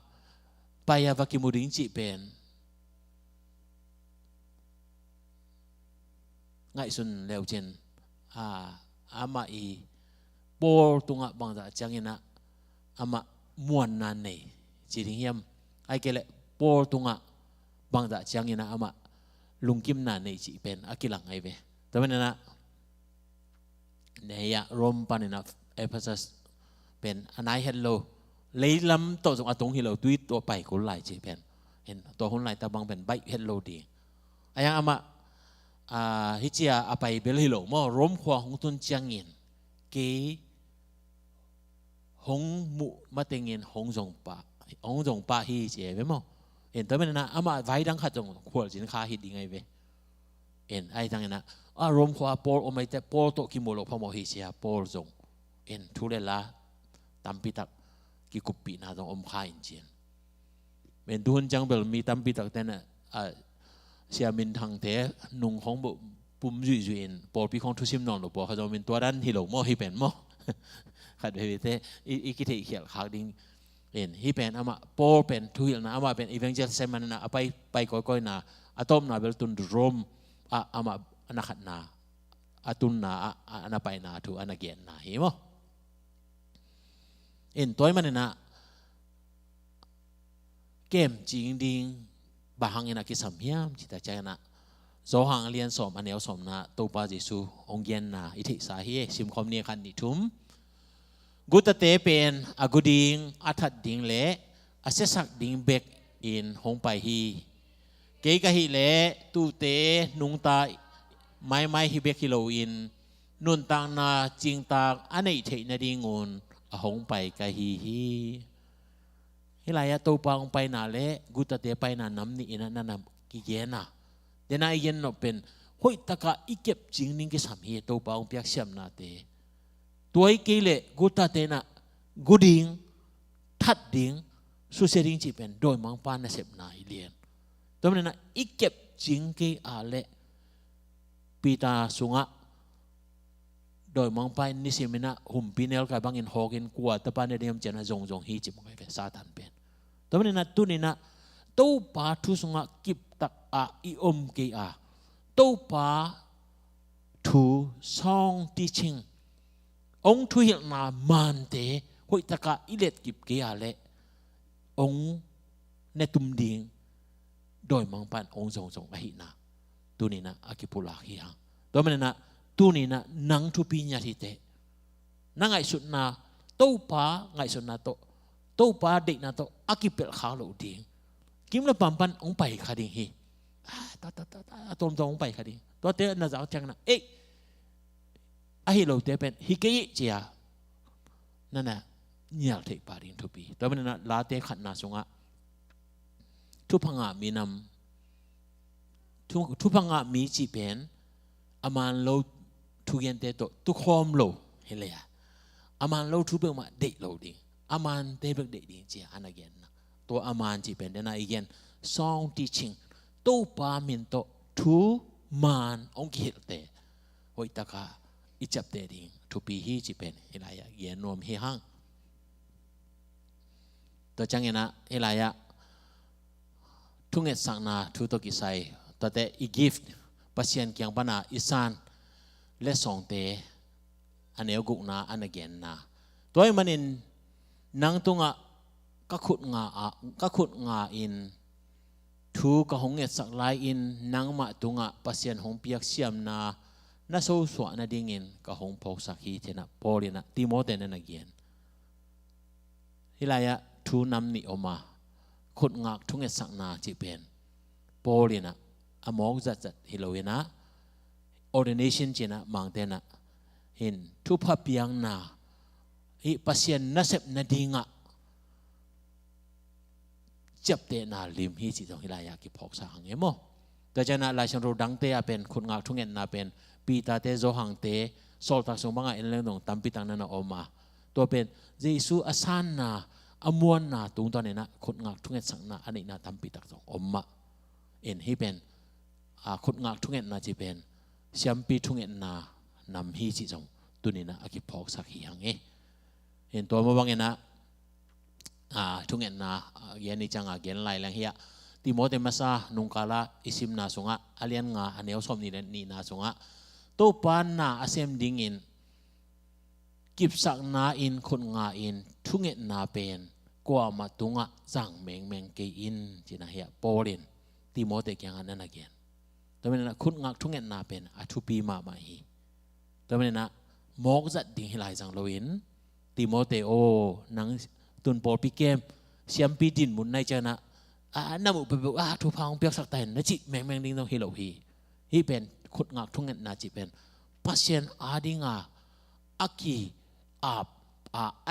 ำไปยาวกิมุดิงจีเป็นง่ายสุดเลวเจนอามาอีโปลตุงะบางจากจังยินะอามาม้วนนันเนจีริงยมไอเกลโปลตุงะบางจากจังยินะอามาลุงกิมนันเนจีเป็นอากิลังไอเวแต่เป็นนะเนี่ยรวมปานินะเอฟเฟซัสเป็นอันไหนเฮลโลเลยลำตัวสงอาตรงที่เราตุยตัวไปคนไหลจีเป็นเห็นตัวคนไหลตาบางเป็นใบเฮลโลดีไอ้ยังอามาฮิจิอาไปเบลฮิโลมอรวมขวาหงตุนจังยินเกหงมุมาเตงินหงจงปะฮิเจเวมอเห็นแต่เป็นนะอามาไว้ดังขัดจงขวดจินคาฮิดยังไงเวเห็นไอ้จังนะรวมขวาโปลอไม่แต่โปลโตกิโมโลพมอฮิเจียโปลจงเห็นทุเรละตัมปิตักกิกุปีนาตรงข้าอินเจียนเป็นดุนจังเบลมีตัมปิตักแต่น่ะเสียมินทางเทนุ่งของปุ่มจุยๆปอปีของทุชิมนอนหรือปอเขาจะเป็นตัวด้านฮิโลมอฮิเป็นมอขัดไปเทอีกิเทเขียนขาวดิ้งเห็นฮิเป็นอามาปอเป็นทุยนะอามาเป็นอีเวนเจลเซมันนะไปก้อยๆนะอาตอมนะเบลตุนรมอามาอนาขัดนะอาตุนนะอานาไปนะทุอานาเกียนนะเห็นมอเห็นตัวมันนะเกมจริงดิ้งบางอย่างนักกิจสัมยามจิตใจนะโซหังเรียนสอบอันเดียวสอบนะตัวปาจิสูองเย็นนะอิทธิสาเหตุสิมคอมเนียคันนิทุมกุตเตเป็นอากุดิงอัฐดิงเละอาเสสักดิงเบกอินหงไปฮีเกยกะฮิเละตูเตนุงตาไม่ฮิเบกฮิโลอินนุนตังนาจิงตาอันไหนเทนดิงุนหงไปกะฮีฮิลายะตัวปางไปนาเละกุตเตไปนาน้ำนี่นั่นกิเยนะเดน่าเย็นนเป็นห้อยตะกะอีเก็บจริงนิ่งกิสามีตัวปางเปียกเสียมนาเตตัวอีกิเลกุตเตนะกุดิงทัดดิงสุเสดิงจีเป็นโดยมังปานเสพนาเลียนตัวนั้นนะอีเก็บจริงกิอาเละปีตาสุงะโดยมองไปนิสิมินะหุ่มปีเนลกับบางอินฮอกินกว่าแต่ปานเดียมเจนะจงฮีจิมไงเป็นซาตันเป็นตัวนี้นะตัวนี้นะตัวปาทุสุงะกิบตักอิอมกีตัวปาทุซองติชิงองทุยนามันเตหอยตะกะอิเลตกิบกีเละองเนตุมดิงโดยมองปันองจงอหินะตัวนี้นะอากิปุลาฮิฮังตัวนี้นะตัวนี้นะนังทุปีญาติเตนังไงสุดนะตัวปาไงสุดนะตัวปาเด็กนะตัวอากิเปลขาโลดิงกิมละปัมปันองไปคดีฮีตัวองไปคดีตัวเตน่าจะจังนะไอ้โลเตเป็นฮิเกยเจียนั่นน่ะเนียลเทปารินทุปีตัวมันน่ะลาเตขัดนาสงะทุพังะมีนำทุพังะมีจีเป็นอามันโลทุกยันเตโตทุกคอมโลเฮเลยอามันโลทุเบมาเด็กโลดิอามันเตเบกเด็กดิเจียอันนั้นเย็นตัวอามันจีเป็นเดน่าอีกยันซองทีชิงตัวปามินโตทุมันองกิเตโอยตะกาอิจับเตดิงทุปีฮีจีเป็นเฮลายะเย็นนวมเฮฮังตัวจังเงนะเฮลายะทุกเงสังนาทุตกิไซตัวเตอีกิฟต์ปัสเซียนเกียงปนาอิสานและสองเตอันเอวกุกนาอันเกนนาตัวมันอินนังตุงะก็ขุดงาอินทูกะหงเงสักลายอินนังมาตุงะปัสเซียนหงเปียกเสียมนาน่าสู้สวนาดิ่งอินกะหงพกสักฮีเทนะพอลินะติโมเตนันเกียนฮิลายะทูนำนิออกมา ขุดงักทุ่งเอ็ดสักนาจีเป็นโปลีนะอมองจัดฮิโลเวนะ ordination จีนะมังเตนะเห็นทุพเปียงนาอีปัสยันนัสเซบนาดิงะจับเตนาลิมฮีจิตองฮิลายากิพอกสาหังเอโมแต่จะน่าลายชันรูดังเตะเป็นขุดงักทุ่งเอ็ดนาเป็นปีตาเตโซหังเตโซลตักสงบังเอ็นเรื่องของตัมปิตังนันออกมาตัวเป็นเยซูอาสานนาอมวนนาตุงตอนนี้นะขุดงักทุ่งเอ็ดสังนาอันนี้นาตัมปิตักสงออกมาเอ็นฮีเป็นขุดงักทุ่งเอ็ดนาจีเป็นเสียมปีทุ่งเอ็ดนานำฮีจิตองตัวนี้นะอากิพอกสักฮีหังเห็นตัวมาบังเอ็นนะทุ่งเอ็ดนาเย็นนี้จังเย็นไล่แรงเฮียติโมเตมัสนุงกาลาอิสิมนาสงะอาเลียนงาอันเนวสมนี่นาสงะตัวปานนาอาเซมดิงอินกิบสักนาอินคนงาอินทุ่งเอ็ดนาเป็นกว่ามาตุงะจังเมงเกอินจีน่าเฮียโปลินติโมเตยังอันนั้นนะเกนแต่เมื่อนั้นคุณงักทุ่งเอ็ดนาเป็นอาทุปีมาฮีแต่เมื่อนั้นมอกจัดดิ่งฮิลายจังโลอินติโมเตโอนังตุนโปลปีเกมเสียมปีดินมุนในเจนะน้ำอุปบทุพังเปียกสักแต่นจิเมงดิ่งต้องฮิโลฮีเป็นขุดงักทุ่งเงินนาจิเป็นปัสเซียนอาดิงอากีอ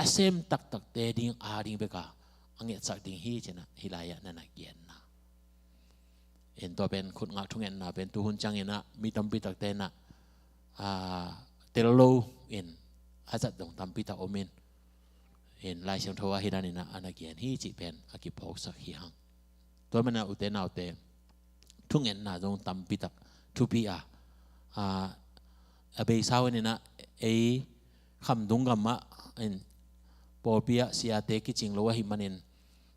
าเซมตักเตดิงอาดิงเบกาอังเกตสักดิ่งฮีเจนะฮิลายะนันนักเย็นนะเห็นตัวเป็นขุดงักทุ่งเงินนาเป็นตัวหุ่นจังเงินนะมีตัมปิตักเตนะเตลโลเอ็นอาจัดดงตัมปิตาโอเมนเห็นลายเชียงทว่าฮิดานินะอันนักเย็นฮีจิเป็นอากิพอกสักฮีหังตัวมันอุเตนเอาเตทุ่งเงินนาดงตัมปิตักทุปีเบย์สาวนี่นะคำดุงกัมมะปอปียเสียเตกิจิงโลวะหิมันิน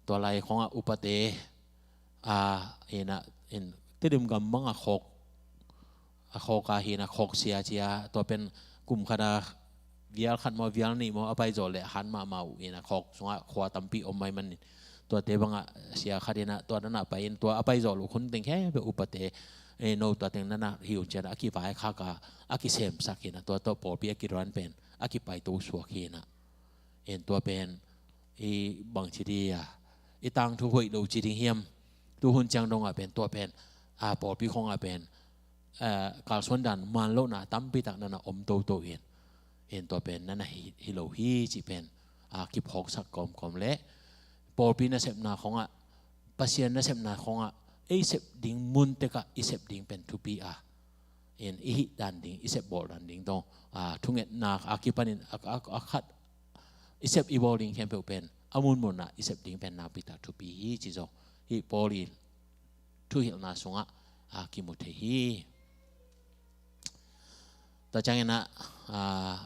ตัวลายของอุปเตที่ดึงกัมมังขกกาหินะขกเสียเจียตัวเป็นกลุ่มคณะวิยาขันมาวิยานี่มาเอาไปจอดเลยหันมาเมาขกสงะขวาตัมปีอมไม่มันตัวเตบังเสียคดีนะตัวนั้นไปตัวเอาไปจอดลูกคนตึงแค่เป็นอุปเตโนตัวเต็งนั่นนะหิวเจนะอากิไปข้ากาอากิเซมสักนะตัวปอปีอากิรันเป็นอากิไปตัวสวกีนะตัวเป็นบางทีดีตังทุกคนดูจีดิงเฮียมตัวหุ่นจังดงเป็นตัวเป็นปอปีคงเป็นการส่วนดันมันโลนะตั้มปีตักนั่นนะอมโตตัวเป็นนั่นนะฮิโลฮีจีเป็นกิบหกสักกอมเละปอปีนั่นเสพนาของปัสเซียนนั่นเสพนาของเสพดิ่งมุนเตกะเสพดิ่งเป็นทุปีอิดันดิ่งเสพบอลดันดิ่งตรงทุ่งเงินนาอากิปันินขัดเสพอีบอลดิ่งเข้มเป็นอามุนมุนนะเสพดิ่งเป็นนาปิตาทุปีจิโจปอลีทุหิลนาสงะกิมุเทฮีแต่จังนะ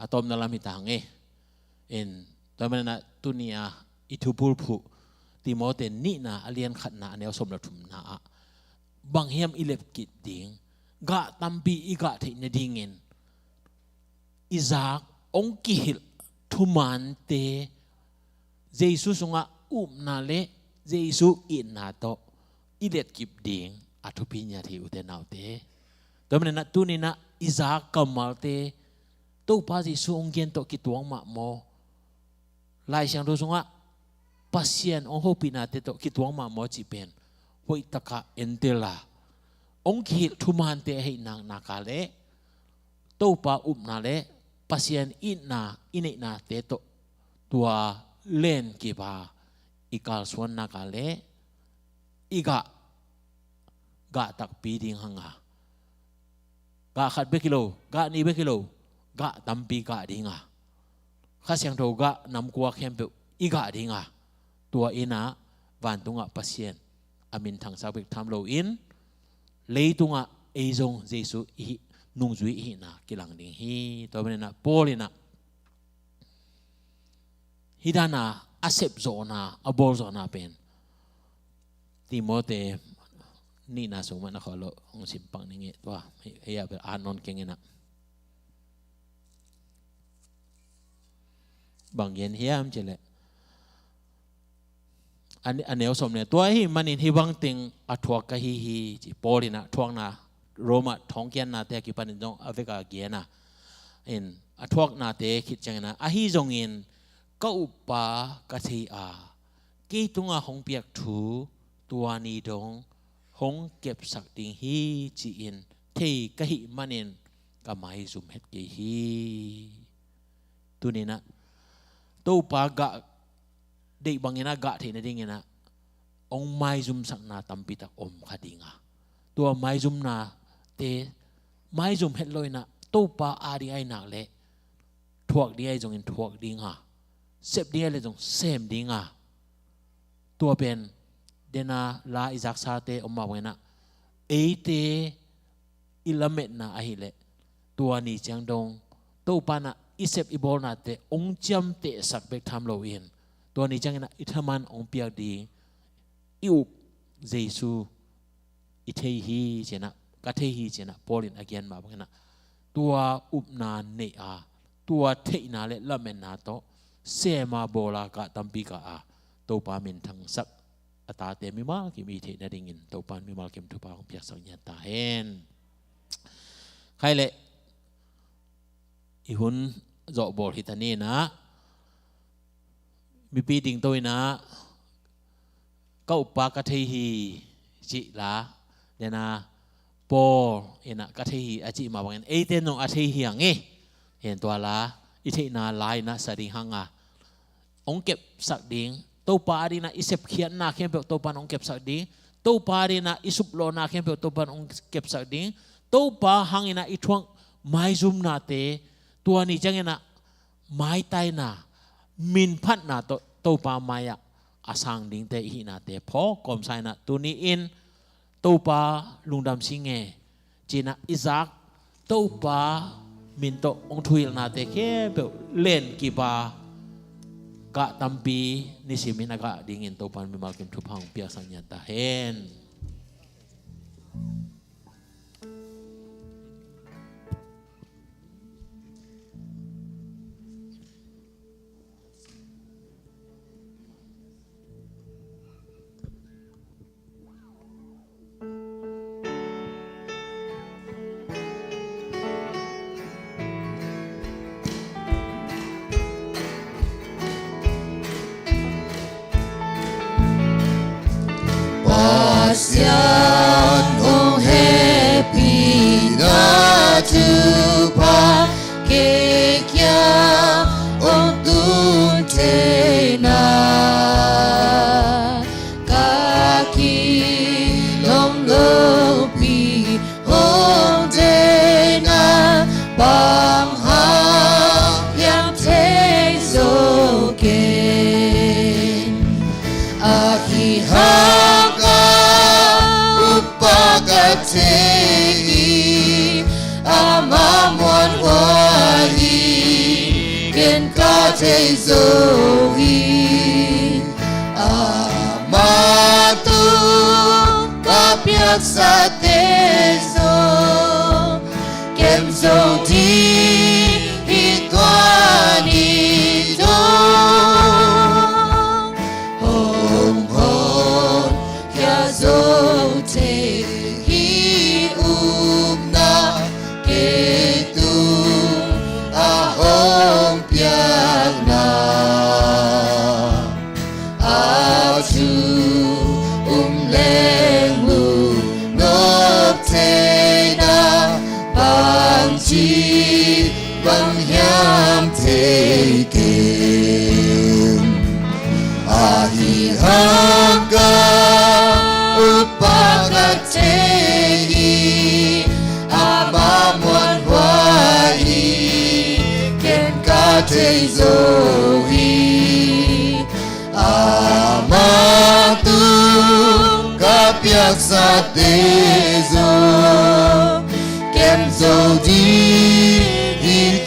อะตอมนาลามิตังแต่มันนะตุนียอิทุบุลพุติโมเตนี่นะอเลียนขัดนาเนวสมรทุมนาบางเฮียมอิเล็บกิดดิ่งกะตัมปีอีกะเทนดิ่งเงินอิจากองกิฮิลทุมันเตเจสุสงะนาเลเจสุอินนาโตอิเล็บกิดดิ่งอัตุปิญญาที่อุเทนเอาเตแต่มันนะตุนีนะอิจากกัมมาเตตัวพาเจสุองเกียนโตกิตวงมาโมลายเชียงรู้สงะpasien ong hopi na te to kitwang ma mo chi pen hoi taka entela ong ki thuman te hei nang nakale to pa na le pasien ine na te to tua len ki ba ikal swan nakale iga ga tak pi ding hanga ga khat be kilo ga ni be kilo ga tampi ga dinga khasyang tho ga nam kwa khem pe iga dingaตัวอินะวันตุงะปัสเซียนอามินทางสาวเบกทำโลอินเลยตุงะเอจงเจสุอินุงจุยอินะกิลังดิ่งฮีตัวเป็นนะโปลินะฮิดานาอาเซบโซนาอบอลโซนาเป็นติโมเตนี่นาสมัยนะขอโลองสิมปังนี่เงี้ยตัวเฮียเป็นอานนท์เก่งนะบางเย็นเฮียมเจเลยอันเนี้ยสมเนี่ยตัวที่มันอินที่วังติงอัฐวกะฮีจีโปลินะทวงนาโรมาท้องเกียนนาเตกิปันจงอเวกาเกียนะอัฐวกนาเตคิดจังนะอาฮีจงอินก็อุปากะทีกีตุงอาหงเปียกถู ตัวนี้ดงหงเก็บสักดิ่งฮีจีอินเทกะหิมันเนนก็ไม่ซุมเฮ็ดเกฮีตัวนี้นะตัวปากะเด็กบางอย่างนะกะเทนดิ่งนะองไม่ซุมสักนาตัมปิตักอมขัดิงะตัวไม่ซุมนาเตไม่ซุมเฮ็ดลอยนะตัวปาอาดีไอหนักเละทวกดีไอจงอินทวกดิ่งะเสพดีไอเลยจงเสพดิ่งะตัวเป็นเดนาลาอิจักซาเตอมมาเวนะเอเตอิลเมตนาอหิเลตัวนี้จังดงตัวปานะอิเซปอิโบนาเตองจำเตสักเบกทำโลวินตัวนี้จังนะอิทมันองเปียกดีอิวเยซูอิเทฮีเจนะกะเทฮีเจนะปอลินอเกียนมาเวนะตัวอุปนาเนอาตัวเทนาเลละเมนนาโตเซมาโบลากะตัมปิกะอาตัวปามินทังสักตาเตมิมากิมีเทนดิ่งินตัวปันมิมาเก็มทุบางเปียกสังญาตาเห็นใครเละอีหุ่นเจาะบอลฮิตานีนะมีปีดิ่งตัวนะก็อุปากะเทฮีจิละเดนะปอเอ็นะกะเทฮีอาจิมาบางเอ็นเอเตนงอาเทฮีอย่างงี้เห็นตัวละอิเทนาลายนะสริหังอ่ะองเก็บสักดิ่งตัวปาดีนะอิเสพเขียนนาเข้มเปตัวปานองเก็บสักดิ่งตัวปาดีนะอิสุปโลนาเข้มเปตัวปานองเก็บสักดิ่งตัวปาหังอินะอิทวงไม้ซุมนาเตตัวนี้จังอินะไม้ไตนามินพัดนาตัวปาไม้อะอาสังดิ่งเตหินาเตพอกอมไซนะตัวนี้อินตัวปาลุงดำสิงเงจีนะอิซักตัวปามินโตองทุยนาเตเข้มเปเล่นกีบากะตัมปีนิสิมินากะดิ่งอินตัวปันมิมาเก็มทุพังเปียสังญาตาเห็นPassion oh happy na tupa kekya oh tunte na kaki long lopi hong de na bang ha yang te so ken aki ha Pagati amamon wahi ken kate zohi amatu kapyak sa tezo kem zodi hitwani do hong hong kya zote Bang hiam tekin ahi hangga upagatehi amamwan wahi ken kate zohi amatu kapyak sa tezo kem zodi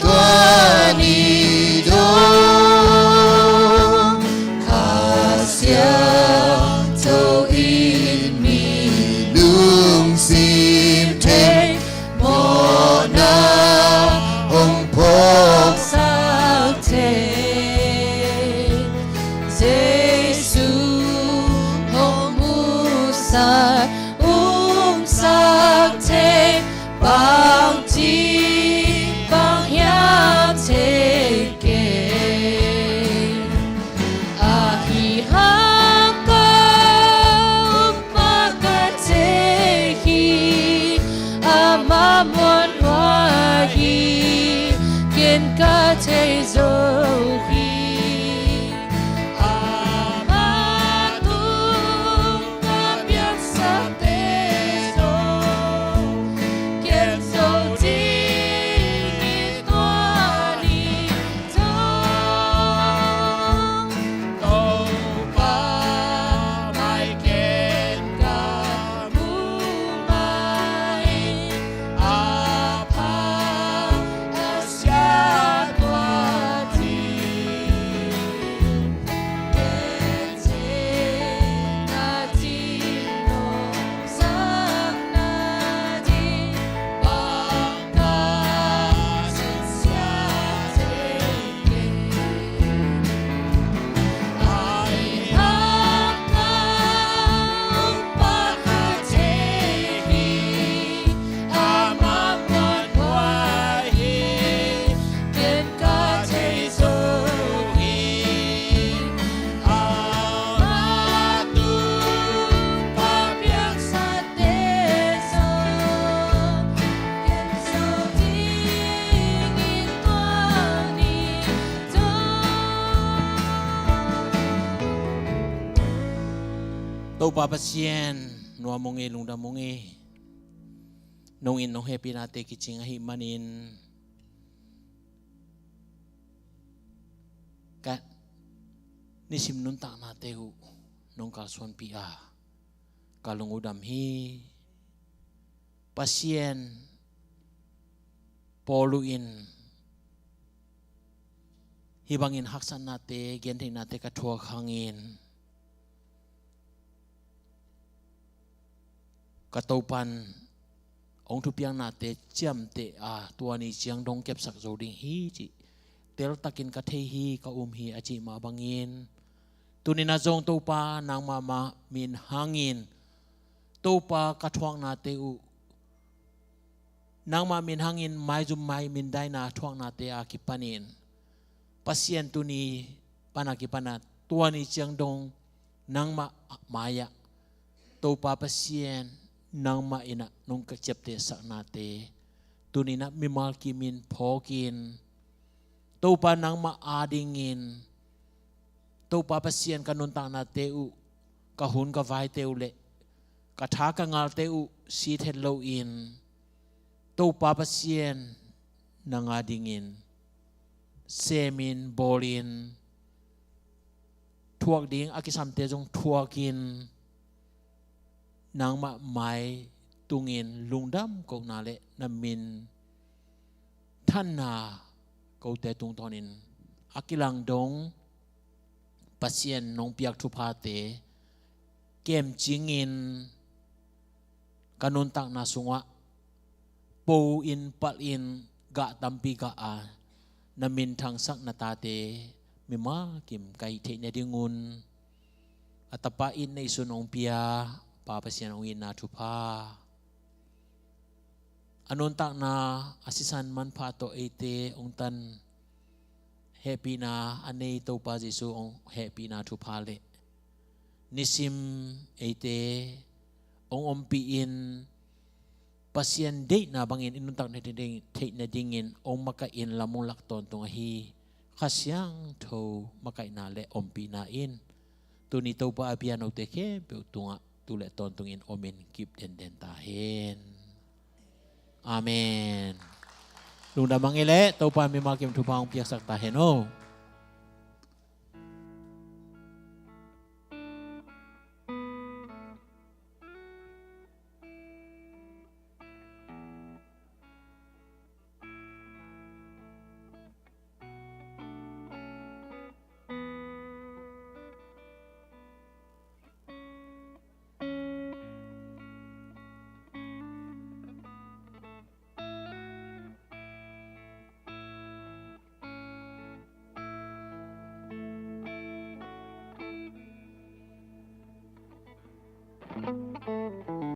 Tuani do kasya to in mi lung sim te mona ong pok sak te Jesu ong musar sak te chế dầu khi Tau pa pasien nuwa mongi lungda mongi nong in nong happy nate kicing ahi manin ka nisim nun tak nate hu nong kalsuan pia kalung udam hi pasien poluin hibangin haksan nate genting nate katua hangin katopan ông thu piang na te chiam te a tua ni chiang dong kep sak zo ding hi chi tel takin ka the hi ka hi a chi ma bangin tunina zong to pa nang ma min hangin to pa ka thuang na te u nang ma min hangin mai zum mai min dai na thuang na te a ki panin pasien tuni pana ki pana tua ni chiang dong nang ma maya to pa pasien nang ma ina nung kacep te sak na te tunina mimal kimin phokin to pa nang ma adingin to pa pasien kanun ta na te u ka hun ka vai te u le ka tha ka ngal te u si thet lo in to pa pasien nang adingin semin bolin thuak ding akisam te jong thuakin nang ma mai tungin lungdam ko na le na min than na ko te tung tonin akilang dong pasien nong piak thu pha te kem chingin kanun tak na sunga po in pal in ga tampi ga a na min thang sak na ta te mi ma kim kai the ne dingun atapa in nei sunong pia pa pasien ong ina thupa anon tak na asisan man pha to ete ong tan happy na anei to pa jesu ong happy na thupa le nisim ete ong ompi in pasien de na bangin inun tak na ding thei na dingin ong maka in lamong lakton tung hi khasyang tho makai na le ompi na in tuni to pa apian o te ke pe tunga tule tontungin omin kip den tahin. Amen. Lunda mangile tau pa mi makim tupang piasak tahin o.